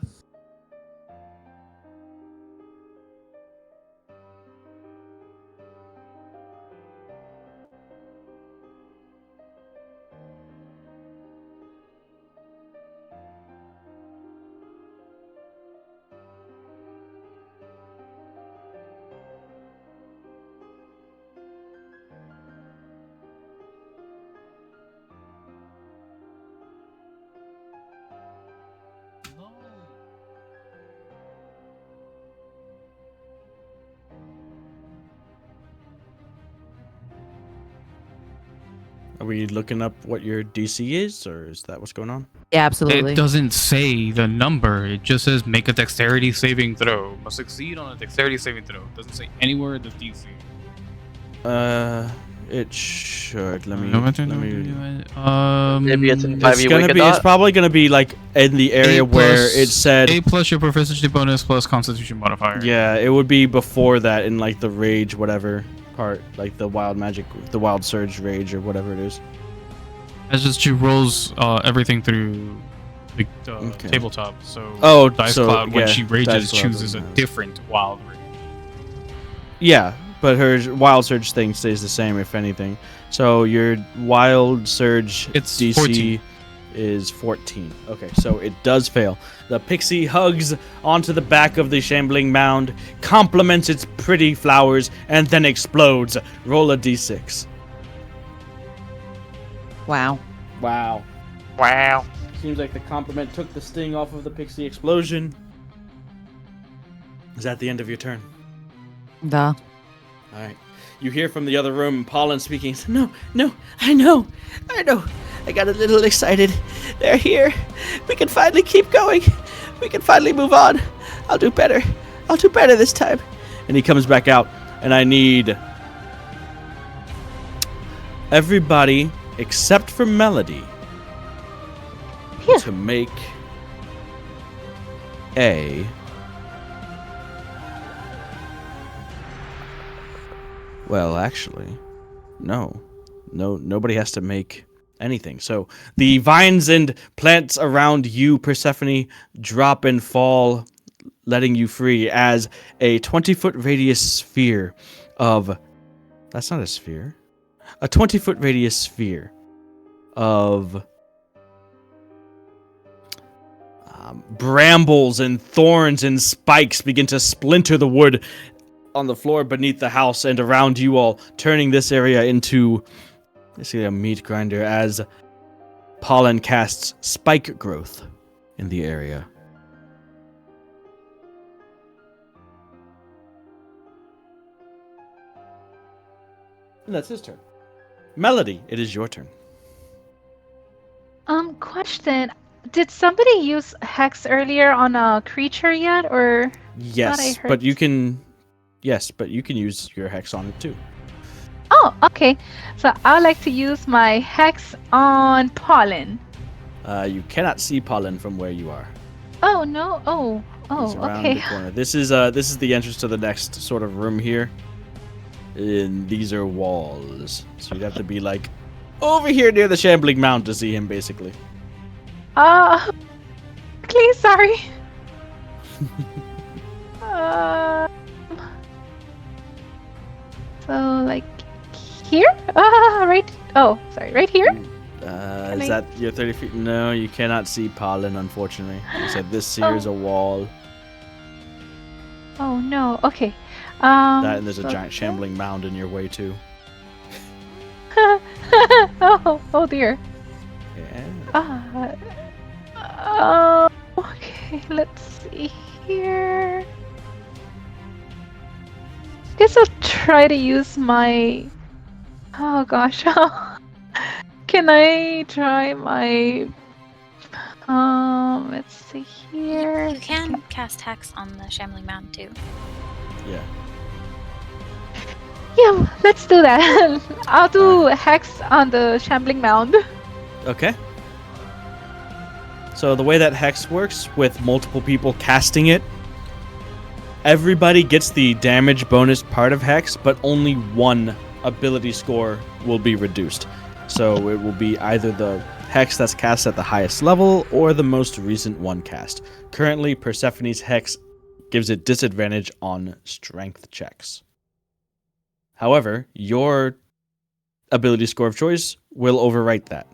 Are we looking up what your DC is, or is that what's going on? Yeah, absolutely. It doesn't say the number. It just says make a dexterity saving throw. Must succeed on a dexterity saving throw. It doesn't say anywhere the DC. It should. Let me. Maybe it's in It's 5e gonna Wicked be. It's Dot? probably gonna be like in the area where it said. A plus your proficiency bonus plus constitution modifier. Yeah, it would be before that in like the rage whatever part, like the wild magic, the wild surge rage or whatever it is. It's just she rolls everything through the Okay. tabletop. So Oh, Dice so, Cloud when yeah, she Dice rages Cloud chooses a doesn't have- different wild rage. Yeah, but her wild surge thing stays the same if anything. So your wild surge It's DC 14. is 14. Okay, so it does fail. The pixie hugs onto the back of the shambling mound, compliments its pretty flowers, and then explodes. Roll a d6. Wow. Wow. Wow. Seems like the compliment took the sting off of the pixie explosion. Is that the end of your turn? Duh. All right. You hear from the other room Pollen speaking. No, I know. I got a little excited. They're here. We can finally keep going. We can finally move on. I'll do better this time. And he comes back out, and I need everybody except for Melody Phew. to make a well, actually, nobody has to make anything. So the vines and plants around you, Persephone, drop and fall, letting you free as a 20-foot radius sphere of... That's not a sphere. A 20-foot radius sphere of brambles and thorns and spikes begin to splinter the wood on the floor beneath the house and around you all, turning this area into basically a meat grinder as Pollen casts spike growth in the area. And that's his turn. Melody, it is your turn. Question. Did somebody use hex earlier on a creature yet, or? Yes, heard- but you can use your hex on it too. Oh, okay. So I would like to use my hex on Pollen. You cannot see Pollen from where you are. Oh no! It's around Okay. the corner. This is the entrance to the next sort of room here. And these are walls. So you'd have to be like over here near the shambling mound to see him basically. Please, sorry. Uh, so like here? Right. Oh, sorry, right here. Is that your 30 feet? No, you cannot see Pollen, unfortunately. You said this here is a wall. Oh no. Okay. That and there's a so- giant shambling mound in your way too. oh dear. Yeah. Okay, let's see here. Guess I'll try to use my... Oh gosh. Can I try my... let's see here. You can cast hex on the Shambling Mound too. Yeah. Yeah, let's do that. I'll do hex on the shambling mound. Okay. So the way that hex works with multiple people casting it, everybody gets the damage bonus part of hex, but only one ability score will be reduced. So it will be either the hex that's cast at the highest level or the most recent one cast. Currently, Persephone's hex gives it disadvantage on strength checks. However, your ability score of choice will overwrite that.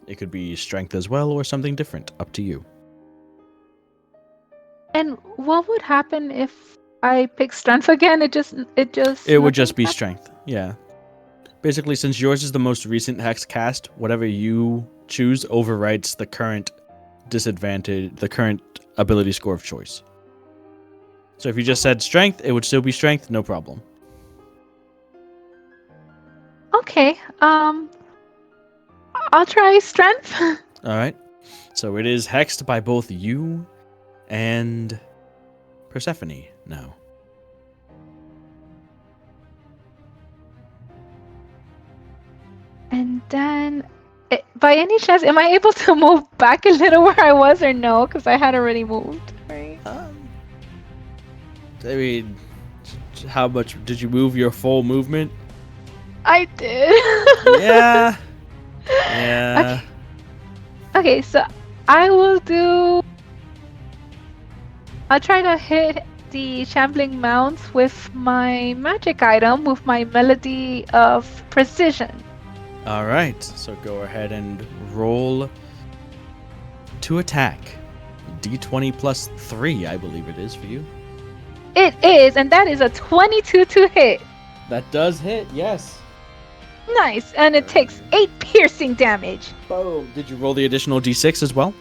It could be strength as well or something different, up to you. And what would happen if I pick strength again? It would just be nothing strength. Yeah. Basically, since yours is the most recent hex cast, whatever you choose overwrites the current disadvantage, the current ability score of choice. So if you just said strength, it would still be strength, no problem. Okay. I'll try strength. All right. So it is hexed by both you and Persephone now. And then, by any chance, am I able to move back a little where I was or no? Because I had already moved, right? I mean, how much did you move your full movement? I did. Yeah. Yeah. Okay, so I will do. I'll try to hit the shambling mounts with my magic item, with my melody of precision. All right. So go ahead and roll to attack. D20 plus 3, I believe it is for you. It is, and that is a 22 to hit. That does hit, yes. Nice, and it takes 8 piercing damage. Boom. Did you roll the additional D6 as well?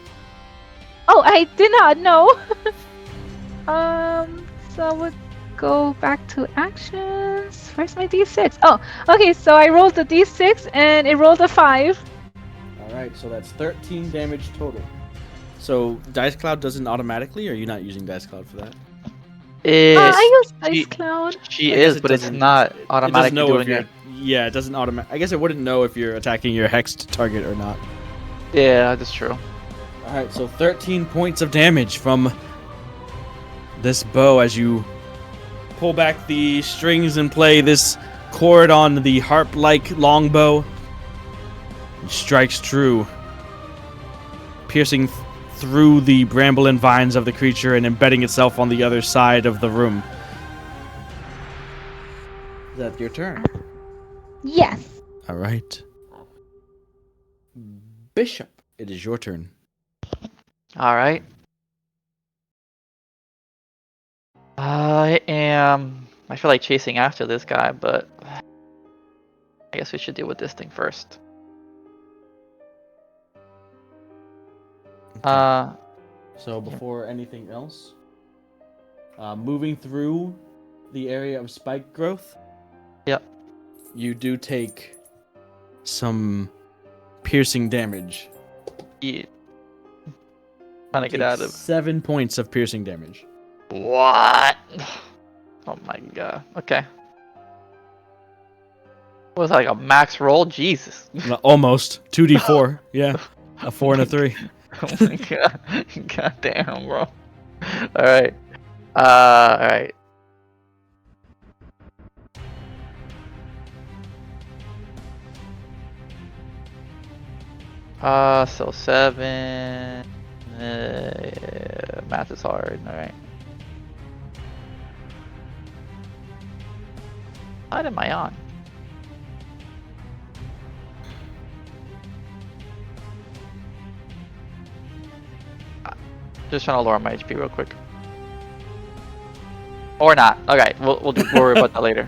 Oh, I did not know. So we'll go back to actions. Where's my D6? Oh, okay, so I rolled the D6 and it rolled a 5. All right, so that's 13 damage total. So Dice Cloud doesn't automatically, or are you not using Dice Cloud for that? I use Dice Cloud. She I guess is, it but it's doesn't- not It doesn't automatically know if doing you're. it. Yeah, it doesn't automatic. I guess it wouldn't know if you're attacking your hexed target or not. Yeah, that's true. All right, so 13 points of damage from this bow as you pull back the strings and play this chord on the harp-like longbow. It strikes true, piercing through the bramble and vines of the creature and embedding itself on the other side of the room. Is that your turn? Yes. All right. Bishop, it is your turn. All right. I feel like chasing after this guy, but I guess we should deal with this thing first. So before anything else, moving through the area of spike growth, Yep. you do take some piercing damage. Yeah. Trying to get out of. 7 points of piercing damage. What? Oh my god. Okay. What was that, like a max roll? Jesus. Almost 2d4. Yeah, a 4 and a 3. Oh my god. God damn, bro. Alright. Alright. So 7. Math is hard. Alright. What am I on? Just trying to lower my HP real quick. Or not. Okay, we'll worry about that later.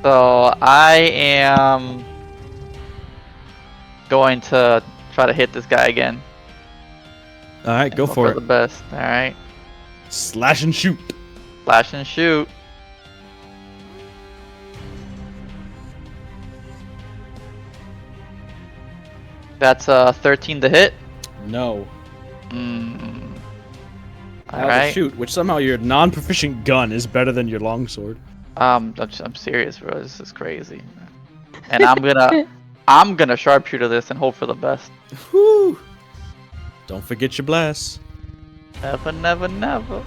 So I am going to try to hit this guy again. All right, go for the it. best. All right, Slash and shoot. flash and shoot. That's 13 to hit. No. All Now the right. shoot, which somehow your non-proficient gun is better than your longsword. I'm serious, bro. This is crazy. And I'm gonna sharpshooter this and hope for the best. Whew. Don't forget your blast. Never, never, never.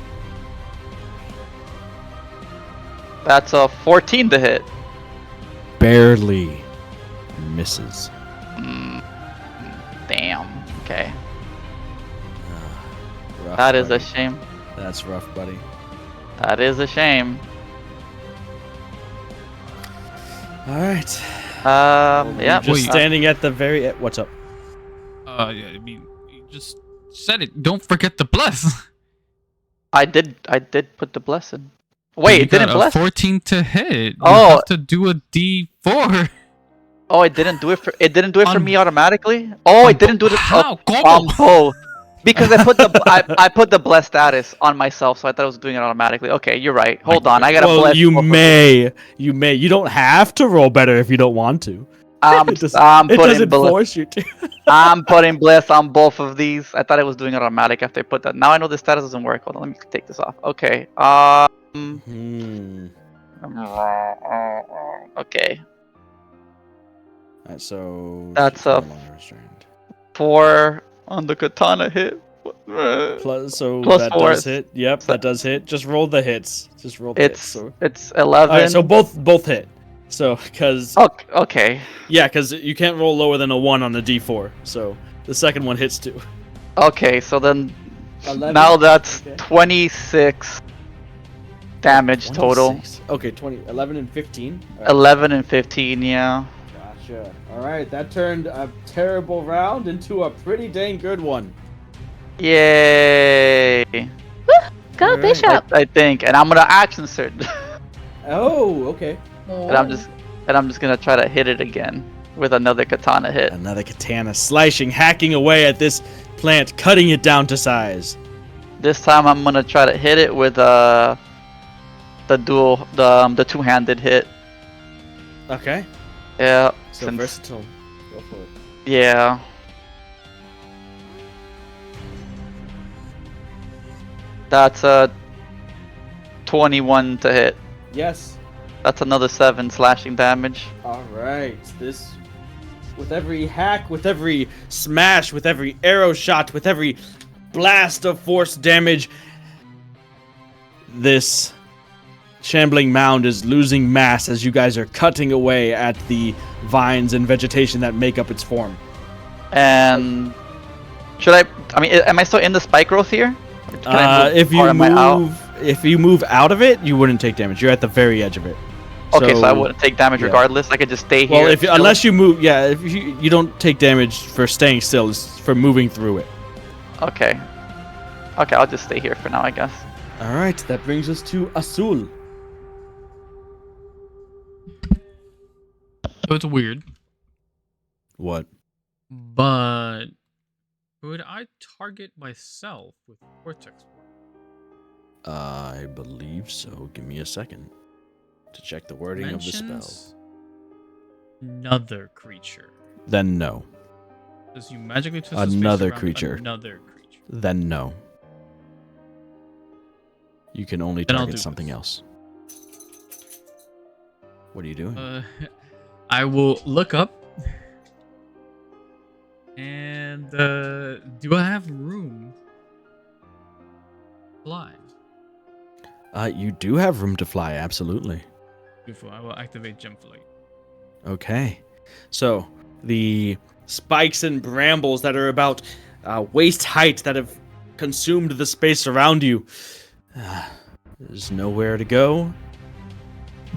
That's a 14 to hit. Barely misses. Damn. Okay. Rough, That is a buddy. shame. That's rough, buddy. That is a shame. All right. Yeah. Just standing at the very. What's up? Yeah, I mean, you just said it. Don't forget the bless. I did put the blessing. Wait, You it didn't got bless. a 14 to hit. You Oh. have to do a D4. Oh, it didn't do it for. It didn't do it for On- me automatically. Oh, it didn't do it How? on both. Because I put the blessed status on myself, so I thought I was doing it automatically. Okay, you're right. Hold on, I gotta Well, bless. you both of them. may. You may. You don't have to roll better if you don't want to. I'm It putting doesn't bliss. force you to. I'm putting bliss on both of these. I thought I was doing it automatic after I put that. Now I know the status doesn't work. Hold on, let me take this off. Okay. Hmm. Okay. So That's she's a no longer restrained. 4 on the katana hit. Plus, so Plus that 4 does is- hit. Yep, that does hit. Just roll the hits. Just roll the hits. It's So. it's 11. All right, so both hit. So because Okay. yeah, because you can't roll lower than a 1 on the d4. So the second one hits too. Okay, so then 11? now that's Okay. 26 damage total. 26. Okay, 11 and 15. All right. 11 and 15, yeah. Gotcha. All right, that turned a terrible round into a pretty dang good one. Yay! Go, Alright. Bishop. I think, and I'm gonna action surge, Oh, okay. and I'm just gonna try to hit it again with another katana hit. Another katana slashing, hacking away at this plant, cutting it down to size. This time I'm gonna try to hit it with the two-handed hit. Okay. Yeah. So since- versatile. Go for it. Yeah. That's a 21 to hit. Yes. That's another 7 slashing damage. All right. This, with every hack, with every smash, with every arrow shot, with every blast of force damage, this shambling mound is losing mass as you guys are cutting away at the vines and vegetation that make up its form. And should I mean, am I still in the spike growth here? Can I move, If or you am I out? if you move out of it, you wouldn't take damage. You're at the very edge of it. Okay, so I wouldn't take damage yeah. regardless. I could just stay here. Well, still? unless you move, yeah, if you don't take damage for staying still, it's for moving through it. Okay. Okay, I'll just stay here for now, I guess. All right, that brings us to Azul. So it's weird, What? but could I target myself with Vortex? I believe so. Give me a second to check the wording of the spell. Mentions another creature. Then no. Does you magically twist the space Another around creature. Another creature. Then no. You can only Then I'll target do something this. else. What are you doing? I will look up. And do I have room? Fly. You do have room to fly, absolutely. Beautiful. I will activate Gem Flight. Okay. So, the spikes and brambles that are about waist height that have consumed the space around you. There's nowhere to go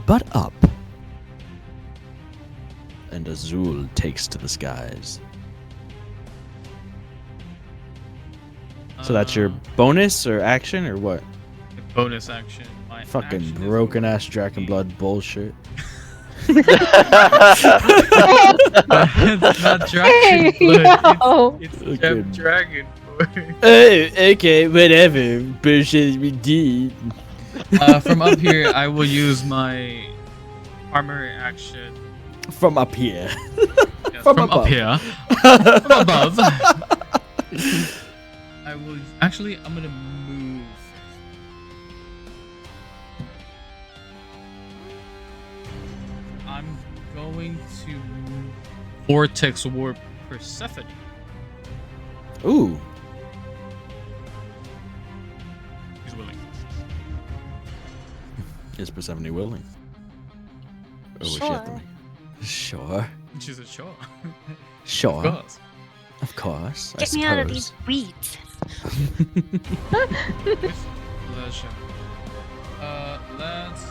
but up. And Azul takes to the skies. So that's your bonus or action or what? Bonus action. My Fucking action is broken ass going to be- Drakenblood bullshit. It's not Dragon Blood. no. It's Okay. Gem Dragon. Oh, okay, whatever. Bullshit we did. From up here, I will use my primary action. From up here. Yes, From from above. up here. From above. I will actually. I'm gonna move. I'm going to Vortex Warp Persephone. Ooh. He's willing. Is Persephone willing? Or was she at the Sure. She's a sure. Sure. Of course. Of course. Get I me out of these suppose. weeds. With pleasure. Let's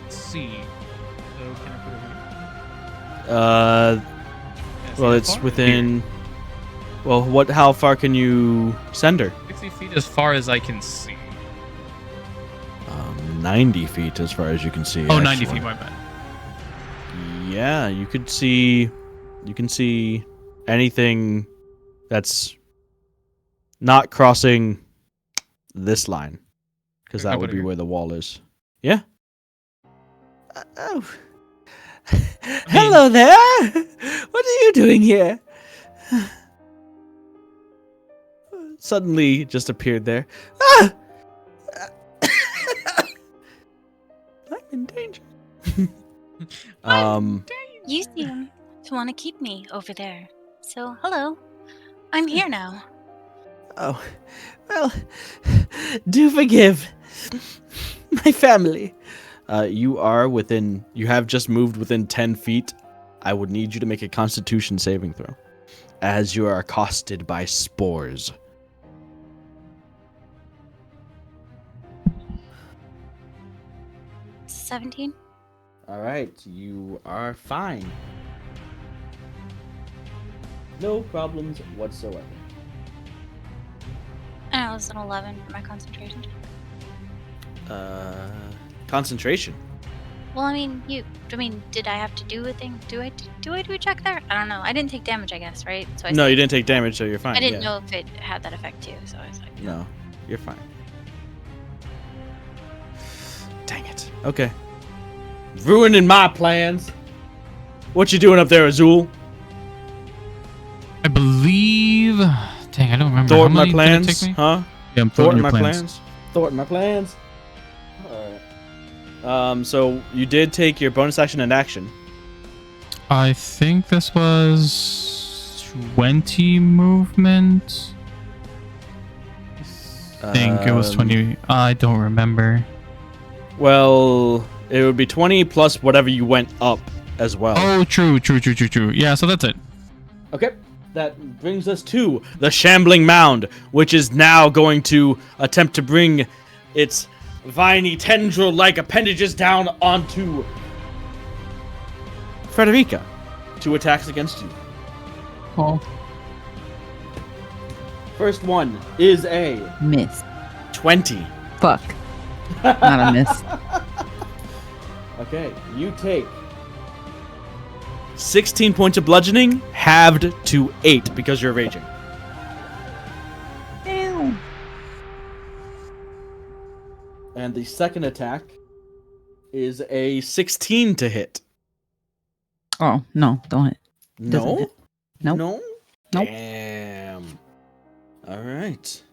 see. So can I put it here? Can I Well, see it's how far? within. Well, what? How far can you send her? Here. 60 feet as far as I can see. 90 feet as far as you can see. Oh, 90 actually. feet, my bad. Yeah, you could see. You can see anything that's not crossing this line, because How that would about be here? where the wall is. Yeah. Oh. Hello there. What are you doing here? Suddenly, just appeared there. Ah! I'm in danger. You seem to want to keep me over there. So, hello. I'm here now. Oh, well, do forgive my family. You have just moved within 10 feet. I would need you to make a Constitution saving throw, as you are accosted by spores. 17? All right, you are fine. No problems whatsoever. And it was an 11 for my concentration. Concentration. Well, did I have to do a thing? Do I do a check there? I don't know. I didn't take damage, I guess, right? So No, you didn't take damage, so you're fine. I didn't yeah. know if it had that effect too, so I was like, No, you're fine. Dang it. Okay. Ruining my plans. What you doing up there, Azul? I believe. Dang, I don't remember. How Thwarting my many did it plans? take me? Huh? Yeah, I'm Thwarting your my plans. plans? Thwarting my plans? Alright. So you did take your bonus action and action. I think this was 20 movement. I think it was 20. I don't remember. Well, it would be 20 plus whatever you went up as well. Oh, true. Yeah, so that's it. Okay. That brings us to the Shambling Mound, which is now going to attempt to bring its viney tendril-like appendages down onto Fredericka. 2 attacks against you. Oh, First one is a miss. 20. Fuck. Not a miss. Okay, you take 16 points of bludgeoning, halved to 8 because you're raging. Ew. And the second attack is a 16 to hit. Oh, no, don't hit. Doesn't No? hit. Nope. No? Nope. Damn. All right.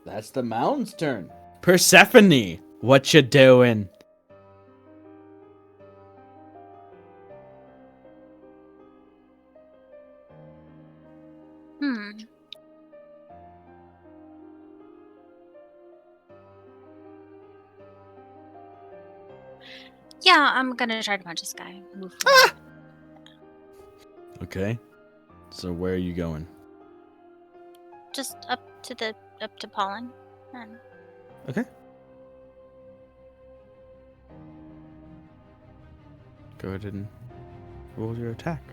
That's the mound's turn. Persephone, what you doing? Yeah, I'm gonna try to punch this guy. Move forward. Okay. So where are you going? Just up to Pollen. And Okay. Go ahead and roll your attack.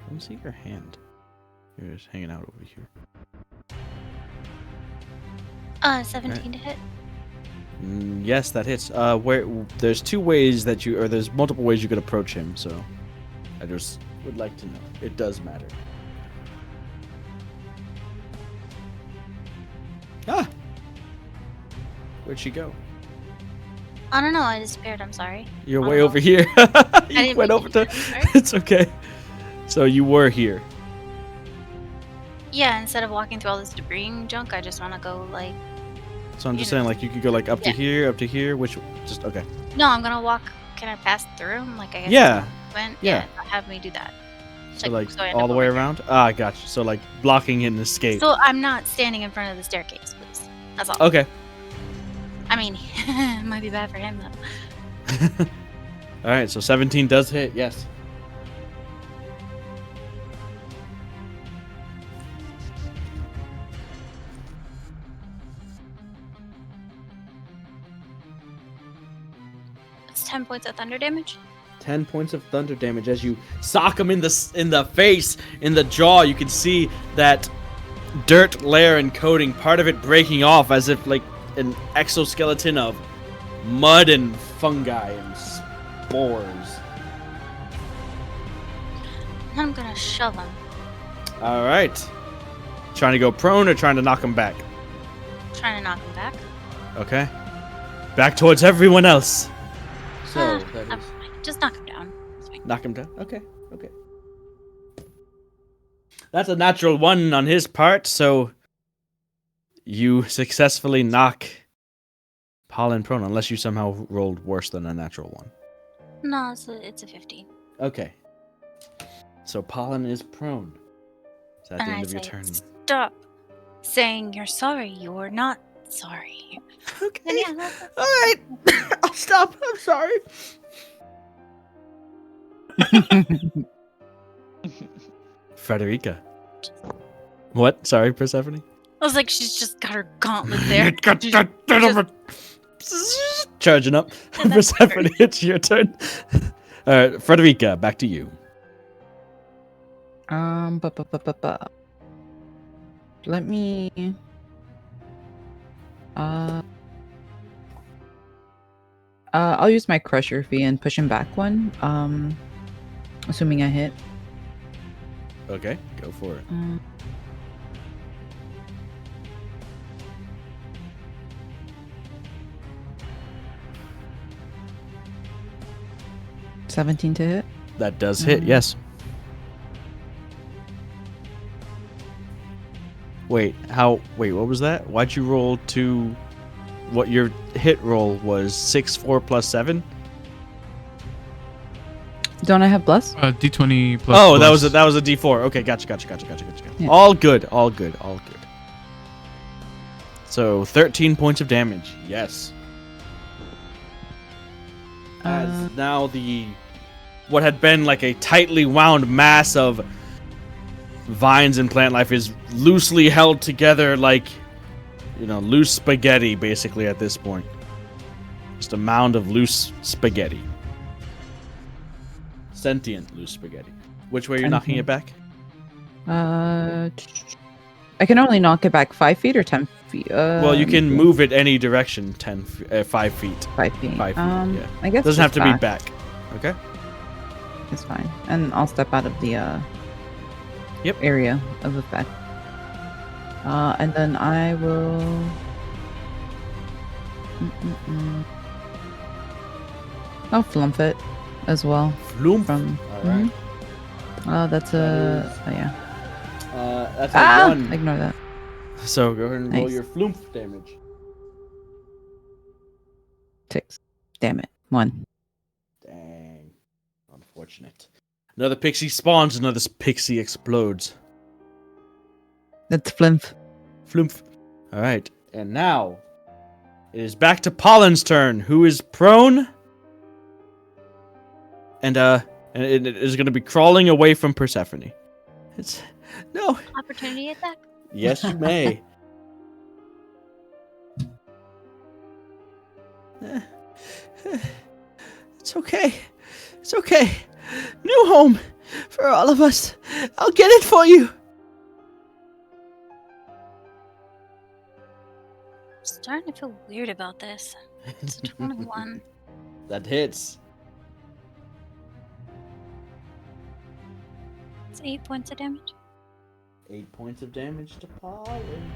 Let me see your hand. You're just hanging out over here. 17 to hit. Yes, that hits. There's there's multiple ways you could approach him, so I just would like to know. It does matter. Ah! Where'd she go? I don't know. I disappeared. I'm sorry. You're Oh. way over here. You didn't went mean over to. to. Sorry. It's okay. So you were here. Yeah, instead of walking through all this debris and junk, I just want to go like. So I'm just You know. saying, like, you could go like up Yeah. to here, which just okay. No, I'm gonna walk. Can I pass through? Like I guess. Yeah. When Yeah. have me do that. So like I end all up the way over here. around. Ah, gotcha. So like blocking an escape. So I'm not standing in front of the staircase, please. That's all. Okay. I mean, it might be bad for him though. All right. So 17 does hit. Yes. It's 10 points of thunder damage. 10 points of thunder damage as you sock him in the face, in the jaw. You can see that dirt layer and coating, part of it breaking off as if like an exoskeleton of mud and fungi and spores. I'm gonna shove him. All right. Trying to go prone or trying to knock him back? Trying to knock him back. Okay. Back towards everyone else. So that is Just knock him down. It's fine. knock him down. Okay. Okay. That's a natural 1 on his part, so you successfully knock Pollen prone, unless you somehow rolled worse than a natural 1. No, it's a 15. Okay. So Pollen is prone. Is that the And end I of your say, turn? stop saying you're sorry. You're not sorry. Okay. And yeah, that's- All right. I'll stop. I'm sorry. Fredericka. What? Sorry, Persephone? I was like, she's just got her gauntlet there. Charging up. And that's my Persephone, it's your turn. Fredericka, back to you. Let me. I'll use my crusher fee and push him back one. Assuming I hit. Okay, go for it. 17 to hit. That does hit, yes. Wait, what was that? Why'd you roll to what your hit roll was 6, 4 plus 7? Don't I have bless? D20 plus. Oh, plus. that was a D4. Okay, gotcha. Yeah. All good. So 13 points of damage. Yes. As now what had been like a tightly wound mass of vines and plant life is loosely held together like, loose spaghetti basically at this point. Just a mound of loose spaghetti. Sentient loose spaghetti. Which way are you knocking it back? I can only knock it back 5 feet or 10 feet. Well, you can move it any direction 5 feet. 5 feet. 5 feet, yeah. I guess Doesn't have just to be back. Okay. It's fine. And I'll step out of the area of effect. And then I will... I'll flump it as well. Floom. From... Alright. That's a... Oh, yeah. That's a 1. Ignore that. So go ahead and roll Nice. your floomp damage. 6. Damn it. 1. Dang. Unfortunate. Another pixie spawns, another pixie explodes. That's flimp. Floomp. Alright. And now it is back to Pollen's turn, who is prone. And it is going to be crawling away from Persephone. No. Opportunity attack. Yes, you may. It's okay. It's okay. New home for all of us. I'll get it for you. I'm starting to feel weird about this. It's a 21. That hits. It's 8 points of damage. 8 points of damage to Pollen.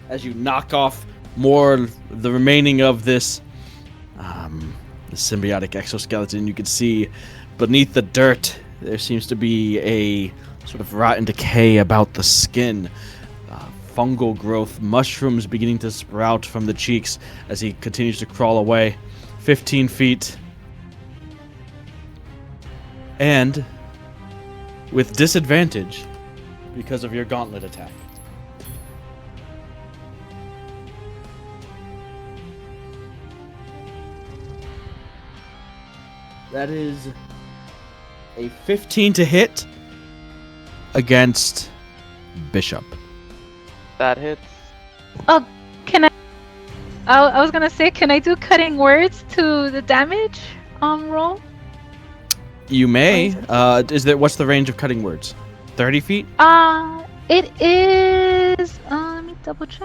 As you knock off more the remaining of this the symbiotic exoskeleton, you can see beneath the dirt there seems to be a sort of rotten decay about the skin. Fungal growth, mushrooms beginning to sprout from the cheeks as he continues to crawl away 15 feet. And with disadvantage because of your gauntlet attack. That is a 15 to hit against Bishop. That hits. Oh, can I? I was gonna say, can I do cutting words to the damage roll? You may. What's the range of cutting words? 30 feet? It is. Let me double check.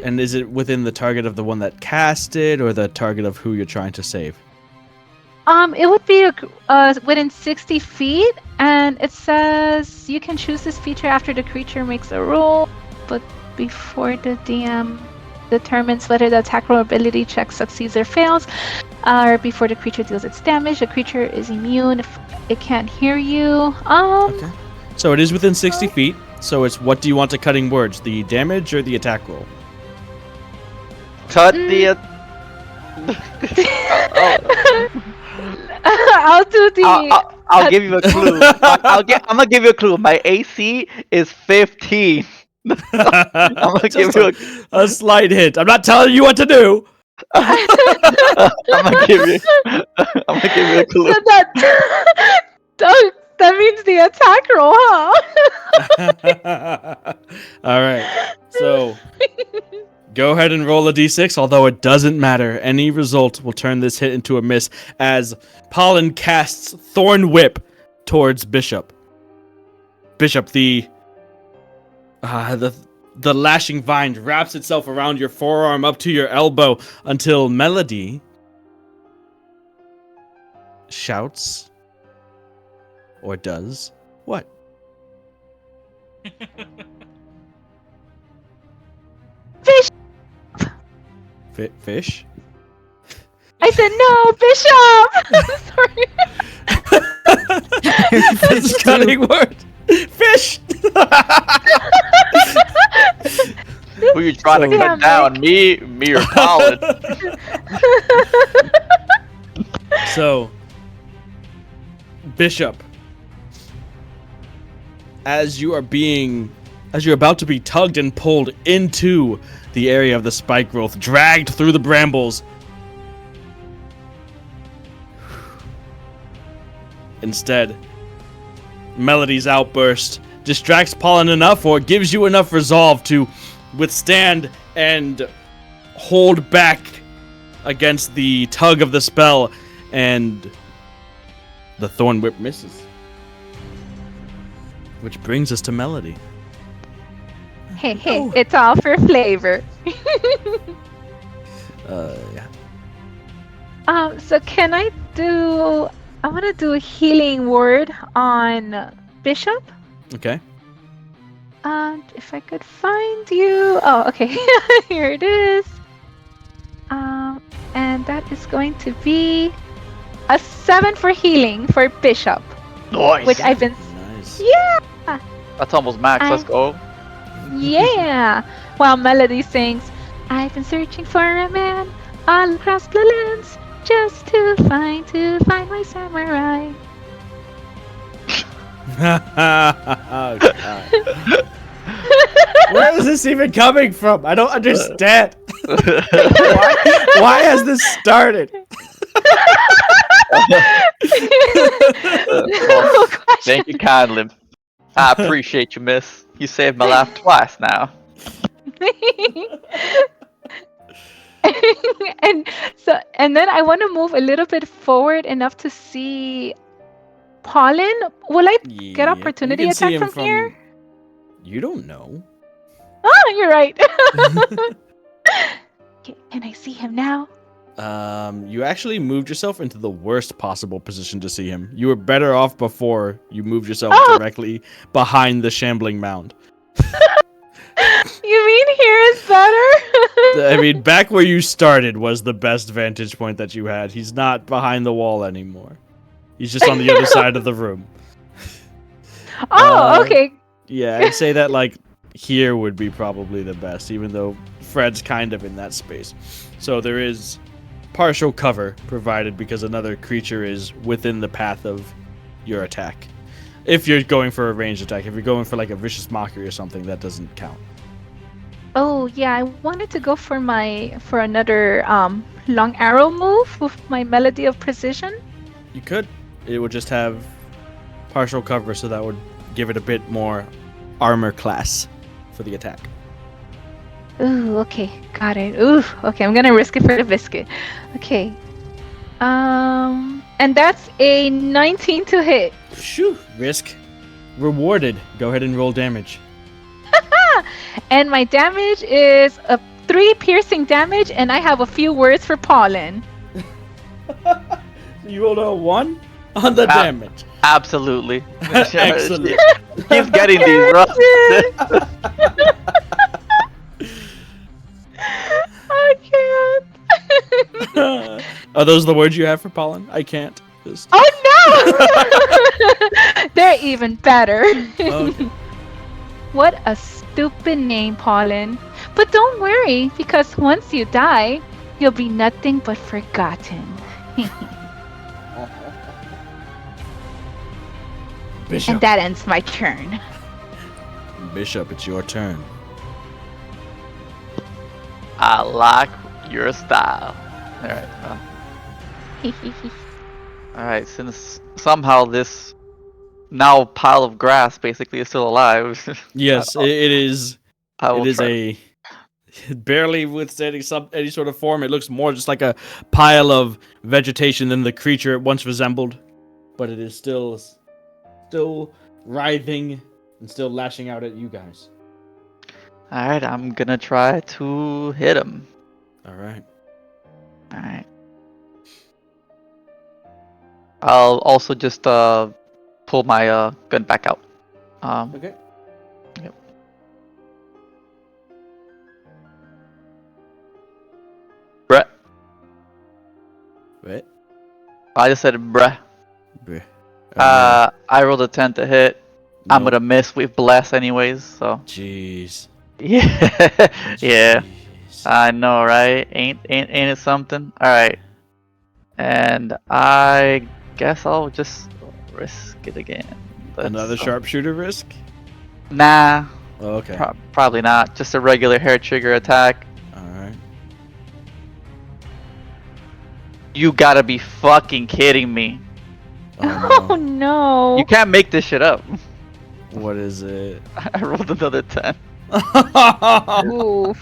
And is it within the target of the one that cast it, or the target of who you're trying to save? It would be within 60 feet, and it says you can choose this feature after the creature makes a roll, but before the DM determines whether the attack roll ability check succeeds or fails, or before the creature deals its damage. The creature is immune if it can't hear you. Okay. So it is within 60 feet. So it's what do you want to cutting words? The damage or the attack roll? Cut the. I'll do the. I'll give you a clue. I'm gonna give you a clue. My AC is 15. I'm gonna give you a slight hint. I'm not telling you what to do. I'm gonna give you a clue. So that means the attack roll, huh? All right. So go ahead and roll a d6, although it doesn't matter. Any result will turn this hit into a miss as Pollen casts Thorn Whip towards Bishop. Bishop, the lashing vine wraps itself around your forearm up to your elbow until Melody shouts or does what? Fish! Fish? I said no, Bishop! Sorry. This cutting word. Fish! Who you trying to cut down? Me or Colin? So, Bishop, as you're about to be tugged and pulled into the area of the spike growth, dragged through the brambles, instead, Melody's outburst distracts Pollen enough, or gives you enough resolve to withstand and hold back against the tug of the spell, and the Thorn Whip misses. Which brings us to Melody. Hey, it's all for flavor. Yeah. So can I want to do a healing word on Bishop. Okay. And if I could find you. Oh, okay. Here it is. And that is going to be a 7 for healing for Bishop. Nice. Which I've been. Nice. Yeah. That's almost max. Let's go. Yeah. While Melody sings, I've been searching for a man all across Bloodlands just to find my samurai. Oh, God. Where is this even coming from? I don't understand. Why has this started? Well, thank you kindly. I appreciate you, miss. You saved my life twice now. and then I want to move a little bit forward enough to see Pollen. Will I get opportunity you can see attack him from here? You don't know. Oh, you're right. Can I see him now? You actually moved yourself into the worst possible position to see him. You were better off before you moved yourself directly behind the shambling mound. You mean here is better? I mean, back where you started was the best vantage point that you had. He's not behind the wall anymore. He's just on the other side of the room. Oh, okay. Yeah, I'd say that, like, here would be probably the best, even though Fred's kind of in that space. So there is partial cover provided because another creature is within the path of your attack. If you're going for a ranged attack, if you're going for like a vicious mockery or something, that doesn't count. Oh yeah, I wanted to go for another long arrow move with my Melody of Precision. You could. It would just have partial cover, so that would give it a bit more armor class for the attack. Ooh, okay, got it. Ooh, okay, I'm gonna risk it for the biscuit. Okay. And that's a 19 to hit. Shoo! Risk rewarded. Go ahead and roll damage. And my damage is a 3 piercing damage, and I have a few words for Pollen. You rolled a 1 on the damage. Absolutely. Excellent. He's getting these rough. I can't. Are those the words you have for pollen? I can't. Just... Oh no! They're even better. Okay. What a stupid name, Pollen. But don't worry, because once you die, you'll be nothing but forgotten. Bishop. And that ends my turn. Bishop, it's your turn. I like your style. Alright. Alright, since somehow this now pile of grass basically is still alive. Yes, it is. I will It is try. barely withstanding any sort of form. It looks more just like a pile of vegetation than the creature it once resembled. But it is still writhing and still lashing out at you guys. Alright, I'm gonna try to hit him. Alright. Alright. I'll also just pull my gun back out. Okay. Yep. Brett. What? I just said bruh. Bruh. I rolled a 10 to hit. I'm Nope. gonna miss with bless anyways, so Jeez. yeah. Yeah. Jeez. I know, right? Ain't it something? Alright. And I guess I'll just risk it again. Another sharpshooter risk? Nah, Oh, okay. probably not. Just a regular hair trigger attack. Alright. You gotta be fucking kidding me. Oh Oh, no. You can't make this shit up. no. What is it? I rolled another 10. Ooh.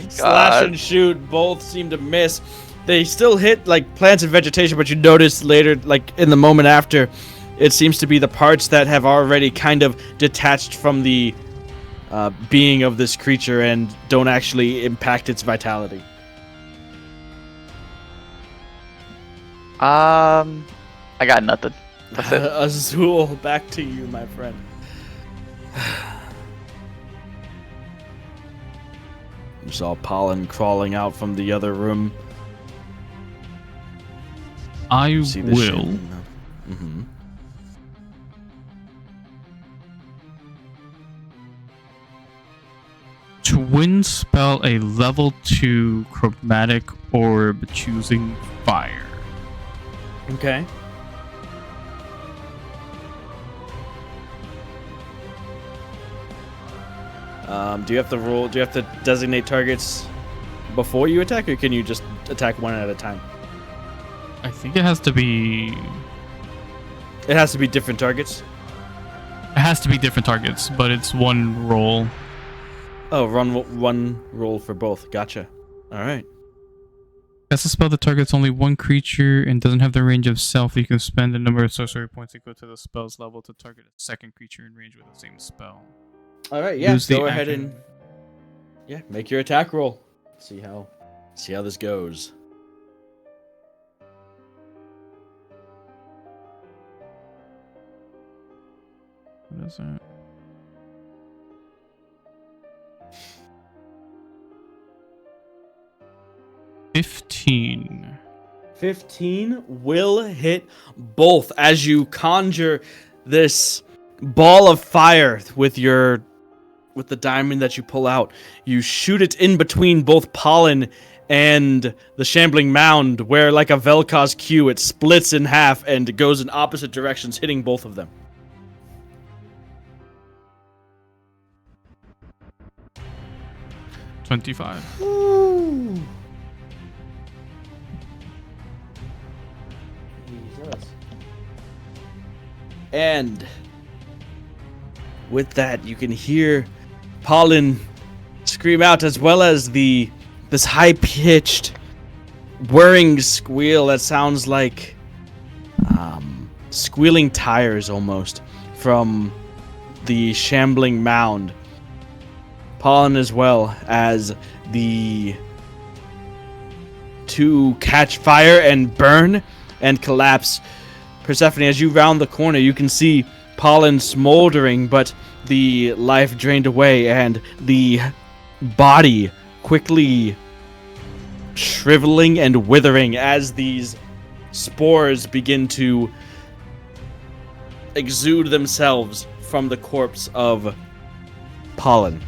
Slash and shoot both seem to miss. They still hit like plants and vegetation, but you notice later, like in the moment after, it seems to be the parts that have already kind of detached from the being of this creature and don't actually impact its vitality. I got nothing. That's it. Azul, back to you, my friend. You saw Pollen crawling out from the other room. I See the will. Mm-hmm. Twin spell a level 2 chromatic orb choosing fire. Okay. Do you have to roll? Do you have to designate targets before you attack, or can you just attack one at a time? I think it has to be. It has to be different targets. It has to be different targets, but it's one roll. Oh, one roll for both. Gotcha. All right. Cast a spell that targets only one creature and doesn't have the range of self. You can spend the number of sorcery points equal to the spell's level to target a second creature in range with the same spell. All right. Yeah. Use the Go ahead action. and make your attack roll. See how this goes. What is that? $15. 15 will hit both as you conjure this ball of fire with the diamond that you pull out. You shoot it in between both Pollen and the shambling mound, where like a Vel'Koz Q, it splits in half and goes in opposite directions, hitting both of them. $25. Ooh. Jesus. And with that, you can hear Pollen scream out, as well as this high-pitched, whirring squeal that sounds like squealing tires almost from the shambling mound. Pollen, as well as the two catch fire and burn, and collapse. Persephone, as you round the corner, you can see pollen smoldering, but the life drained away, and the body quickly shriveling and withering as these spores begin to exude themselves from the corpse of pollen.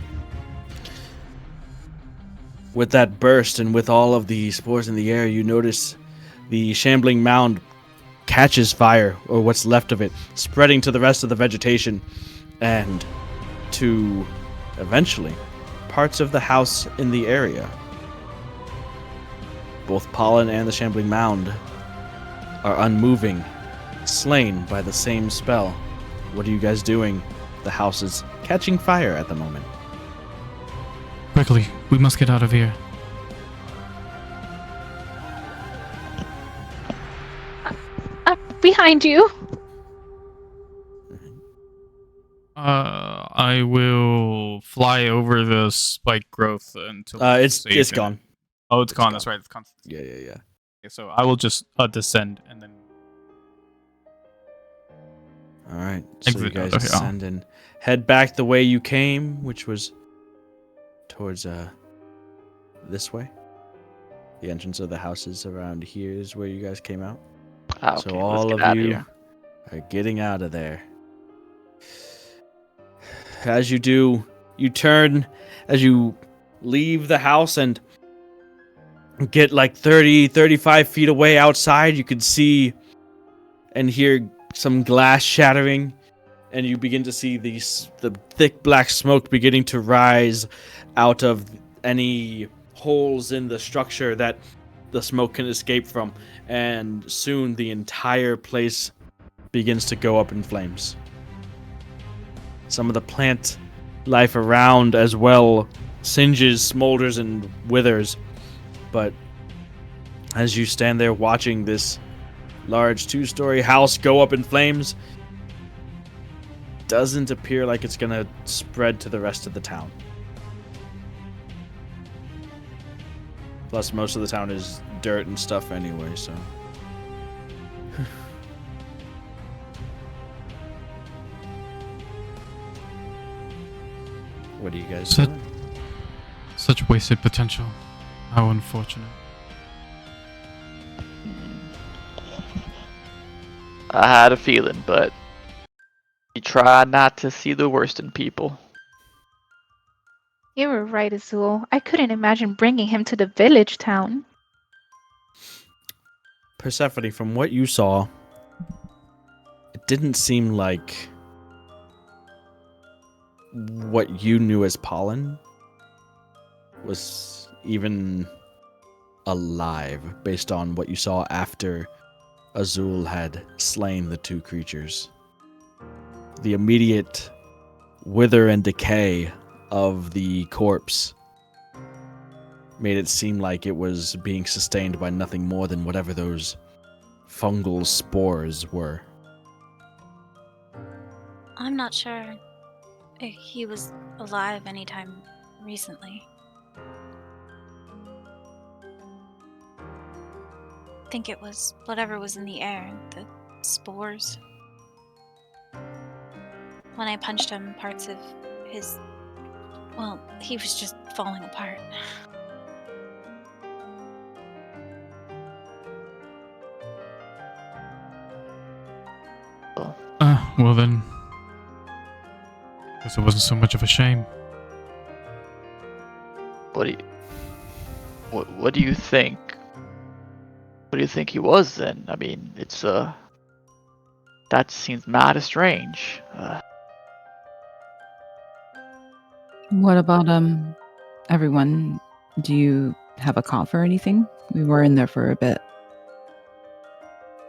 With that burst and with all of the spores in the air, you notice the shambling mound catches fire, or what's left of it, spreading to the rest of the vegetation and to, eventually, parts of the house in the area. Both pollen and the shambling mound are unmoving, slain by the same spell. What are you guys doing? The house is catching fire at the moment. Quickly, we must get out of here. Behind you. I will fly over the spike growth until It's safe and- gone. Oh, it's gone. gone. That's right. It's constant. Yeah. Okay, so I will just descend and then. All right. So you Exit. guys Okay, descend and head back the way you came, which was towards this way. The entrance of the houses around here is where you guys came out. Okay, So let's all get of outta you here. are getting out of there. As you do, you turn as you leave the house and get like 30, 35 feet away outside. You could see and hear some glass shattering, and you begin to see the thick black smoke beginning to rise out of any holes in the structure that the smoke can escape from, and soon the entire place begins to go up in flames. Some of the plant life around as well singes, smolders, and withers, but as you stand there watching this large 2-story house go up in flames, doesn't appear like it's gonna spread to the rest of the town. Plus, most of the town is dirt and stuff anyway, so. What are you guys So- doing? Such wasted potential. How unfortunate. I had a feeling, but you try not to see the worst in people. You were right, Azul. I couldn't imagine bringing him to the village town. Persephone, from what you saw, it didn't seem like what you knew as pollen was even alive, based on what you saw after Azul had slain the two creatures. The immediate wither and decay of the corpse made it seem like it was being sustained by nothing more than whatever those fungal spores were. I'm not sure if he was alive anytime recently. I think it was whatever was in the air, the spores. When I punched him, parts of his... Well, he was just falling apart. Well then. Guess it wasn't so much of a shame. What do you think? What do you think he was then? I mean, it's that seems mighty strange. What about everyone? Do you have a cough or anything? We were in there for a bit.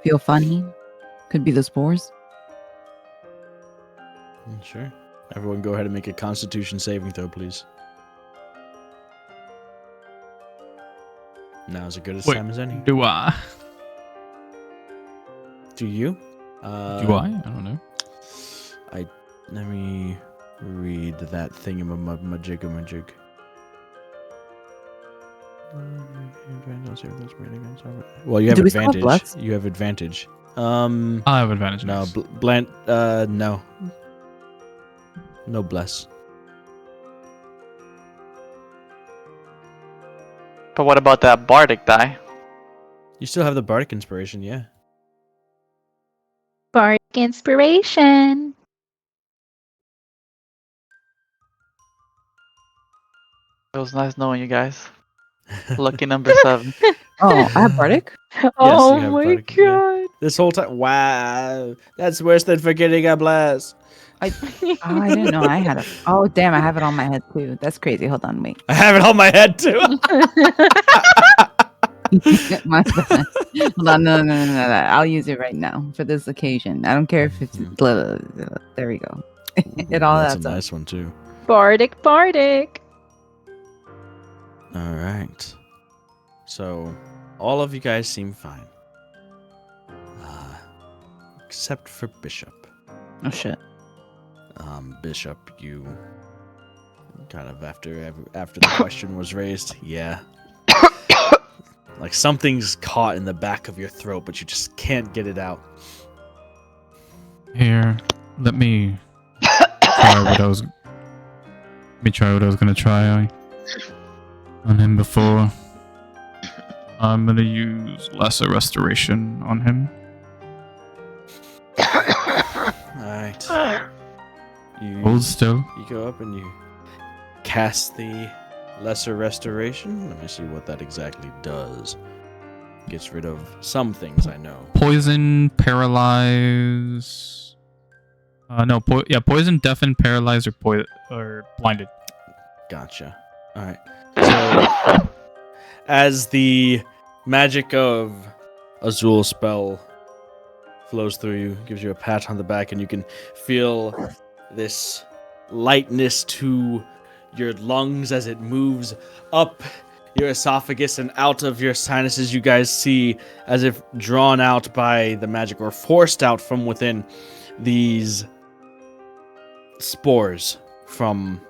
Feel funny? Could be the spores. Sure. Everyone go ahead and make a Constitution saving throw, please. Now's as good a Wait, time as any. Do I? Do you? Do I? I don't know. Let me read that thingamajig. Well, you have Do we still have advantage. bless? You have advantage. I have advantage. No, yes. no. No bless. But what about that bardic die? You still have the bardic inspiration, yeah. Bardic inspiration. It was nice knowing you guys. Lucky number 7. Oh, I have bardic. Oh you have my bardic, yeah. god. This whole time, wow, that's worse than forgetting a bless. Oh, I didn't know I had it. Oh, damn, I have it on my head too. That's crazy. Hold on, wait. I have it on my head too. My bad. Hold on, no. I'll use it right now for this occasion. I don't care if it's. There we go. It all That's adds a up. nice one too. Bardic. All right. So, all of you guys seem fine, except for Bishop. Oh shit. Bishop, you kind of after the question was raised, yeah. Like something's caught in the back of your throat, but you just can't get it out. Here, let me try what I was. Let me try what I was gonna try on him before. I'm gonna use lesser restoration on him. Alright. Hold still. You go up and you cast the lesser restoration. Let me see what that exactly does. Gets rid of some things I know. Poison, paralyze. Poison, deafen, paralyze, or blinded. Gotcha. Alright. So, as the magic of Azul spell flows through you, gives you a pat on the back, and you can feel this lightness to your lungs as it moves up your esophagus and out of your sinuses. You guys see, as if drawn out by the magic or forced out from within, these spores from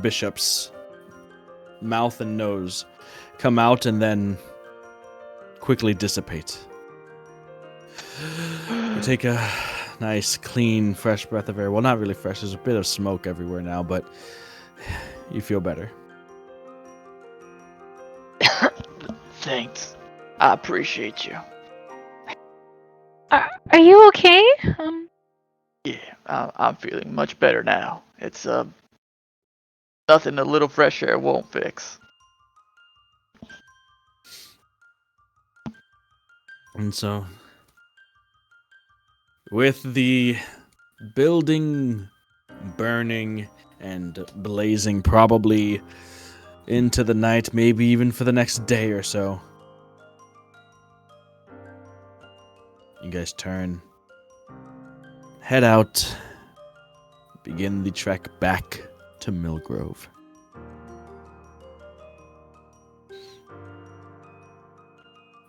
Bishop's mouth and nose come out and then quickly dissipate. You take a nice, clean, fresh breath of air. Well, not really fresh. There's a bit of smoke everywhere now, but you feel better. Thanks. I appreciate you. Are you okay? Yeah, I'm feeling much better now. It's nothing a little fresh air won't fix. And so, with the building burning and blazing probably into the night, maybe even for the next day or so, you guys turn, head out, begin the trek back to Millgrove.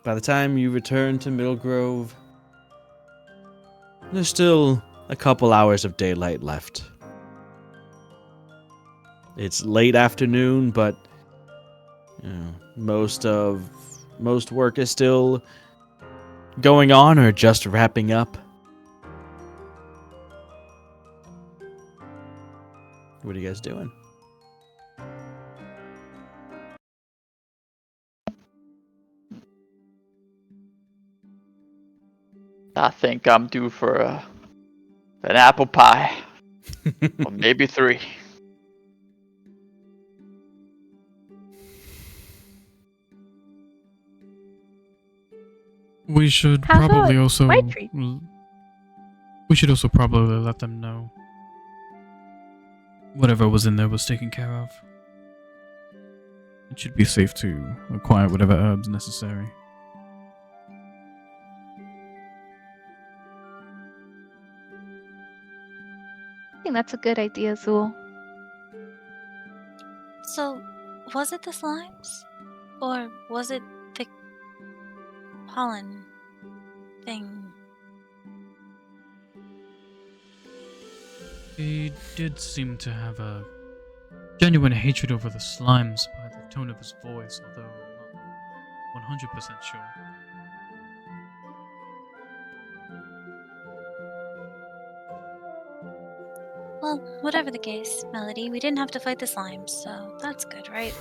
By the time you return to Millgrove, there's still a couple hours of daylight left. It's late afternoon, but most work is still going on or just wrapping up. What are you guys doing? I think I'm due for an apple pie. Or maybe 3. We should How probably about also. my treat? We should also probably let them know whatever was in there was taken care of. It should be safe to acquire whatever herbs necessary. I think that's a good idea, Azul. So, was it the slimes? Or was it the pollen thing? He did seem to have a genuine hatred over the slimes by the tone of his voice, although I'm not 100% sure. Well, whatever the case, Melody, we didn't have to fight the slimes, so that's good, right?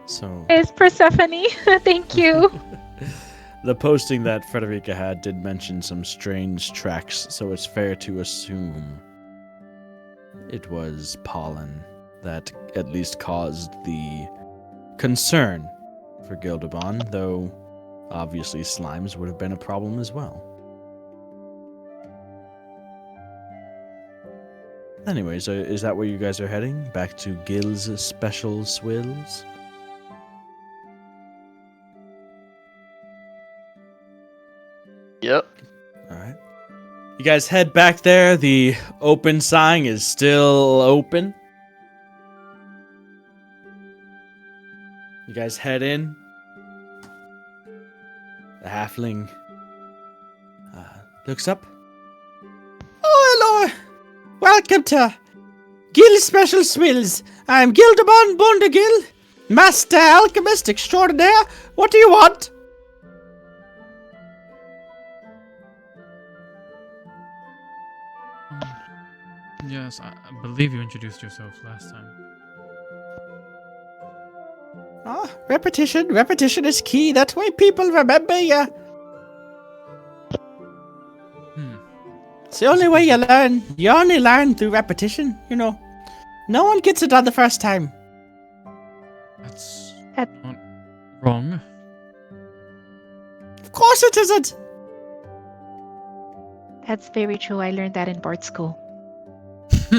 So It's Persephone. Thank you. the posting that Fredericka had did mention some strange tracks, so it's fair to assume it was pollen that at least caused the concern for Gilderbon, though obviously slimes would have been a problem as well. Anyways, is that where you guys are heading? Back to Gil's special swills? Yep. Alright. You guys head back there. The open sign is still open. You guys head in. The halfling looks up. Oh, hello! Welcome to Gil Special Swills. I'm Gilderbon Bondergil, Master Alchemist Extraordinaire. What do you want? Yes, I believe you introduced yourself last time. Oh, repetition. Repetition is key. That way people remember you. It's the only way you learn. You only learn through repetition, you know. No one gets it on the first time. That's That- not wrong. Of course it isn't. That's very true. I learned that in Bard school.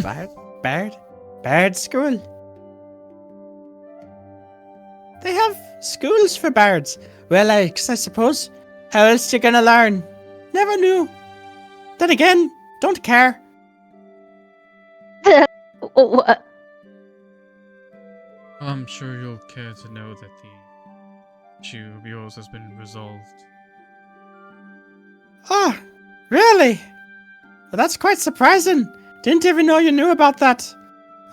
Bard school. They have schools for bards. Well, I suppose. How else you gonna learn? Never knew. Then again, don't care. I'm sure you'll care to know that the issue of yours has been resolved. Oh, really? Well, that's quite surprising. Didn't even know you knew about that.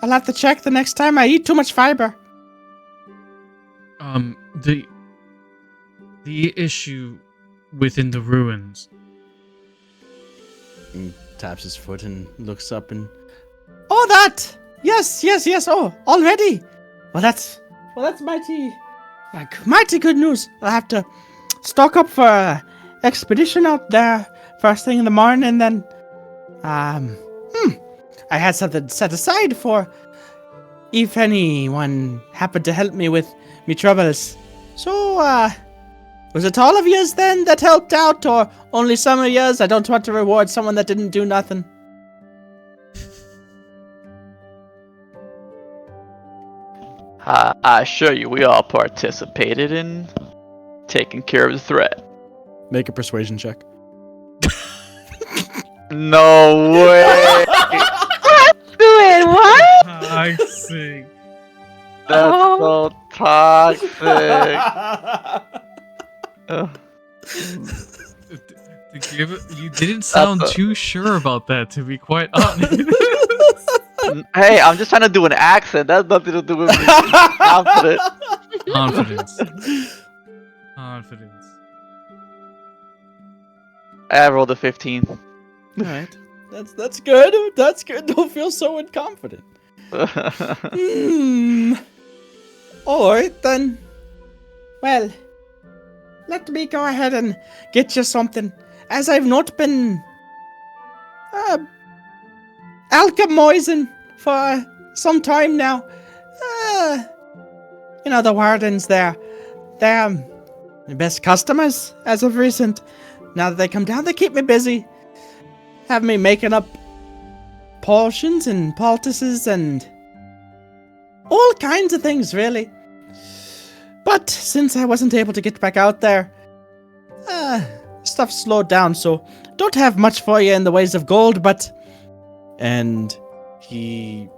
I'll have to check the next time I eat too much fiber. The issue within the ruins. He taps his foot and looks up and... Oh, that! Yes. Oh, already? Well, that's mighty good news. I'll have to stock up for an expedition out there first thing in the morning, and then... I had something set aside for if anyone happened to help me with me troubles. So, was it all of yous then that helped out, or only some of yous? I don't want to reward someone that didn't do nothing. I assure you, we all participated in taking care of the threat. Make a persuasion check. No way! Doing what? I see. That's Oh. so toxic. You didn't sound That's a- too sure about that, to be quite honest. Hey, I'm just trying to do an accent. That's nothing to do with me being confident. Confidence. I rolled a 15. Alright. That's good. That's good. Don't feel so inconfident. Alright then. Well, let me go ahead and get you something. As I've not been alchemizing for some time now. You know, the Wardens they're the best customers as of recent. Now that they come down, they keep me busy. Have me making up potions and poultices and all kinds of things, really. But since I wasn't able to get back out there, stuff slowed down, so don't have much for you in the ways of gold, but... And he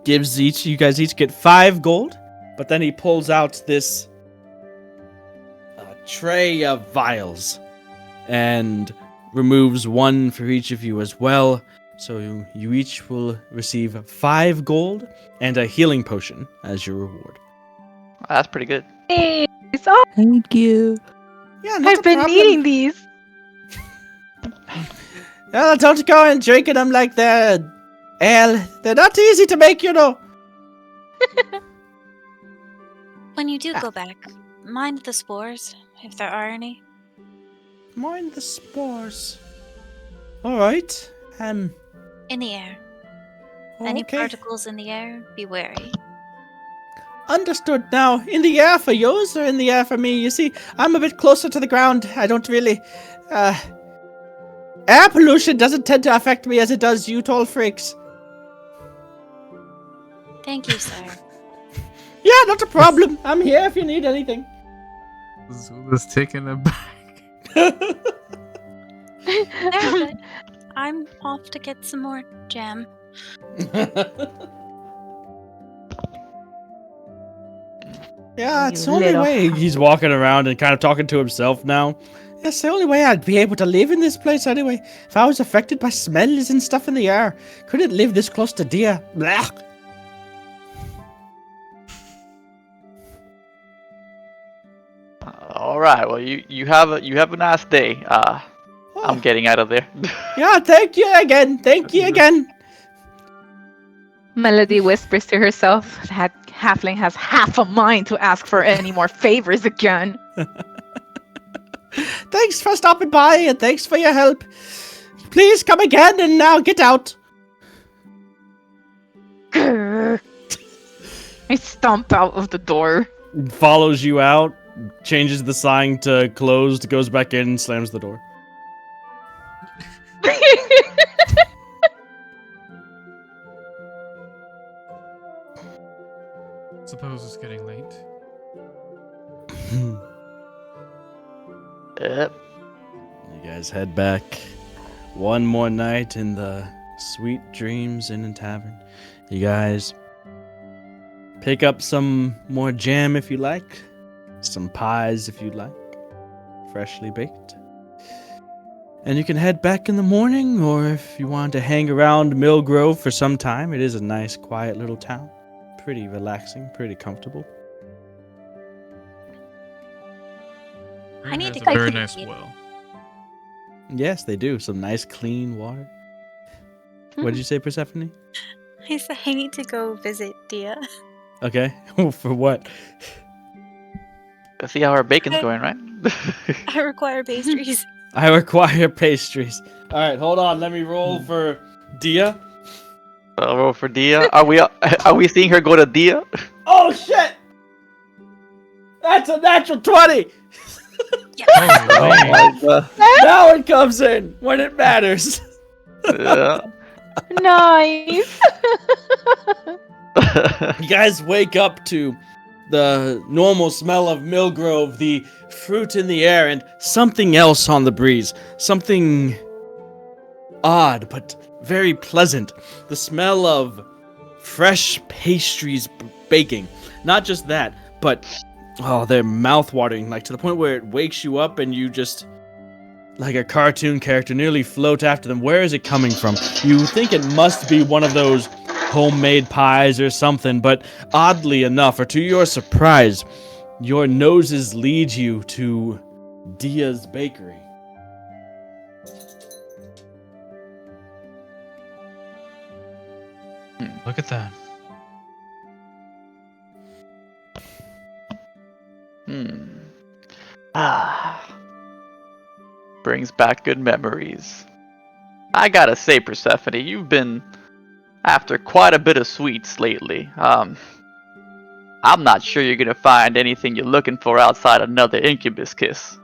gives you guys each get 5 gold, but then he pulls out this tray of vials and removes one for each of you as well, So you each will receive 5 gold and a healing potion as your reward. That's pretty good. Hey, so Thank you. Yeah, not I've been needing these. Don't go and drinking them like they're ale. They're not easy to make, you know. When you do go back, mind the spores, if there are any. Mind the spores. All right. In the air. Any Okay. particles in the air, be wary. Understood now. In the air for yours or in the air for me? You see, I'm a bit closer to the ground. I don't really... air pollution doesn't tend to affect me as it does you tall freaks. Thank you, sir. Yeah, not a problem. I'm here if you need anything. Azul is taken aback. There, but I'm off to get some more jam. Yeah, it's the You only little way. He's walking around and kind of talking to himself now. It's the only way I'd be able to live in this place anyway. If I was affected by smells and stuff in the air, couldn't live this close to Dia. Blah. All right. Well, you have a nice day. I'm getting out of there. Yeah, thank you again. Thank you again. Melody whispers to herself that Halfling has half a mind to ask for any more favors again. Thanks for stopping by and thanks for your help. Please come again and now get out. Grr. I stomp out of the door. Follows you out, changes the sign to closed, goes back in, slams the door. Suppose it's getting late. Yep. You guys head back. One more night in the Sweet Dreams Inn and Tavern. You guys pick up some more jam if you like. Some pies if you'd like. Freshly baked. And you can head back in the morning, or if you want to hang around Mill Grove for some time. It is a nice, quiet little town. Pretty relaxing, pretty comfortable. I need Has to a go very to nice the- well. Yes, they do. Some nice, clean water. What did you say, Persephone? I said I need to go visit Dia. Okay. For what? Let's see how our bacon's going, right? I require pastries. I require pastries. All right, hold on. Let me roll for Dia. I'll roll for Dia. Are we seeing her go to Dia? Oh shit! That's a natural 20. Oh, God. Now it comes in when it matters. Yeah. Nice. You guys wake up to the normal smell of Millgrove, the fruit in the air, and something else on the breeze. Something odd, but very pleasant. The smell of fresh pastries baking. Not just that, but they're mouth-watering, like to the point where it wakes you up and you just, like a cartoon character, nearly float after them. Where is it coming from? You think it must be one of those homemade pies or something, but oddly enough, or to your surprise, your noses lead you to Dia's bakery. look at that. Brings back good memories. I gotta say, Persephone, you've been after quite a bit of sweets lately. I'm not sure you're gonna find anything you're looking for outside another incubus kiss.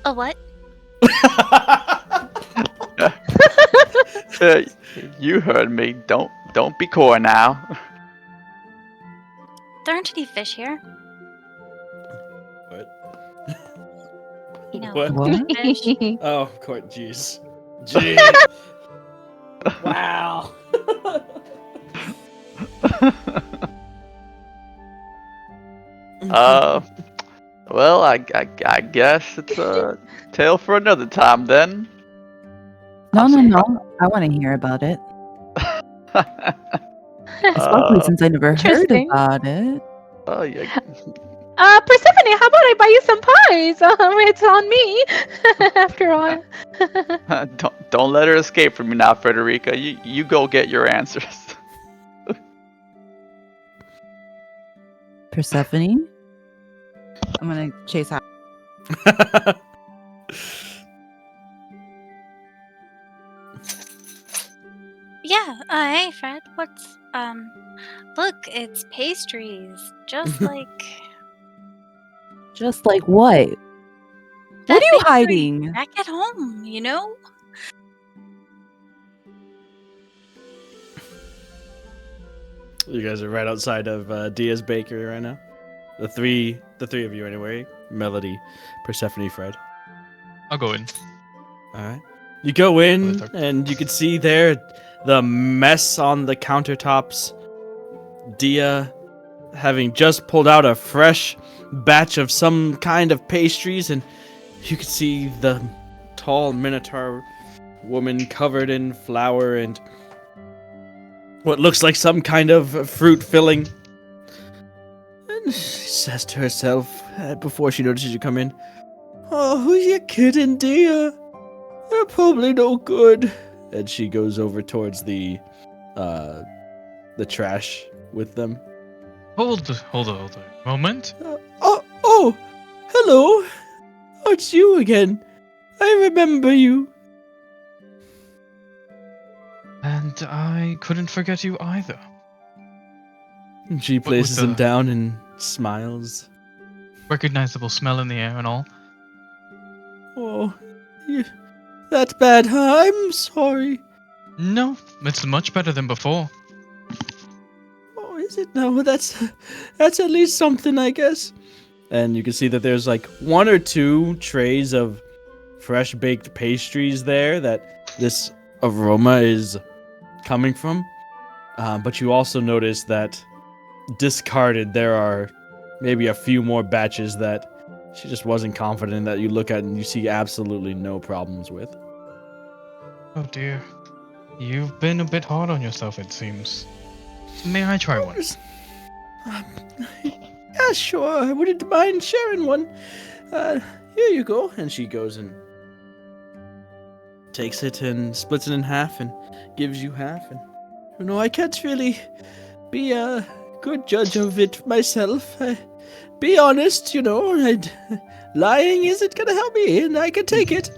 A what? You heard me. Don't be coy now. There aren't any fish here. What? You know, What? fish. Oh, of course, jeez. Jeez. Wow. Well, I guess it's a tale for another time then. No, I'm no, surprised- no. I want to hear about it. Especially since I never heard Interesting. about it. Oh yeah. Persephone, how about I buy you some pies? It's on me, after all. Don't let her escape from you now, Fredericka. You go get your answers. Persephone? I'm gonna chase out. Yeah, hey Fred, what's look, it's pastries. Just like Just like what? What that are you pastry hiding? back at home, you know? You guys are right outside of Dia's bakery right now. The three of you anyway. Melody, Persephone, Fred. I'll go in. All right. You go in, Well, and you can see there the mess on the countertops. Dia having just pulled out a fresh batch of some kind of pastries, and you can see the tall Minotaur woman covered in flour and what looks like some kind of fruit filling. And she says to herself before she notices you come in, "Oh, who you kidding, Dia? They're probably no good." And she goes over towards the trash with them. Hold a moment. Oh, hello. Oh, it's you again. I remember you. And I couldn't forget you either. And she What places with him the- down and smiles. Recognizable smell in the air and all. Oh, that's bad, huh? I'm sorry. No, it's much better than before. Oh, is it now? That's at least something, I guess. And you can see that there's like one or two trays of fresh baked pastries there that this aroma is coming from. But you also notice that discarded, there are maybe a few more batches that she just wasn't confident that you look at and you see absolutely no problems with. Oh dear. You've been a bit hard on yourself, it seems. May I try one? Yeah, sure. I wouldn't mind sharing one. Here you go. And she goes and takes it and splits it in half and gives you half. And I can't really be a good judge of it myself. Be honest, lying isn't gonna help me, and I can take it.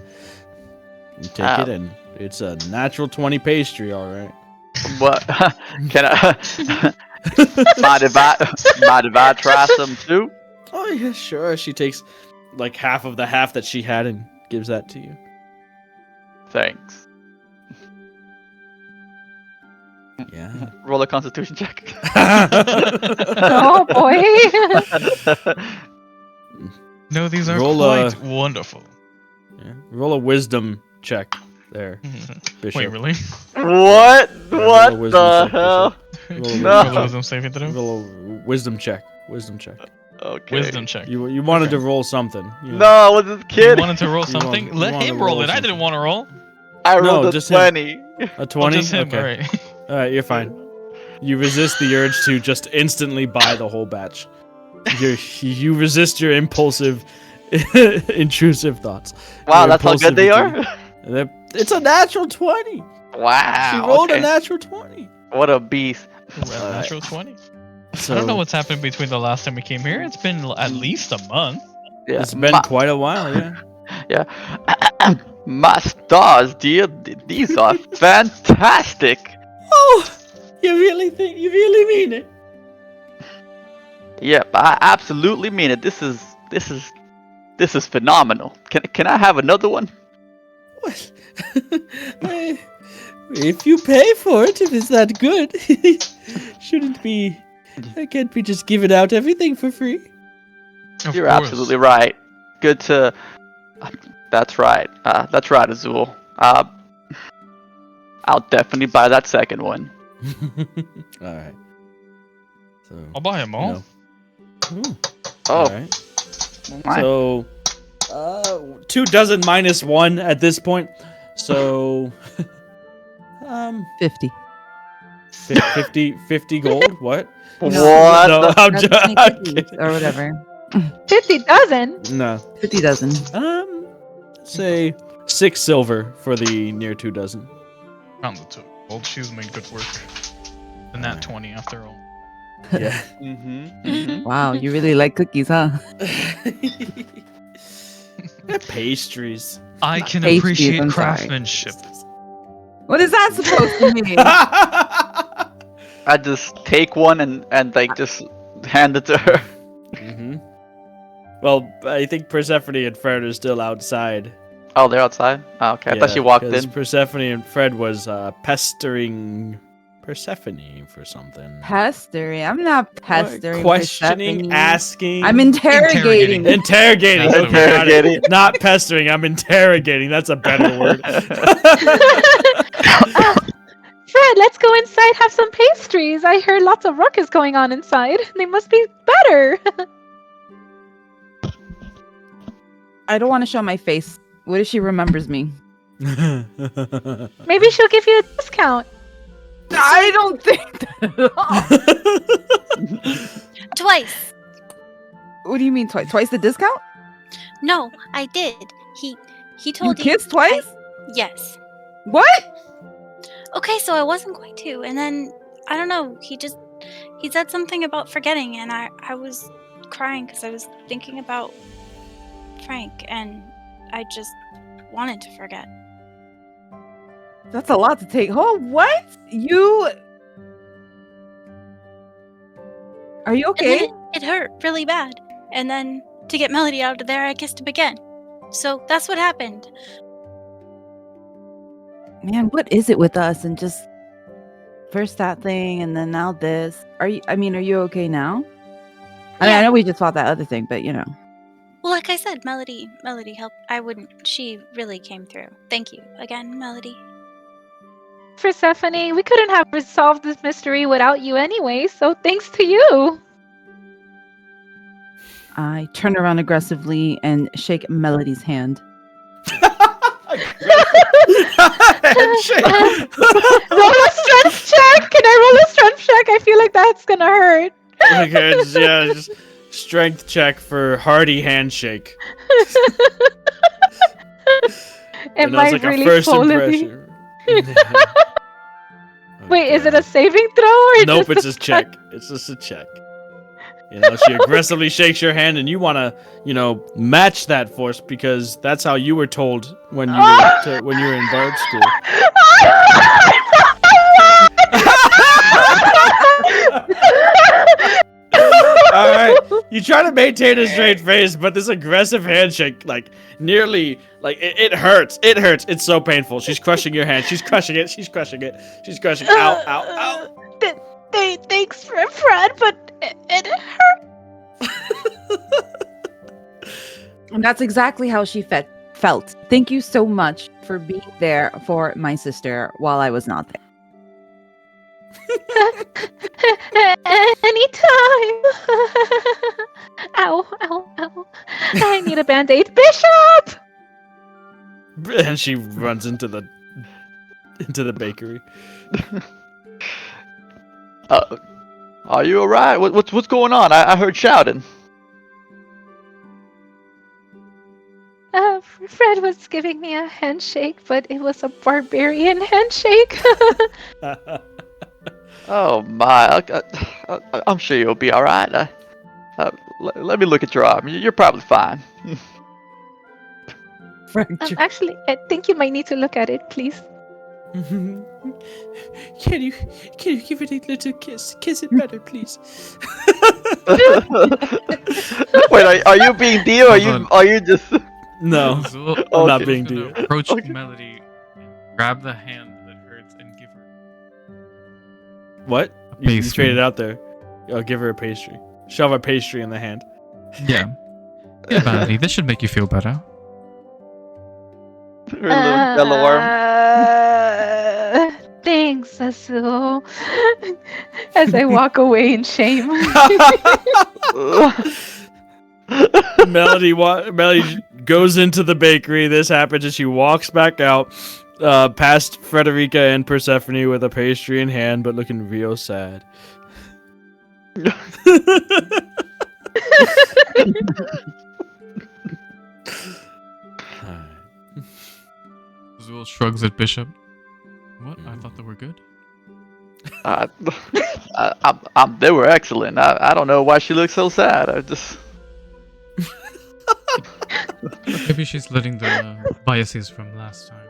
You take it, and it's a natural 20 pastry, all right. What? Can I? mind if I try some too? Oh yeah, sure. She takes like half of the half that she had and gives that to you. Thanks. Yeah. Roll a Constitution check. Oh boy. No, these are Roll quite wonderful. Yeah. Roll a wisdom check there, Bishop. Wait, really? What? roll a What wisdom the check, hell? Roll a No. Roll a wisdom saving throw? Roll a wisdom check. Wisdom check. Okay. Wisdom check. You wanted Okay. to roll something. No, I was a You kid. wanted to roll You something? want- Let you wanna him roll roll it. I something. didn't want to roll. I No, rolled a just him. 20. A 20? Just him, Okay. alright. Alright, you're fine. You resist the urge to just instantly buy the whole batch. You resist your impulsive, intrusive thoughts. Wow, Your that's how good they are? impulsivity. It's a natural 20. Wow. She rolled okay. a natural 20. What a beast. Well, natural 20. So I don't know what's happened between the last time we came here. It's been at least a month. Yeah. It's been quite a while, yeah. Yeah. My stars, dear. These are fantastic. Oh, you really mean it? Yep, I absolutely mean it. This is phenomenal. Can I have another one? What? If you pay for it, if it's that good, shouldn't be. I can't be just giving out everything for free. Of You're course. absolutely right. Good to. That's right. That's right, Azul. I'll definitely buy that second one. All right. So I'll buy them all. Ooh. Oh, Alright. my. So, 2 dozen minus 1 at this point. So, 50. 50 gold? What? What? No, the- I'm That's just 20 I'm cookies kidding. or whatever. 50 dozen? No. 50 dozen. Say 6 silver for the near 2 dozen. Found the 2 gold. She's made good work. And that 20 after all. Yeah. Wow, you really like cookies, huh? Pastries. I can Pastries, appreciate I'm sorry. craftsmanship. What is that supposed to mean? I just take one and like just hand it to her. Well, I think Persephone and Fred are still outside. Oh, they're outside? Oh, okay. I thought she walked 'cause in. Persephone and Fred was pestering Persephone for something. Pestering. I'm not pestering. Questioning, Persephone. asking. I'm interrogating. Interrogating. That's Okay, got it. Interrogating. Not pestering. I'm interrogating. That's a better word. Fred, let's go inside, have some pastries. I heard lots of ruckus going on inside. They must be better. I don't want to show my face. What if she remembers me? Maybe she'll give you a discount. I don't think that at all. Twice. What do you mean twice? Twice the discount? No, I did. He You told kissed twice? Yes. What? Okay, so I wasn't going to, and then I don't know. He said something about forgetting, and I was crying because I was thinking about Frank, and I just wanted to forget. That's a lot to take. Oh, what? You? Are you And okay? then it hurt really bad, and then to get Melody out of there, I kissed him again. So that's what happened. Man, what is it with us? And just first that thing, and then now this. Are you okay now? I mean, Yeah. I know we just fought that other thing, but you know. Well, like I said, Melody helped. She really came through. Thank you again, Melody. Persephone, we couldn't have resolved this mystery without you anyway, so thanks to you. I turn around aggressively and shake Melody's hand. Roll a strength check! Can I roll a strength check? I feel like that's gonna hurt. Okay, just strength check for hearty handshake. Am That's I like a really first quality? impression. Wait, is it a saving throw or Nope, just it's a check. It's just a check. You know, she aggressively shakes your hand, and you want to, match that force because that's how you were told when you when you were in Bard school. All right, you try to maintain a straight face, but this aggressive handshake, nearly, it hurts. It hurts. It's so painful. She's crushing your hand. She's crushing it. She's crushing it. She's crushing. Ow! Ow! Ow! Thanks, Fred, but it hurt. And that's exactly how she felt. Thank you so much for being there for my sister while I was not there. Anytime. Ow, ow, ow. I need a band-aid. Bishop! And she runs into the bakery. Are you alright? What's going on? I heard shouting. Fred was giving me a handshake, but it was a barbarian handshake. Oh my! I'm sure you'll be alright. Let me look at your arm. You're probably fine. Fracture. Actually, I think you might need to look at it, please. Can you give it a little kiss? Kiss it better, please. Wait, are you being Dio? Or are you just? No, Azul I'm not Okay. being gonna dear. approach Melody, grab the hand that hurts, and give her. What? You Pastry. straight it out there. I'll give her a pastry. Shove a pastry in the hand. Yeah. Yeah, Melody, this should make you feel better. Her little yellow arm. Thanks, Azul. As I walk away in shame. Melody goes into the bakery. This happens, and she walks back out, past Fredericka and Persephone with a pastry in hand, but looking real sad. Azul shrugs at Bishop. What? I thought they were good. They were excellent. I don't know why she looks so sad. I just. Maybe she's letting the biases from last time.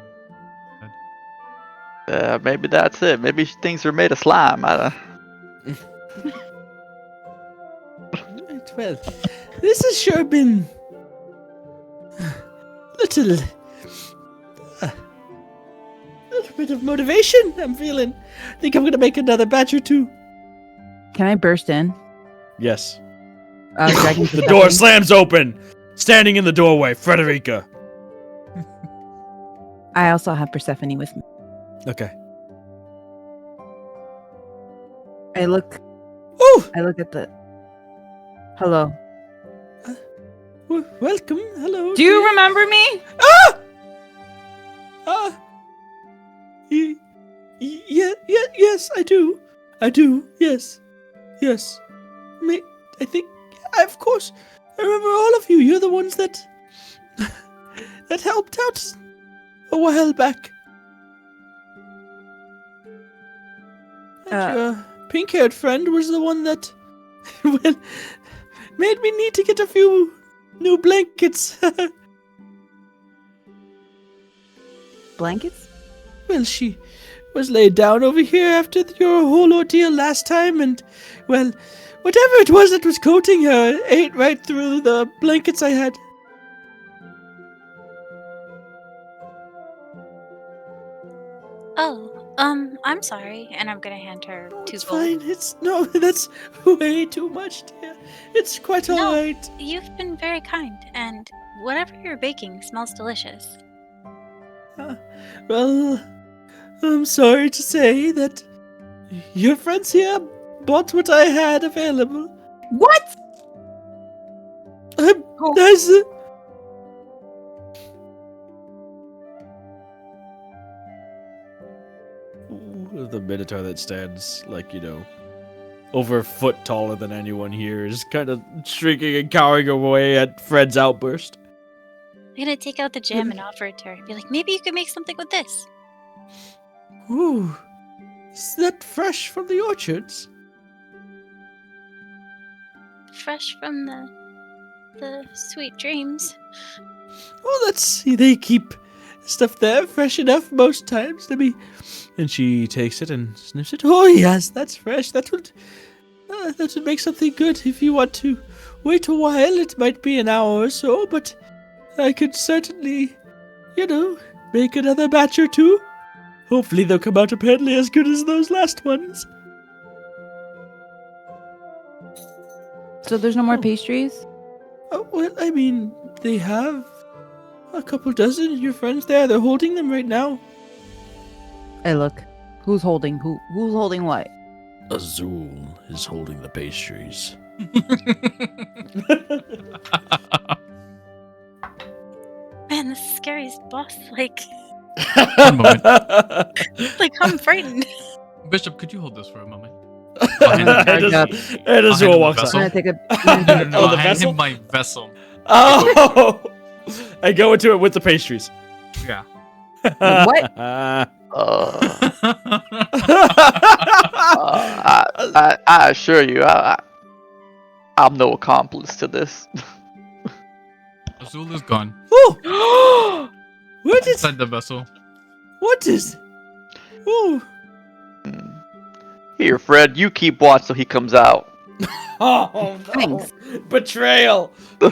Maybe that's it. Maybe things are made of slime. Right, well, this has sure been little bit of motivation I'm feeling. I think I'm gonna make another batch or two. Can I burst in? Yes. Dragging The door slams open. Standing in the doorway, Fredericka. I also have Persephone with me. Okay. I look Ooh! at the. Hello. Welcome. Hello. Do you remember me? Yes, I do. Yes. I think, of course, I remember all of you. You're the ones that helped out a while back. And your pink-haired friend was the one that made me need to get a few new blankets. Blankets? Well, she was laid down over here after your whole ordeal last time, and, well, whatever it was that was coating her ate right through the blankets I had. Oh, I'm sorry, and I'm gonna hand her No, two it's gold. fine. That's way too much, dear. It's quite No. alright. You've been very kind, and whatever you're baking smells delicious. Well, I'm sorry to say that your friends here bought what I had available. What? There's the Minotaur that stands, like, over a foot taller than anyone here is kind of shrinking and cowering away at Fred's outburst. I'm gonna take out the jam and offer it to her. Be like, maybe you could make something with this. Ooh, is that fresh from the orchards? Fresh from the sweet dreams. Oh, they keep stuff there fresh enough most times to be. And she takes it and sniffs it. Oh yes, that's fresh. That would make something good. If you want to wait a while, it might be an hour or so, but I could certainly, make another batch or two. Hopefully they'll come out apparently as good as those last ones. So there's no more pastries? Oh, well, I mean, they have a couple dozen. Your friends there, they're holding them right now. Hey, look. Who's holding who? Who's holding what? Azul is holding the pastries. Man, this is scariest boss. One moment. I'm frightened. Bishop, could you hold this for a moment? And Azul walks vessel. out. I'm gonna take a. Oh, the I hand vessel? him my vessel. Oh! I go into it with the pastries. Yeah. What? I assure you, I'm no accomplice to this. Azul is gone. Oh! What is? Inside the vessel. What is? Oh! Here, Fred, you keep watch till he comes out. Oh no! Thanks. Betrayal. The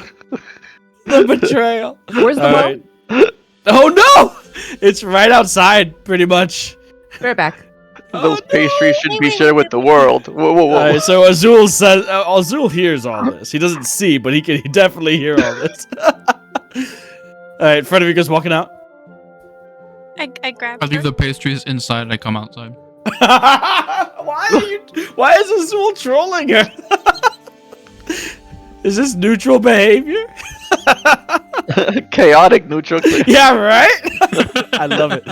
betrayal. Where's the All well? right. Oh no! It's right outside, pretty much. Be right back. Those no! pastries should be Wait, shared with the world. Whoa. Alright, so Azul says, Azul hears all this. He doesn't see, but he can definitely hear all this. Alright, Fredericka's walking out. I grabbed I leave her. the pastries inside and I come outside. Why is Azul trolling her? Is this neutral behavior? Chaotic neutral. Yeah, right? I love it.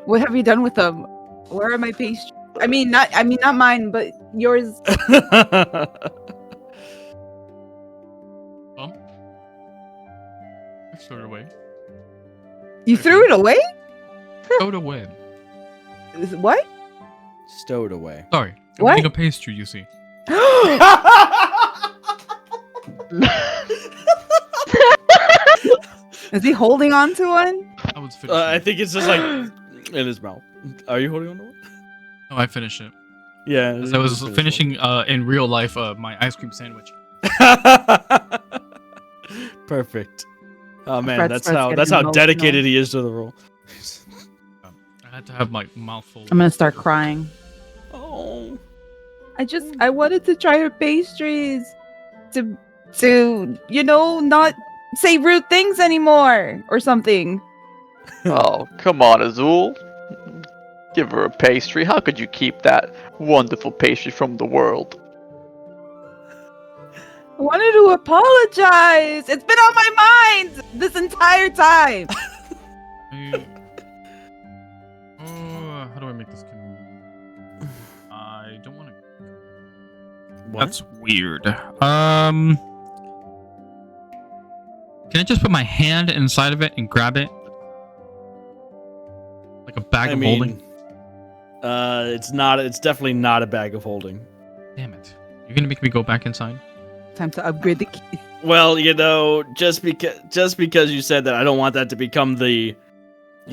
What have you done with them? Where are my pastries? I mean, not mine, but yours. I threw it away. You threw it away? Throw it away. What? Stowed away. Sorry. I'm What? eating a pastry, you see. Is he holding on to one? I was finishing. I think it's just like in his mouth. Are you holding on to one? No, I finished it. Yeah. As I was finishing in real life my ice cream sandwich. Perfect. Oh man, Fred that's starts how getting dedicated he is to the role. I had to have my mouth full. I'm gonna start crying. Oh. I wanted to try her pastries to not say rude things anymore or something. Oh, come on, Azul. Give her a pastry. How could you keep that wonderful pastry from the world? I wanted to apologize. It's been on my mind this entire time. How do I make this? I don't want to. What? That's weird. Can I just put my hand inside of it and grab it? Like a bag of holding? It's not. It's definitely not a bag of holding. Damn it. You're gonna make me go back inside? Time to upgrade the key. Well, just because you said that, I don't want that to become the, I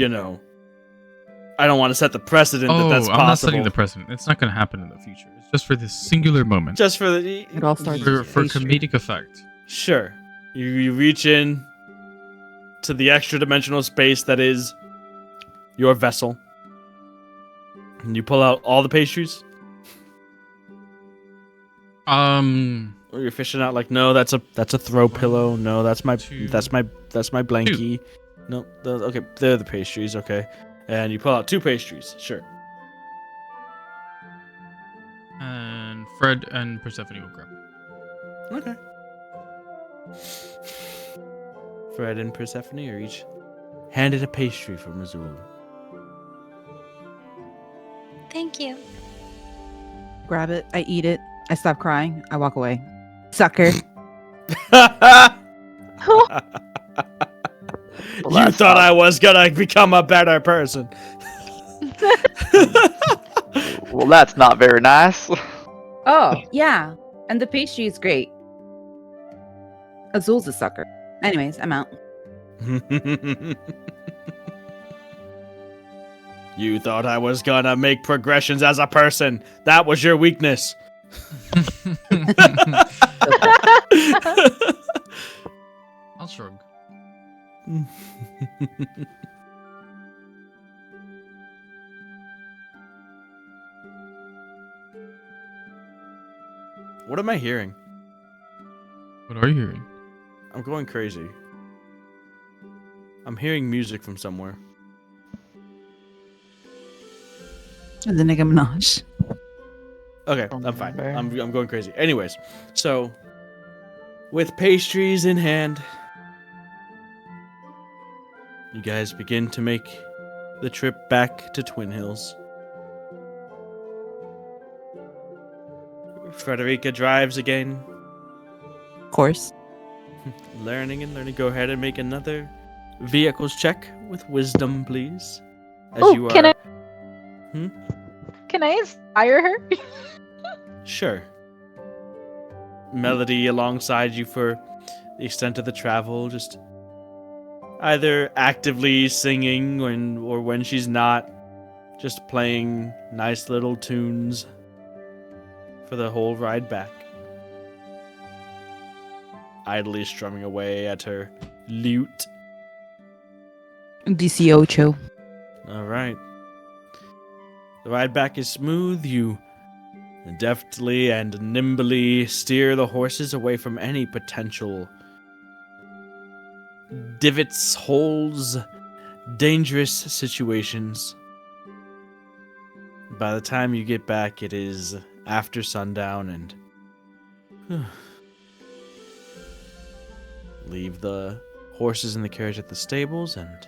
don't want to set the precedent that that's possible. I'm not setting the precedent. It's not gonna happen in the future. It's just for this singular moment. Just for the. It all starts for with pastry. comedic effect. Sure. You reach in to the extra dimensional space that is your vessel, and you pull out all the pastries. Or you're fishing out like, no, that's a throw pillow. No, that's my blankie. No, okay, they're the pastries. Okay, and you pull out 2 pastries. Sure. And Fred and Persephone will grab it. Okay. Fred and Persephone are each handed a pastry from Azul. Thank you. Grab it. I eat it. I stop crying. I walk away. Sucker. You thought I was gonna become a better person. Well, that's not very nice. Oh, yeah. And the pastry is great. Azul's a sucker. Anyways, I'm out. You thought I was gonna make progressions as a person. That was your weakness. I'll shrug. What am I hearing? What are you hearing? I'm going crazy. I'm hearing music from somewhere. The Nicki Minaj. Okay, I'm fine. I'm going crazy. Anyways, so with pastries in hand, you guys begin to make the trip back to Twin Hills. Fredericka drives again. Of course. Learning. Go ahead and make another vehicles check with wisdom, please. Oh, can I? Can I inspire her? Sure. Melody alongside you for the extent of the travel, just either actively singing or when she's not, just playing nice little tunes for the whole ride back. Idly strumming away at her lute. DC Ocho. All right. The ride back is smooth. You deftly and nimbly steer the horses away from any potential divots, holes, dangerous situations. By the time you get back, it is after sundown and leave the horses in the carriage at the stables and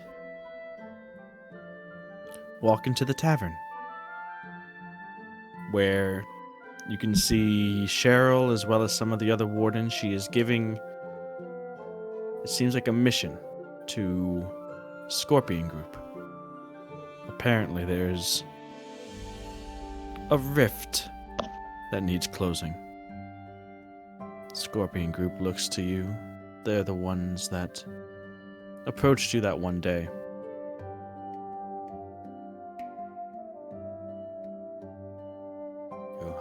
walk into the tavern, where you can see Cheryl as well as some of the other wardens. She is giving, it seems like, a mission to Scorpion Group. Apparently there's a rift that needs closing. Scorpion Group looks to you. They're the ones that approached you that one day.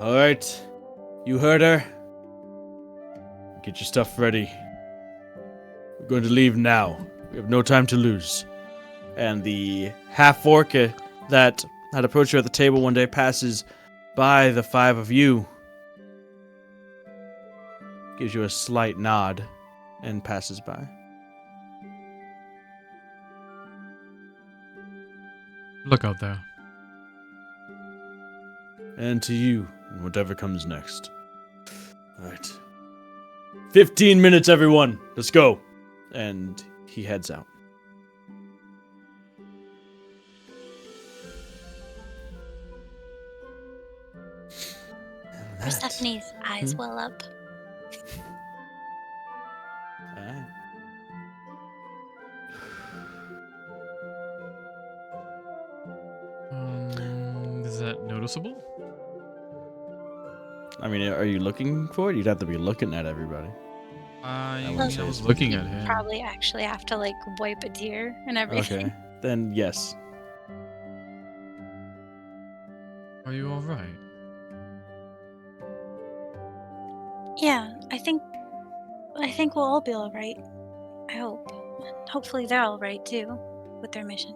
All right, you heard her. Get your stuff ready. We're going to leave now. We have no time to lose. And the half-orc that had approached you at the table one day passes by the five of you, gives you a slight nod, and passes by. Look out there. And to you, and whatever comes next. Alright. 15 minutes, everyone! Let's go! And he heads out. Persephone's eyes well up. Alright. Is that noticeable? I mean, are you looking for it? You'd have to be looking at everybody. I wouldn't say was it's looking at him. Probably actually have to like wipe a tear and everything. Okay. Then yes. Are you alright? Yeah, I think we'll all be all right. I hope. Hopefully they're all right too with their mission.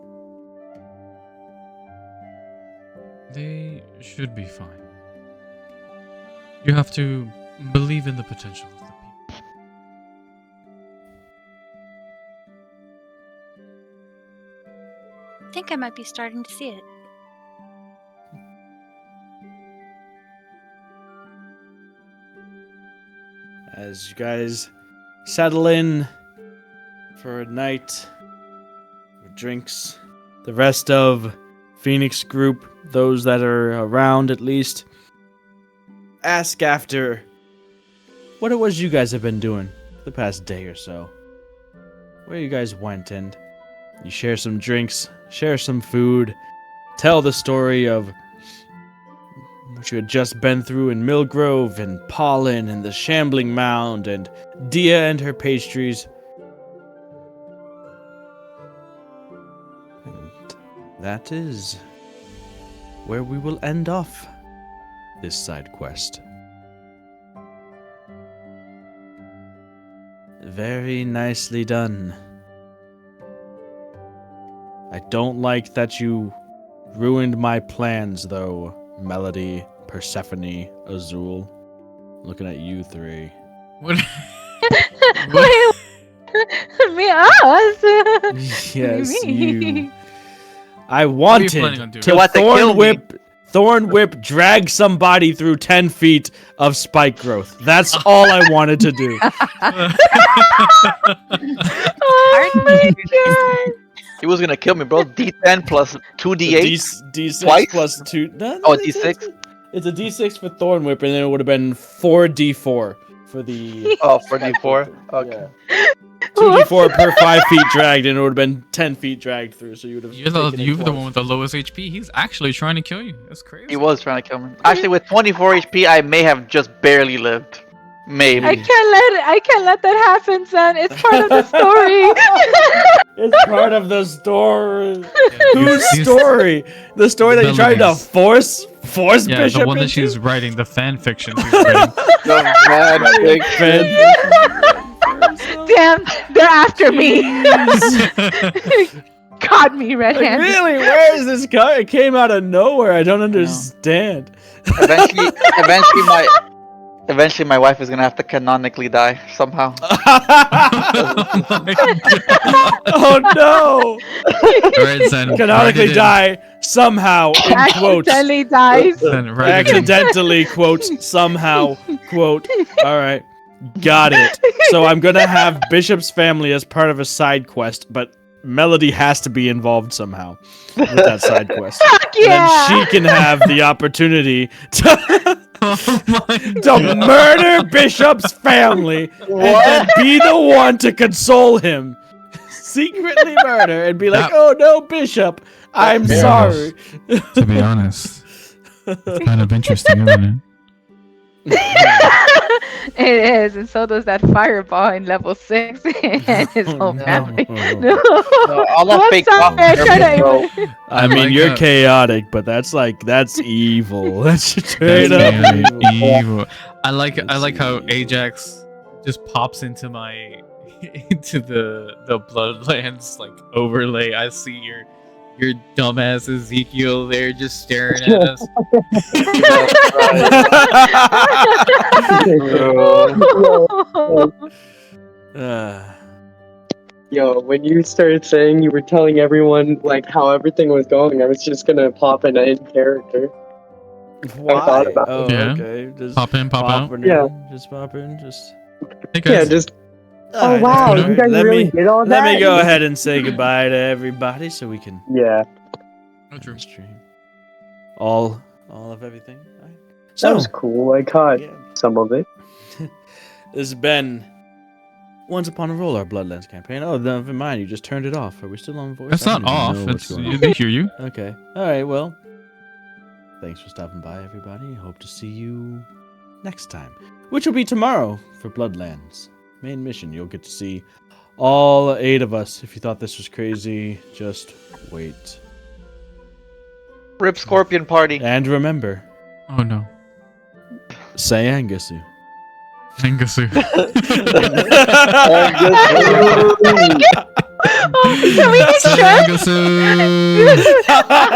They should be fine. You have to believe in the potential of the people. I think I might be starting to see it. As you guys settle in for a night of drinks, the rest of Phoenix Group, those that are around at least, ask after what it was you guys have been doing for the past day or so. Where you guys went, and you share some drinks, share some food, tell the story of what you had just been through in Millgrove and Pollen and the Shambling Mound and Dia and her pastries. And that is where we will end off this side quest. Very nicely done. I don't like that you ruined my plans, though, Melody, Persephone, Azul. Looking at you three. What? Wait, me, us? Yes, Me. you. I What are you planning on wanted doing? to You want to kill me. Thorn whip, drag somebody through 10 feet of spike growth. That's all I wanted to do. Oh my god! He was gonna kill me, bro. D10 plus 2d8. D6 Twice? plus 2. No, Oh, it's- D6? It's a D6 for Thorn Whip, and then it would have been 4D4 for the. Oh, for D4? Okay. Yeah. 2D4 per 5 feet dragged, and it would have been 10 feet dragged through, so you would have. You're the one with the lowest HP. He's actually trying to kill you. That's crazy. He was trying to kill me. Actually, with 24 HP, I may have just barely lived. Maybe. I can't let that happen, son. It's part of the story. It's part of the story. Whose He's- story? The story that you tried to Melody's. force Yeah, Bishop the one that into? she's writing, the fan fiction she's writing. The bad thing. Damn, they're after me. Caught me Like, red-handed. really? Where is this guy? It came out of nowhere. I don't understand. Eventually, Eventually, my wife is gonna have to canonically die somehow. Oh no! Alright, then. Canonically die somehow in quotes. Accidentally dies. Then write it in. Accidentally quotes somehow quote. All right, got it. So I'm gonna have Bishop's family as part of a side quest, but Melody has to be involved somehow with that side quest. Fuck And yeah! then she can have the opportunity Oh my to murder Bishop's family and then be the one to console him. Secretly murder and be like, "Oh no, Bishop, I'm Yeah. sorry." To be honest, it's kind of interesting, isn't it? It is, and so does that fireball in level 6 and his whole family. No. All that I'm fake sorry, coffee I tried to- bro. I mean, like you're that. chaotic, but that's evil. That's straight up That's evil. evil. I like how Ajax just pops into my into the Bloodlands like overlay. I see your dumbass Ezekiel there just staring at us. Yo, when you started saying you were telling everyone like how everything was going, I was just gonna pop in character. Why? thought about it. Oh, Yeah. okay. Just Pop in, pop out. in. Yeah. Just pop in. Just. Hey Yeah, guys. just. Alright, wow, alright. you guys Let really me did all that. let me go ahead and say goodbye to everybody, so we can Yeah, Oh, true. stream all of everything. Alright. that So was cool. I caught yeah, some of it. this has been Once Upon a Roll, our Bloodlands campaign. Oh, never mind. You just turned it off. Are we still on voice? It's I not don't even off. know what's It's going on. they hear you. Okay. All right. Well, thanks for stopping by, everybody. Hope to see you next time, which will be tomorrow for Bloodlands main mission. You'll get to see all 8 of us. If you thought this was crazy, just wait. Rip Scorpion Party. And remember, Oh no. say Angusu. Angasu. Can we get Say shirts? Angasu.